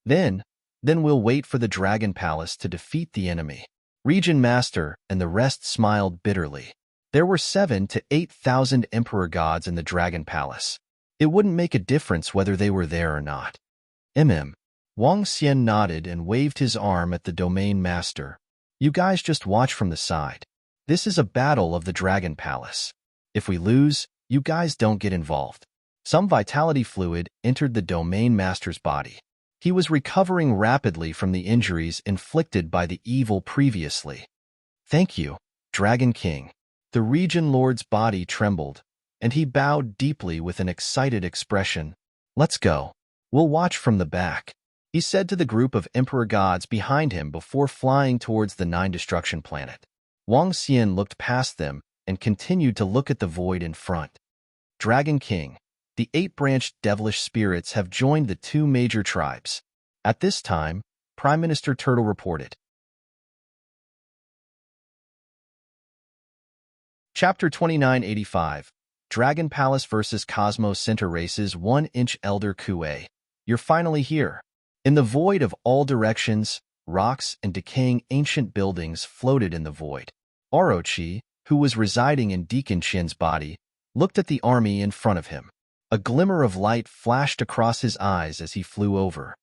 Then we'll wait for the Dragon Palace to defeat the enemy. Region Master and the rest smiled bitterly. There were 7,000 to 8,000 Emperor Gods in the Dragon Palace. It wouldn't make a difference whether they were there or not. Wang Xian nodded and waved his arm at the Domain Master. You guys just watch from the side. This is a battle of the Dragon Palace. If we lose, you guys don't get involved. Some vitality fluid entered the Domain Master's body. He was recovering rapidly from the injuries inflicted by the evil previously. Thank you, Dragon King. The Region Lord's body trembled, and he bowed deeply with an excited expression. Let's go. We'll watch from the back, he said to the group of Emperor Gods behind him before flying towards the Nine Destruction Planet. Wang Xian looked past them and continued to look at the void in front. Dragon King, the 8-branched devilish spirits have joined the 2 major tribes. At this time, Prime Minister Turtle reported. Chapter 2985, Dragon Palace vs. Cosmos Center Races 1-inch Elder Kuei. You're finally here. In the void of all directions, rocks and decaying ancient buildings floated in the void. Orochi, who was residing in Deacon Shin's body, looked at the army in front of him. A glimmer of light flashed across his eyes as he flew over.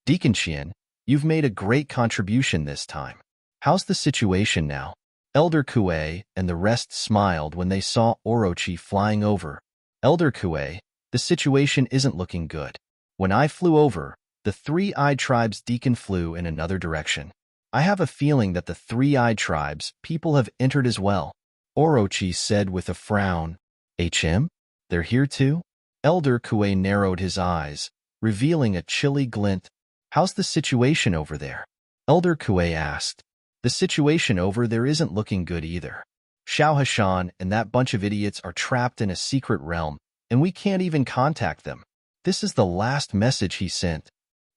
Deacon Shin, you've made a great contribution this time. How's the situation now? Elder Kuei and the rest smiled when they saw Orochi flying over. Elder Kuei, the situation isn't looking good. When I flew over, the 3-eyed tribe's deacon flew in another direction. I have a feeling that the 3-eyed tribe's people have entered as well, Orochi said with a frown. They're here too? Elder Kuei narrowed his eyes, revealing a chilly glint. How's the situation over there? Elder Kuei asked. The situation over there isn't looking good either. Xiao Hashan and that bunch of idiots are trapped in a secret realm, and we can't even contact them. This is the last message he sent.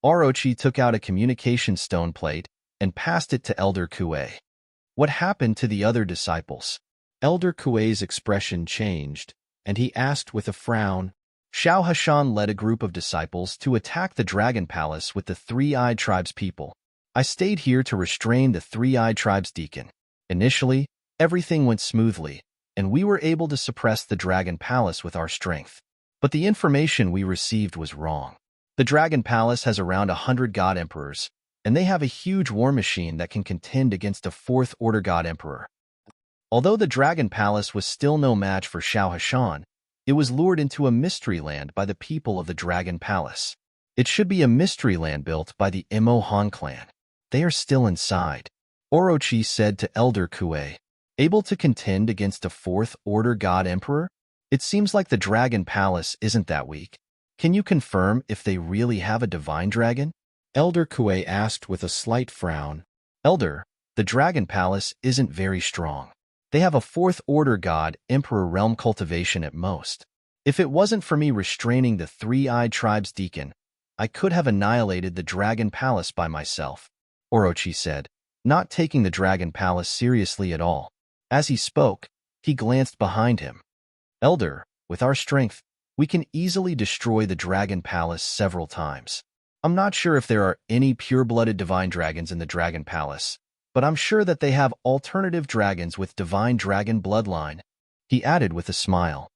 Orochi took out a communication stone plate and passed it to Elder Kuei. What happened to the other disciples? Elder Kuei's expression changed, and he asked with a frown. Xiao Hashan led a group of disciples to attack the Dragon Palace with the 3-eyed tribe's people. I stayed here to restrain the 3-eyed tribe's deacon. Initially, everything went smoothly, and we were able to suppress the Dragon Palace with our strength. But the information we received was wrong. The Dragon Palace has around 100 God Emperors, and they have a huge war machine that can contend against a 4th-order God Emperor. Although the Dragon Palace was still no match for Xiao Hashan, it was lured into a mystery land by the people of the Dragon Palace. It should be a mystery land built by the Imo Han clan. They are still inside, Orochi said to Elder Kue. Able to contend against a Fourth Order God Emperor? It seems like the Dragon Palace isn't that weak. Can you confirm if they really have a divine dragon? Elder Kue asked with a slight frown. Elder, the Dragon Palace isn't very strong. They have a Fourth Order God Emperor realm cultivation at most. If it wasn't for me restraining the Three-Eyed Tribe's deacon, I could have annihilated the Dragon Palace by myself, Orochi said, not taking the Dragon Palace seriously at all. As he spoke, he glanced behind him. Elder, with our strength, we can easily destroy the Dragon Palace several times. I'm not sure if there are any pure-blooded divine dragons in the Dragon Palace, but I'm sure that they have alternative dragons with divine dragon bloodline, he added with a smile.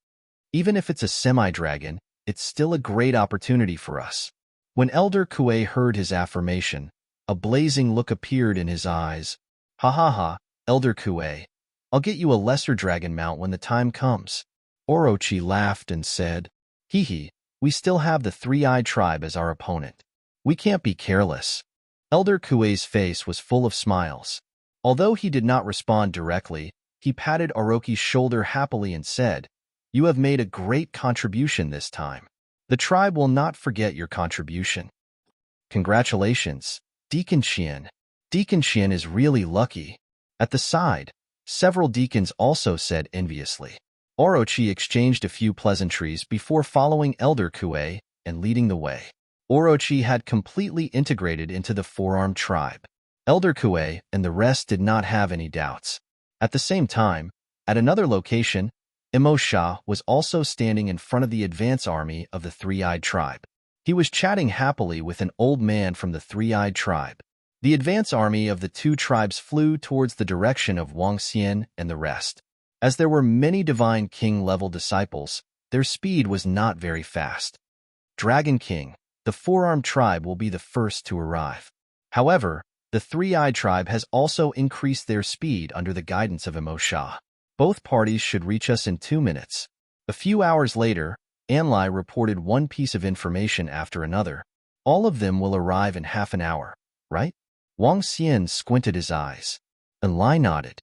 Even if it's a semi-dragon, it's still a great opportunity for us. When Elder Kue heard his affirmation, a blazing look appeared in his eyes. Ha ha ha, Elder Kue, I'll get you a lesser dragon mount when the time comes. Orochi laughed and said, Hee hee, we still have the Three-Eyed Tribe as our opponent. We can't be careless. Elder Kue's face was full of smiles. Although he did not respond directly, he patted Orochi's shoulder happily and said, You have made a great contribution this time. The tribe will not forget your contribution. Congratulations, Deacon Xian. Deacon Xian is really lucky. At the side, several deacons also said enviously. Orochi exchanged a few pleasantries before following Elder Kue and leading the way. Orochi had completely integrated into the Four-Armed Tribe. Elder Kue and the rest did not have any doubts. At the same time, at another location, Imo Sha was also standing in front of the advance army of the Three-Eyed Tribe. He was chatting happily with an old man from the Three-Eyed Tribe. The advance army of the two tribes flew towards the direction of Wang Xian and the rest. As there were many Divine King-level disciples, their speed was not very fast. Dragon King, the Four-Armed Tribe will be the first to arrive. However, the Three-Eyed Tribe has also increased their speed under the guidance of Imo Sha. Both parties should reach us in 2 minutes. A few hours later, Anlai reported one piece of information after another. All of them will arrive in half an hour, right? Wang Xian squinted his eyes. Anlai nodded.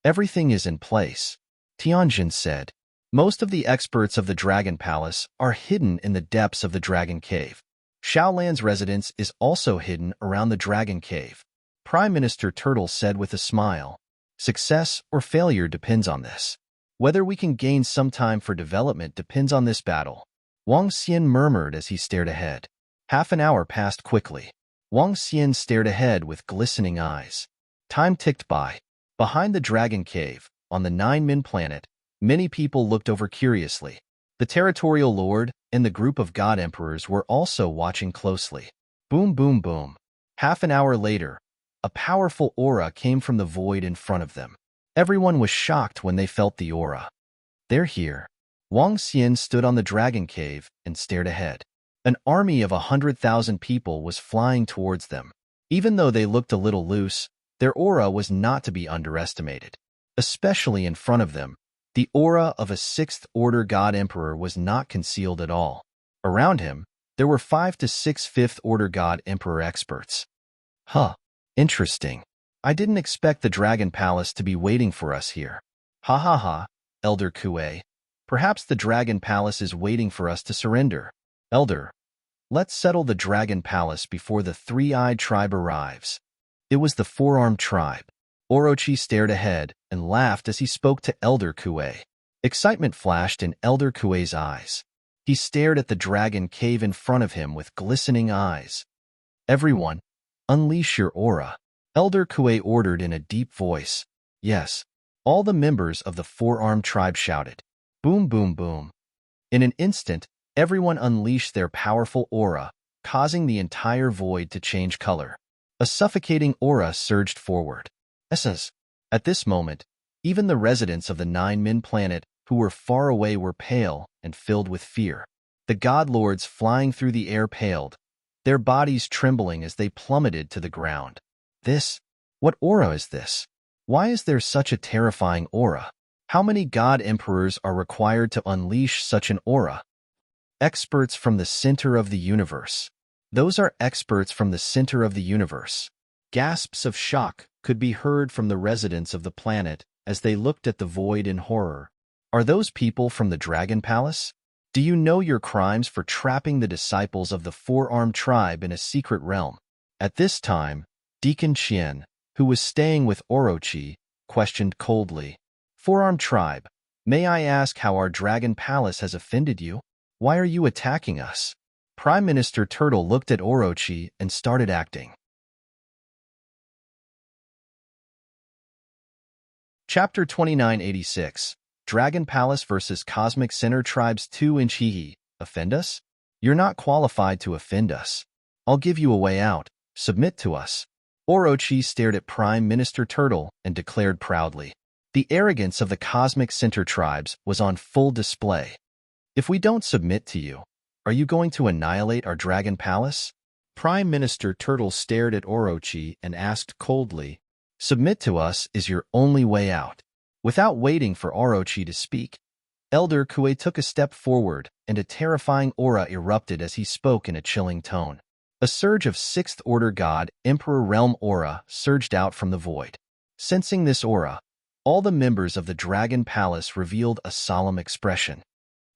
Everything is in place, Tianjin said. Most of the experts of the Dragon Palace are hidden in the depths of the Dragon Cave. Shaolan's residence is also hidden around the Dragon Cave, Prime Minister Turtle said with a smile. Success or failure depends on this. Whether we can gain some time for development depends on this battle. Wang Xian murmured as he stared ahead. Half an hour passed quickly. Wang Xian stared ahead with glistening eyes. Time ticked by. Behind the Dragon Cave, on the Nine-Min planet, many people looked over curiously. The Territorial Lord and the group of God Emperors were also watching closely. Boom, boom, boom. Half an hour later, a powerful aura came from the void in front of them. Everyone was shocked when they felt the aura. They're here. Wang Xian stood on the Dragon Cave and stared ahead. An army of 100,000 people was flying towards them. Even though they looked a little loose, their aura was not to be underestimated. Especially in front of them, the aura of a Sixth Order God Emperor was not concealed at all. Around him, there were 5 to 6 Fifth Order God Emperor experts. Huh. Interesting. I didn't expect the Dragon Palace to be waiting for us here. Ha ha ha, Elder Kue. Perhaps the Dragon Palace is waiting for us to surrender. Elder, let's settle the Dragon Palace before the Three-Eyed Tribe arrives. It was the Four-Armed Tribe. Orochi stared ahead and laughed as he spoke to Elder Kue. Excitement flashed in Elder Kue's eyes. He stared at the Dragon Cave in front of him with glistening eyes. Everyone, unleash your aura, Elder Kue ordered in a deep voice. Yes, all the members of the Four-Armed Tribe shouted. Boom, boom, boom. In an instant, everyone unleashed their powerful aura, causing the entire void to change color. A suffocating aura surged forward. At this moment, even the residents of the Nine-Min planet who were far away were pale and filled with fear. The God Lords flying through the air paled, their bodies trembling as they plummeted to the ground. What aura is this? Why is there such a terrifying aura? How many god emperors are required to unleash such an aura? Experts from the center of the universe. Those are experts from the center of the universe. Gasps of shock could be heard from the residents of the planet as they looked at the void in horror. Are those people from the Dragon Palace? Do you know your crimes for trapping the disciples of the Four-Armed Tribe in a secret realm? At this time, Deacon Qian, who was staying with Orochi, questioned coldly, Four-Armed Tribe, may I ask how our Dragon Palace has offended you? Why are you attacking us? Prime Minister Turtle looked at Orochi and started acting. Chapter 2986, Dragon Palace vs. Cosmic Center Tribes 2-inch Hehe. Offend us? You're not qualified to offend us. I'll give you a way out. Submit to us. Orochi stared at Prime Minister Turtle and declared proudly. The arrogance of the Cosmic Center Tribes was on full display. If we don't submit to you, are you going to annihilate our Dragon Palace? Prime Minister Turtle stared at Orochi and asked coldly, Submit to us is your only way out. Without waiting for Orochi to speak, Elder Kue took a step forward, and a terrifying aura erupted as he spoke in a chilling tone. A surge of Sixth-Order God Emperor Realm aura surged out from the void. Sensing this aura, all the members of the Dragon Palace revealed a solemn expression.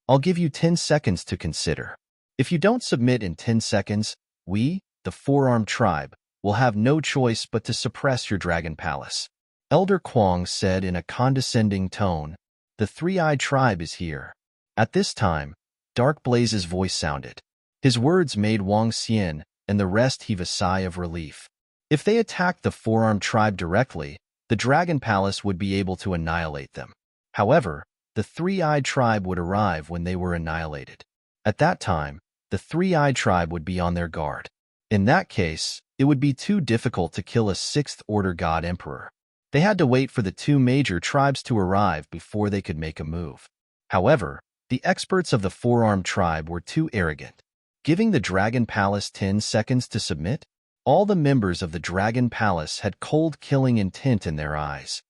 I'll give you 10 seconds to consider. If you don't submit in 10 seconds, we, the Four-Armed Tribe, will have no choice but to suppress your Dragon Palace. Elder Kwong said in a condescending tone, The Three-Eyed Tribe is here. At this time, Dark Blaze's voice sounded. His words made Wang Xian and the rest heave a sigh of relief. If they attacked the Four-Armed Tribe directly, the Dragon Palace would be able to annihilate them. However, the Three-Eyed Tribe would arrive when they were annihilated. At that time, the Three-Eyed Tribe would be on their guard. In that case, it would be too difficult to kill a Sixth-Order God Emperor. They had to wait for the two major tribes to arrive before they could make a move. However, the experts of the Four-Armed Tribe were too arrogant. Giving the Dragon Palace 10 seconds to submit, all the members of the Dragon Palace had cold-killing intent in their eyes.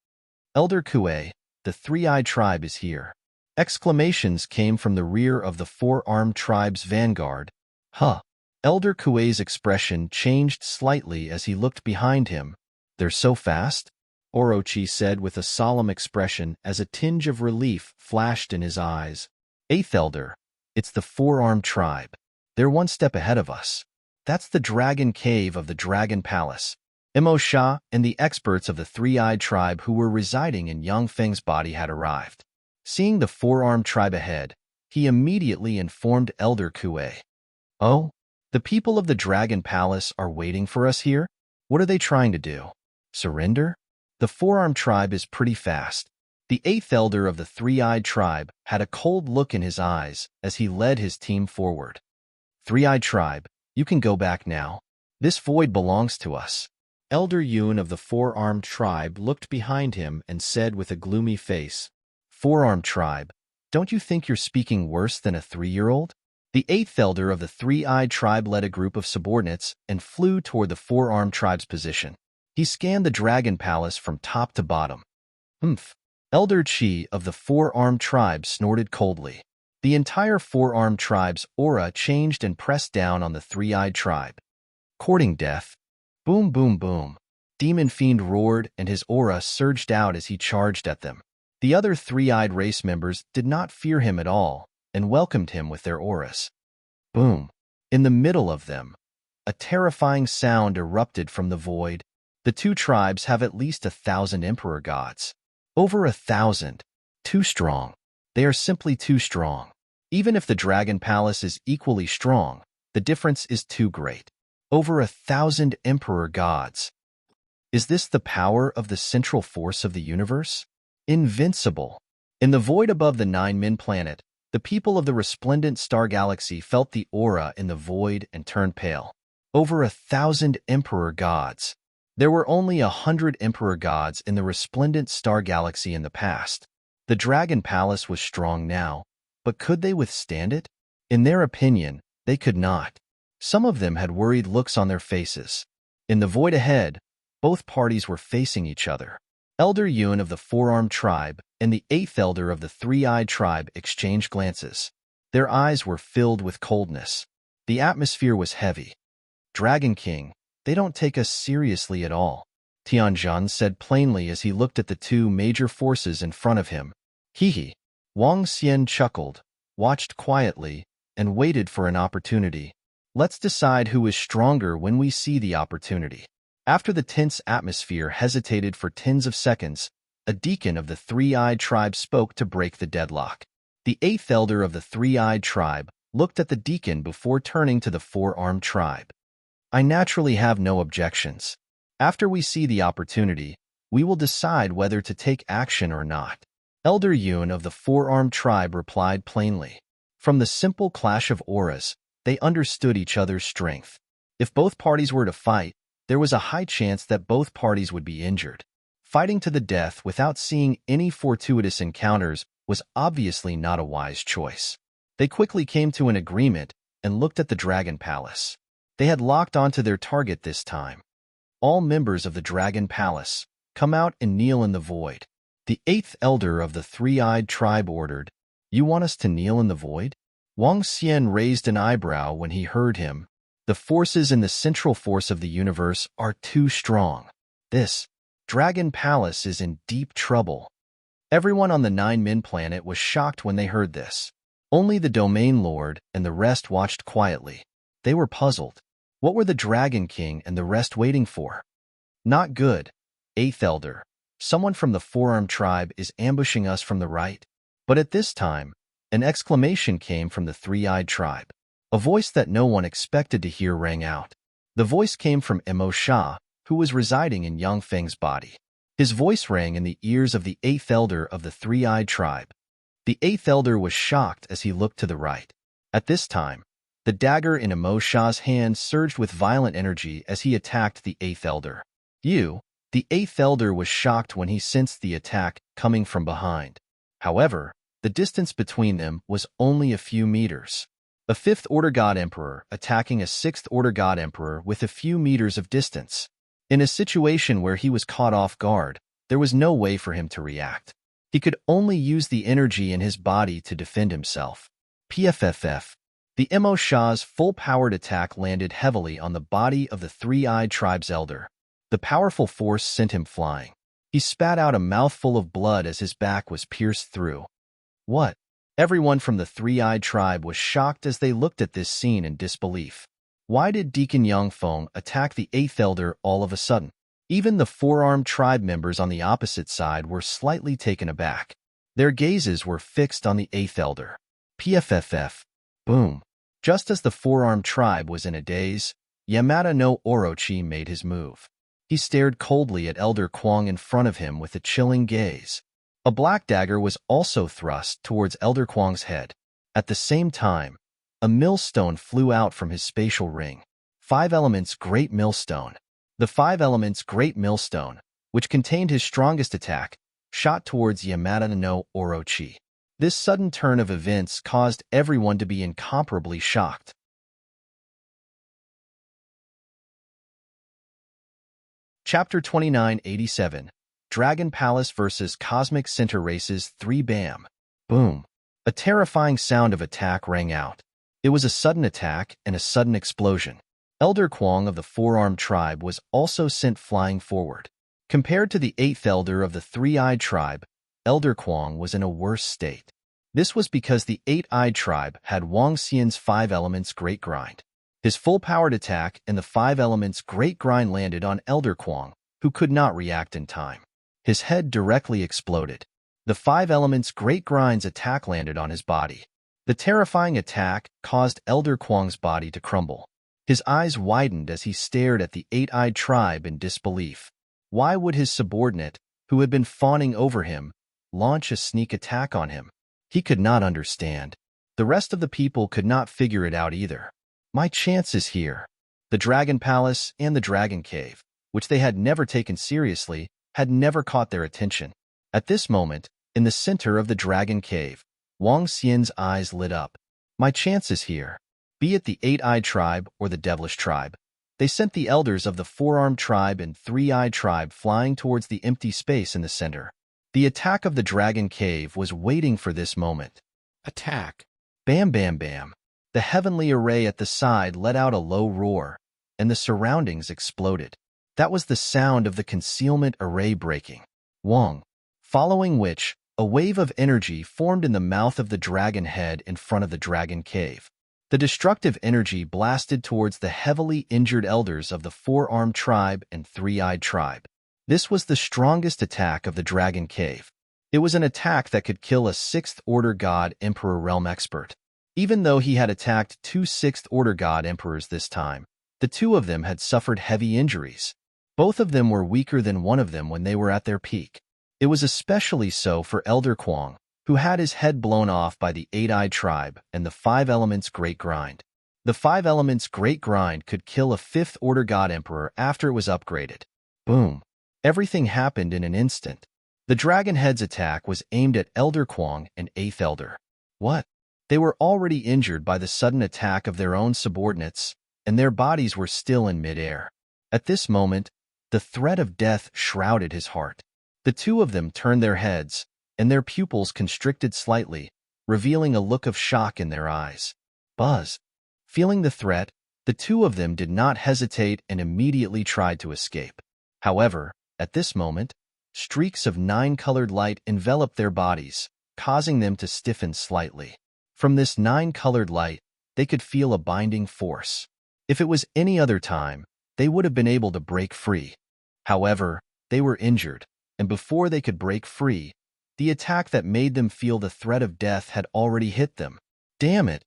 Elder Kue, the Three-Eyed Tribe is here. Exclamations came from the rear of the Four-Armed Tribe's vanguard. Huh. Elder Kue's expression changed slightly as he looked behind him. They're so fast? Orochi said with a solemn expression as a tinge of relief flashed in his eyes. Eighth Elder, it's the Four-Armed Tribe. They're one step ahead of us. That's the Dragon Cave of the Dragon Palace. Mo Sha and the experts of the Three-Eyed Tribe who were residing in Yang Feng's body had arrived. Seeing the Four-Armed Tribe ahead, he immediately informed Elder Kue. Oh? The people of the Dragon Palace are waiting for us here? What are they trying to do? Surrender? The Four-Armed Tribe is pretty fast. The Eighth Elder of the Three-Eyed Tribe had a cold look in his eyes as he led his team forward. Three-Eyed Tribe, you can go back now. This void belongs to us. Elder Yun of the Four-Armed Tribe looked behind him and said with a gloomy face, Four-Armed Tribe, don't you think you're speaking worse than a 3-year-old? The Eighth Elder of the Three-Eyed Tribe led a group of subordinates and flew toward the Four-Armed Tribe's position. He scanned the Dragon Palace from top to bottom. Humph. Elder Qi of the Four-Armed Tribe snorted coldly. The entire Four-Armed Tribe's aura changed and pressed down on the Three-Eyed Tribe. Courting death. Boom, boom, boom. Demon Fiend roared and his aura surged out as he charged at them. The other Three-Eyed race members did not fear him at all and welcomed him with their auras. Boom. In the middle of them, a terrifying sound erupted from the void. The two tribes have at least 1,000 Emperor Gods. Over 1,000. Too strong. They are simply too strong. Even if the Dragon Palace is equally strong, the difference is too great. Over 1,000 Emperor Gods. Is this the power of the central force of the universe? Invincible. In the void above the Nine-Min planet, the people of the resplendent star galaxy felt the aura in the void and turned pale. Over 1,000 Emperor Gods. There were only 100 Emperor Gods in the resplendent star galaxy in the past. The Dragon Palace was strong now, but could they withstand it? In their opinion, they could not. Some of them had worried looks on their faces. In the void ahead, both parties were facing each other. Elder Yun of the Four-Armed Tribe and the Eighth Elder of the Three-Eyed Tribe exchanged glances. Their eyes were filled with coldness. The atmosphere was heavy. Dragon King, they don't take us seriously at all, Tianjun said plainly as he looked at the two major forces in front of him. Hee. Wang Xian chuckled, watched quietly, and waited for an opportunity. Let's decide who is stronger when we see the opportunity. After the tense atmosphere hesitated for tens of seconds, a deacon of the Three-Eyed Tribe spoke to break the deadlock. The Eighth Elder of the Three-Eyed Tribe looked at the deacon before turning to the Four-Armed Tribe. I naturally have no objections. After we see the opportunity, we will decide whether to take action or not. Elder Yun of the Four-Armed Tribe replied plainly. From the simple clash of auras, they understood each other's strength. If both parties were to fight, there was a high chance that both parties would be injured. Fighting to the death without seeing any fortuitous encounters was obviously not a wise choice. They quickly came to an agreement and looked at the Dragon Palace. They had locked onto their target this time. All members of the Dragon Palace, come out and kneel in the void. The Eighth Elder of the Three-Eyed Tribe ordered, You want us to kneel in the void? Wang Xian raised an eyebrow when he heard him. The forces in the central force of the universe are too strong. This Dragon Palace is in deep trouble. Everyone on the Nine-Men planet was shocked when they heard this. Only the Domain Lord and the rest watched quietly. They were puzzled. What were the Dragon King and the rest waiting for? Not good. Eighth Elder, someone from the Four-Armed Tribe is ambushing us from the right. But at this time, an exclamation came from the Three-Eyed Tribe. A voice that no one expected to hear rang out. The voice came from Emo Sha, who was residing in Yang Feng's body. His voice rang in the ears of the Eighth Elder of the Three-Eyed Tribe. The Eighth Elder was shocked as he looked to the right. At this time, the dagger in Emo Sha's hand surged with violent energy as he attacked the Eighth Elder. The Eighth Elder was shocked when he sensed the attack coming from behind. However, the distance between them was only a few meters. A Fifth Order God Emperor attacking a Sixth Order God Emperor with a few meters of distance. In a situation where he was caught off guard, there was no way for him to react. He could only use the energy in his body to defend himself. PFFF. The Emo Sha's full-powered attack landed heavily on the body of the Three-Eyed Tribe's elder. The powerful force sent him flying. He spat out a mouthful of blood as his back was pierced through. What? Everyone from the Three-Eyed Tribe was shocked as they looked at this scene in disbelief. Why did Deacon Yangfeng attack the Eighth Elder all of a sudden? Even the Four-Armed Tribe members on the opposite side were slightly taken aback. Their gazes were fixed on the Eighth Elder. PFFF. Boom. Just as the Four-Armed Tribe was in a daze, Yamada no Orochi made his move. He stared coldly at Elder Kwang in front of him with a chilling gaze. A black dagger was also thrust towards Elder Kwang's head. At the same time, a millstone flew out from his spatial ring. 5 Elements Great Millstone. The 5 Elements Great Millstone, which contained his strongest attack, shot towards Yamada no Orochi. This sudden turn of events caused everyone to be incomparably shocked. Chapter 2987. Dragon Palace vs. Cosmic Center Races 3 Bam. Boom. A terrifying sound of attack rang out. It was a sudden attack and a sudden explosion. Elder Kwang of the Four-Armed Tribe was also sent flying forward. Compared to the Eighth Elder of the Three-Eyed Tribe, Elder Kwang was in a worse state. This was because the Eight-Eyed Tribe had Wang Xian's 5 Elements Great Grind. His full-powered attack and the 5 Elements Great Grind landed on Elder Kwang, who could not react in time. His head directly exploded. The 5 Elements Great Grind's attack landed on his body. The terrifying attack caused Elder Kwang's body to crumble. His eyes widened as he stared at the Eight-Eyed Tribe in disbelief. Why would his subordinate, who had been fawning over him, launch a sneak attack on him? He could not understand. The rest of the people could not figure it out either. My chance is here. The Dragon Palace and the Dragon Cave, which they had never taken seriously, had never caught their attention. At this moment, in the center of the Dragon Cave, Wang Xian's eyes lit up. My chance is here. Be it the Eight-Eyed Tribe or the Devilish Tribe, They sent the elders of the four-armed tribe and three-eyed tribe flying towards the empty space in the center. The attack of the dragon cave was waiting for this moment. Attack! Bam, bam, bam. The heavenly array at the side let out a low roar, and the surroundings exploded. That was the sound of the concealment array breaking. Wong. Following which, a wave of energy formed in the mouth of the dragon head in front of the dragon cave. The destructive energy blasted towards the heavily injured elders of the four-armed tribe and three-eyed tribe. This was the strongest attack of the dragon cave. It was an attack that could kill a sixth-order god emperor realm expert. Even though he had attacked two sixth-order god emperors this time, the two of them had suffered heavy injuries. Both of them were weaker than one of them when they were at their peak. It was especially so for Elder Kwong, who had his head blown off by the eight-eyed tribe and the five elements great grind. The five elements great grind could kill a fifth-order god emperor after it was upgraded. Boom. Everything happened in an instant. The dragon head's attack was aimed at Elder Kwong and eighth elder. What? They were already injured by the sudden attack of their own subordinates, and their bodies were still in midair. At this moment, the threat of death shrouded his heart. The two of them turned their heads, and their pupils constricted slightly, revealing a look of shock in their eyes. Buzz. Feeling the threat, the two of them did not hesitate and immediately tried to escape. However, at this moment, streaks of nine-colored light enveloped their bodies, causing them to stiffen slightly. From this nine-colored light, they could feel a binding force. If it was any other time, they would have been able to break free. However, they were injured, and before they could break free, the attack that made them feel the threat of death had already hit them. Damn it!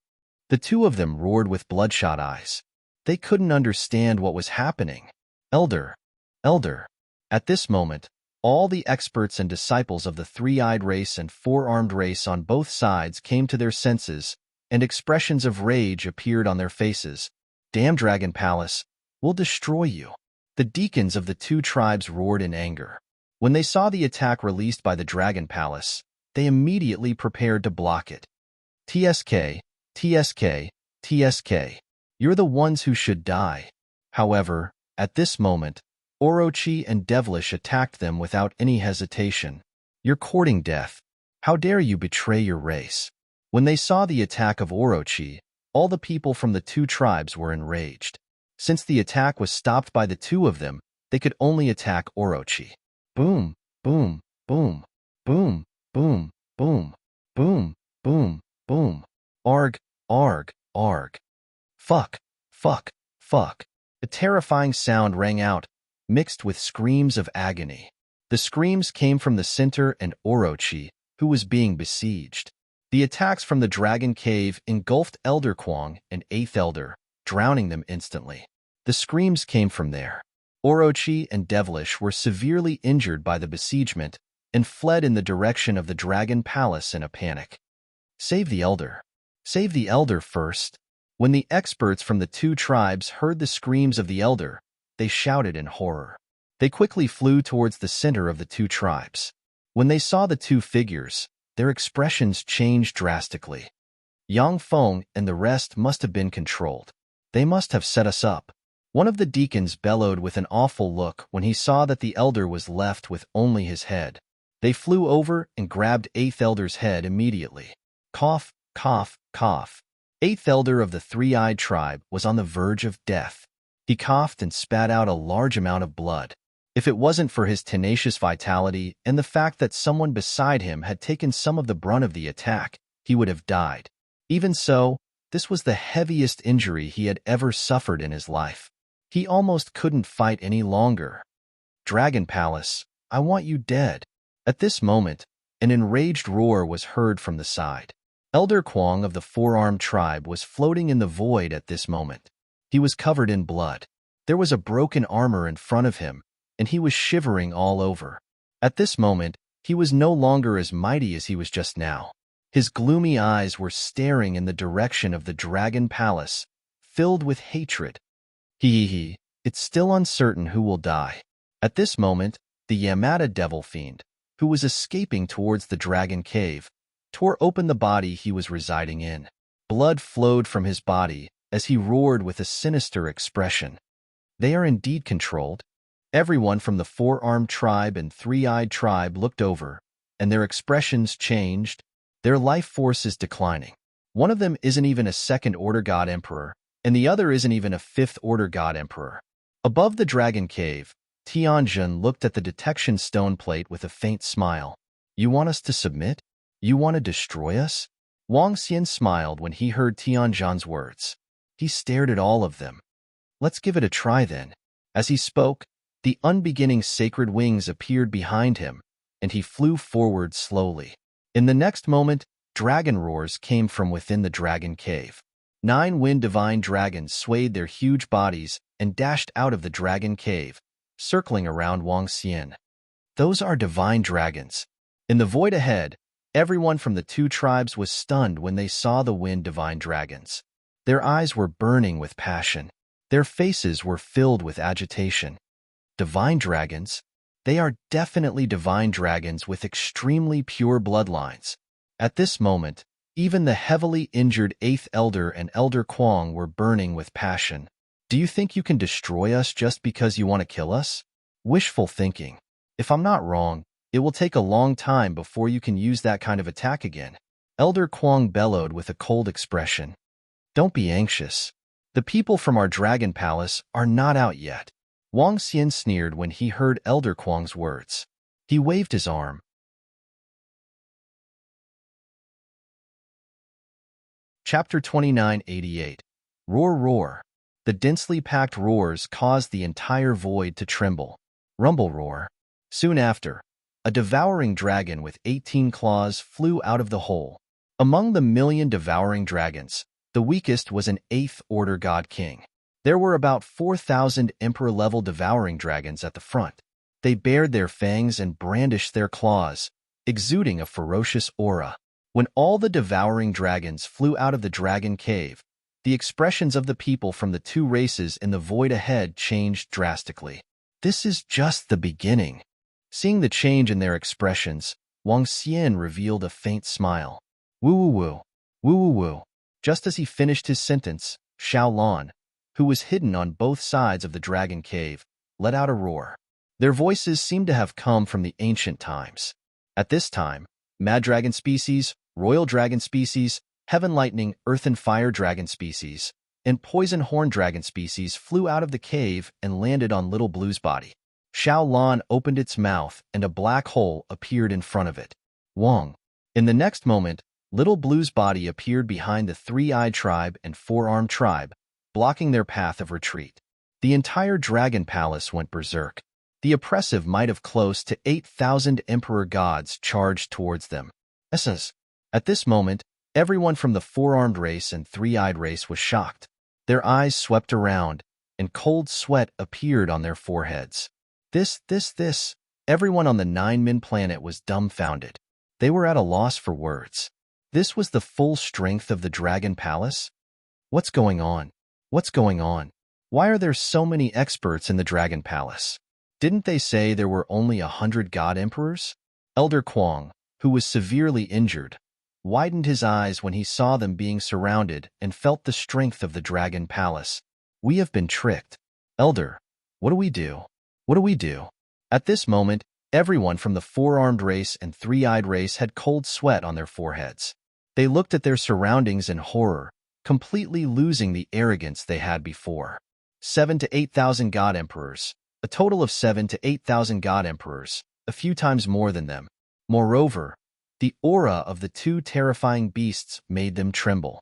The two of them roared with bloodshot eyes. They couldn't understand what was happening. Elder! Elder! At this moment, all the experts and disciples of the three-eyed race and four-armed race on both sides came to their senses, and expressions of rage appeared on their faces. Damn Dragon Palace, we'll destroy you. The deacons of the two tribes roared in anger. When they saw the attack released by the Dragon Palace, they immediately prepared to block it. TSK, TSK, TSK. You're the ones who should die. However, at this moment, Orochi and Devilish attacked them without any hesitation. You're courting death. How dare you betray your race? When they saw the attack of Orochi, all the people from the two tribes were enraged. Since the attack was stopped by the two of them, they could only attack Orochi. Boom, boom, boom, boom, boom, boom, boom, boom, boom. Arg, arg, arg. Fuck, fuck, fuck. A terrifying sound rang out, mixed with screams of agony. The screams came from the center and Orochi, who was being besieged. The attacks from the dragon cave engulfed Elder Kwong and eighth elder, drowning them instantly. The screams came from there. Orochi and Devilish were severely injured by the besiegement and fled in the direction of the Dragon Palace in a panic. Save the elder. Save the elder first. When the experts from the two tribes heard the screams of the elder, they shouted in horror. They quickly flew towards the center of the two tribes. When they saw the two figures, their expressions changed drastically. Yang Feng and the rest must have been controlled. They must have set us up. One of the deacons bellowed with an awful look when he saw that the elder was left with only his head. They flew over and grabbed eighth elder's head immediately. Cough, cough, cough. Eighth elder of the three-eyed tribe was on the verge of death. He coughed and spat out a large amount of blood. If it wasn't for his tenacious vitality and the fact that someone beside him had taken some of the brunt of the attack, he would have died. Even so, this was the heaviest injury he had ever suffered in his life. He almost couldn't fight any longer. Dragon Palace, I want you dead. At this moment, an enraged roar was heard from the side. Elder Kwong of the four-armed tribe was floating in the void at this moment. He was covered in blood. There was a broken armor in front of him, and he was shivering all over. At this moment, he was no longer as mighty as he was just now. His gloomy eyes were staring in the direction of the Dragon Palace, filled with hatred. It's still uncertain who will die. At this moment, the Yamada Devil Fiend, who was escaping towards the Dragon Cave, tore open the body he was residing in. Blood flowed from his body as he roared with a sinister expression. They are indeed controlled. Everyone from the four-armed tribe and three-eyed tribe looked over, and their expressions changed. Their life force is declining. One of them isn't even a second-order god emperor, and the other isn't even a fifth-order god emperor. Above the dragon cave, Tianjin looked at the detection stone plate with a faint smile. You want us to submit? You want to destroy us? Wang Xian smiled when he heard Tianjin's words. He stared at all of them. Let's give it a try then. As he spoke, the unbeginning sacred wings appeared behind him, and he flew forward slowly. In the next moment, dragon roars came from within the dragon cave. 9 wind divine dragons swayed their huge bodies and dashed out of the dragon cave, circling around Wang Xian. Those are divine dragons. In the void ahead, everyone from the 2 tribes was stunned when they saw the wind divine dragons. Their eyes were burning with passion. Their faces were filled with agitation. Divine dragons? They are definitely divine dragons with extremely pure bloodlines. At this moment, even the heavily injured 8th Elder and Elder Kuang were burning with passion. Do you think you can destroy us just because you want to kill us? Wishful thinking. If I'm not wrong, it will take a long time before you can use that kind of attack again. Elder Kuang bellowed with a cold expression. Don't be anxious. The people from our dragon palace are not out yet. Wang Xian sneered when he heard Elder Kuang's words. He waved his arm. Chapter 2988. Roar, roar. The densely packed roars caused the entire void to tremble. Rumble, roar. Soon after, a devouring dragon with 18 claws flew out of the hole. Among the million devouring dragons, the weakest was an 8th Order God King. There were about 4,000 Emperor-level devouring dragons at the front. They bared their fangs and brandished their claws, exuding a ferocious aura. When all the devouring dragons flew out of the dragon cave, the expressions of the people from the 2 races in the void ahead changed drastically. This is just the beginning. Seeing the change in their expressions, Wang Xian revealed a faint smile. Woo-woo-woo, woo-woo-woo. Just as he finished his sentence, Xiao Lan, who was hidden on both sides of the dragon cave, let out a roar. Their voices seemed to have come from the ancient times. At this time, Mad Dragon species, Royal Dragon species, Heaven Lightning, Earth and Fire Dragon species, and Poison Horn Dragon species flew out of the cave and landed on Little Blue's body. Xiao Lan opened its mouth and a black hole appeared in front of it. Wang. In the next moment, Little Blue's body appeared behind the 3-eyed tribe and 4-armed tribe, blocking their path of retreat. The entire dragon palace went berserk. The oppressive might of close to 8,000 emperor gods charged towards them. At this moment, everyone from the 4-armed race and 3-eyed race was shocked. Their eyes swept around, and cold sweat appeared on their foreheads. Everyone on the 9-min planet was dumbfounded. They were at a loss for words. This was the full strength of the dragon palace? What's going on? What's going on? Why are there so many experts in the dragon palace? Didn't they say there were only 100 god emperors? Elder Kuang, who was severely injured, widened his eyes when he saw them being surrounded and felt the strength of the dragon palace. We have been tricked. Elder, what do we do? What do we do? At this moment, everyone from the 4-armed race and 3-eyed race had cold sweat on their foreheads. They looked at their surroundings in horror, completely losing the arrogance they had before. 7 to 8,000 god emperors, a total of 7 to 8,000 god emperors, a few times more than them. Moreover, the aura of the 2 terrifying beasts made them tremble.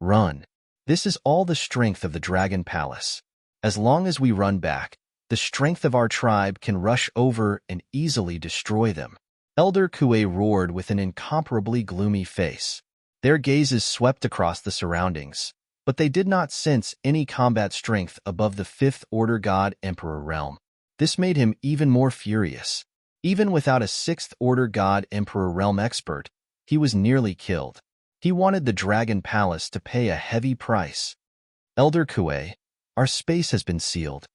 Run. This is all the strength of the dragon palace. As long as we run back, the strength of our tribe can rush over and easily destroy them. Elder Kuei roared with an incomparably gloomy face. Their gazes swept across the surroundings, but they did not sense any combat strength above the 5th Order God Emperor realm. This made him even more furious. Even without a 6th Order God Emperor realm expert, he was nearly killed. He wanted the Dragon Palace to pay a heavy price. Elder Kuei, our space has been sealed.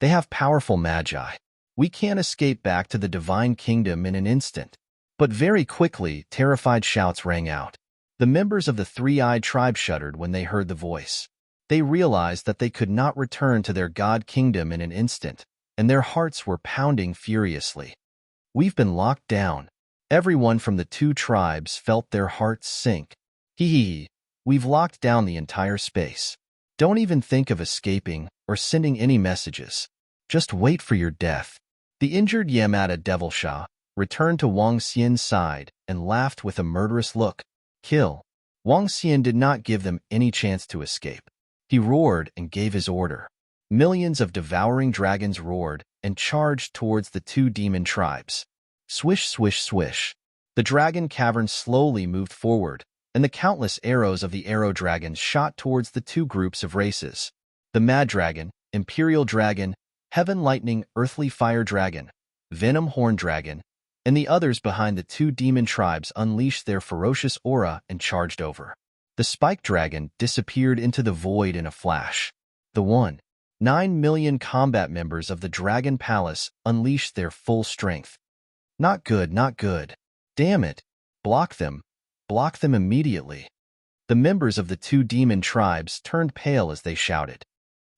They have powerful magi. We can't escape back to the Divine Kingdom in an instant. But very quickly, terrified shouts rang out. The members of the 3-eyed tribe shuddered when they heard the voice. They realized that they could not return to their god kingdom in an instant, and their hearts were pounding furiously. We've been locked down. Everyone from the two tribes felt their hearts sink. Hee. We've locked down the entire space. Don't even think of escaping or sending any messages. Just wait for your death. The injured Yamada Devilsha returned to Wang Xian's side and laughed with a murderous look. Kill. Wang Xian did not give them any chance to escape. He roared and gave his order. Millions of devouring dragons roared and charged towards the two demon tribes. Swish, swish, swish. The dragon cavern slowly moved forward, and the countless arrows of the arrow dragons shot towards the two groups of races. The Mad Dragon, Imperial Dragon, Heaven Lightning Earthly Fire Dragon, Venom Horn Dragon, and the others behind the two demon tribes unleashed their ferocious aura and charged over. The Spike Dragon disappeared into the void in a flash. The 1.9 million combat members of the Dragon Palace unleashed their full strength. Not good, not good. Damn it. Block them. Block them immediately. The members of the two demon tribes turned pale as they shouted.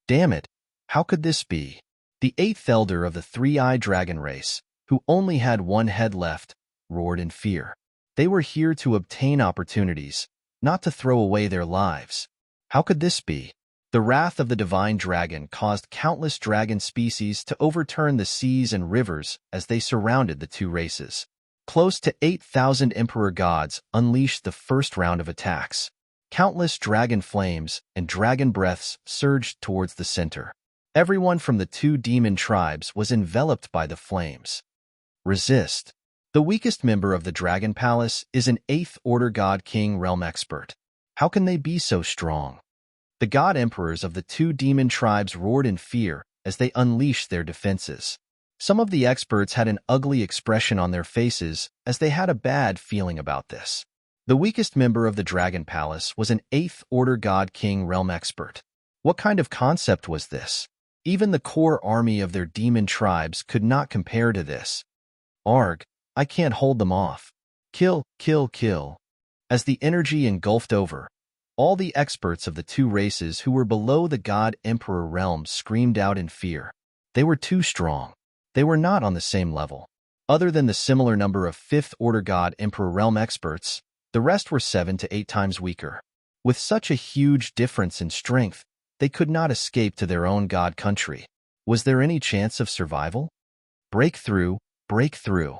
Damn it. How could this be? The eighth elder of the three-eyed dragon race, who only had one head left, roared in fear. They were here to obtain opportunities, not to throw away their lives. How could this be? The wrath of the divine dragon caused countless dragon species to overturn the seas and rivers as they surrounded the two races. Close to 8,000 emperor gods unleashed the first round of attacks. Countless dragon flames and dragon breaths surged towards the center. Everyone from the two demon tribes was enveloped by the flames. Resist. The weakest member of the Dragon Palace is an 8th Order God King Realm expert. How can they be so strong? The God Emperors of the two demon tribes roared in fear as they unleashed their defenses. Some of the experts had an ugly expression on their faces as they had a bad feeling about this. The weakest member of the Dragon Palace was an 8th Order God King Realm expert. What kind of concept was this? Even the core army of their demon tribes could not compare to this. Arg, I can't hold them off. Kill, kill, kill. As the energy engulfed over, all the experts of the two races who were below the God Emperor realm screamed out in fear. They were too strong. They were not on the same level. Other than the similar number of 5th Order God Emperor realm experts, the rest were 7 to 8 times weaker. With such a huge difference in strength, they could not escape to their own god country. Was there any chance of survival? Break through, break through.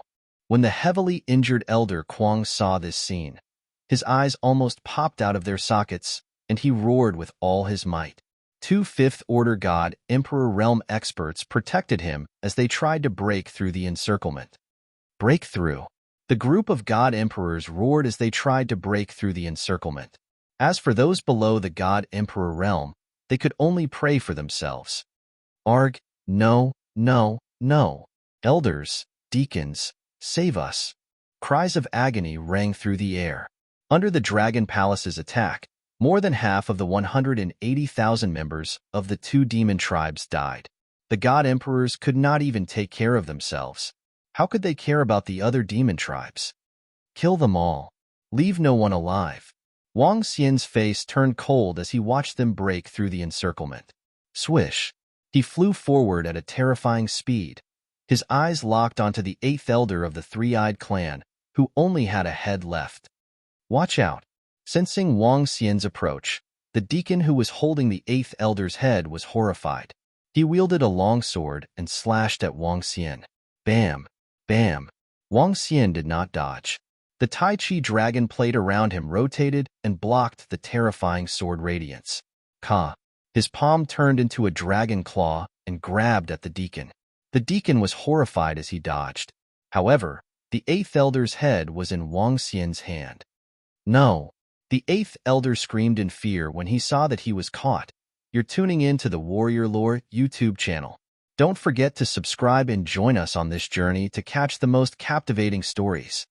When the heavily injured Elder Kwang saw this scene, his eyes almost popped out of their sockets, and he roared with all his might. Two 5th Order God Emperor Realm experts protected him as they tried to break through the encirclement. Break through. The group of God Emperors roared as they tried to break through the encirclement. As for those below the God Emperor Realm, they could only pray for themselves. Arg, no, no, no. Elders, deacons, save us. Cries of agony rang through the air. Under the Dragon Palace's attack, more than half of the 180,000 members of the two demon tribes died. The God Emperors could not even take care of themselves. How could they care about the other demon tribes? Kill them all. Leave no one alive. Wang Xian's face turned cold as he watched them break through the encirclement. Swish. He flew forward at a terrifying speed. His eyes locked onto the 8th elder of the three-eyed clan, who only had a head left. Watch out. Sensing Wang Xian's approach, the deacon who was holding the 8th elder's head was horrified. He wielded a long sword and slashed at Wang Xian. Bam! Bam! Wang Xian did not dodge. The Tai Chi dragon plate around him rotated and blocked the terrifying sword radiance. Ka! His palm turned into a dragon claw and grabbed at the deacon. The deacon was horrified as he dodged. However, the 8th elder's head was in Wang Xian's hand. No! The 8th elder screamed in fear when he saw that he was caught. You're tuning in to the Warrior Lore YouTube channel. Don't forget to subscribe and join us on this journey to catch the most captivating stories.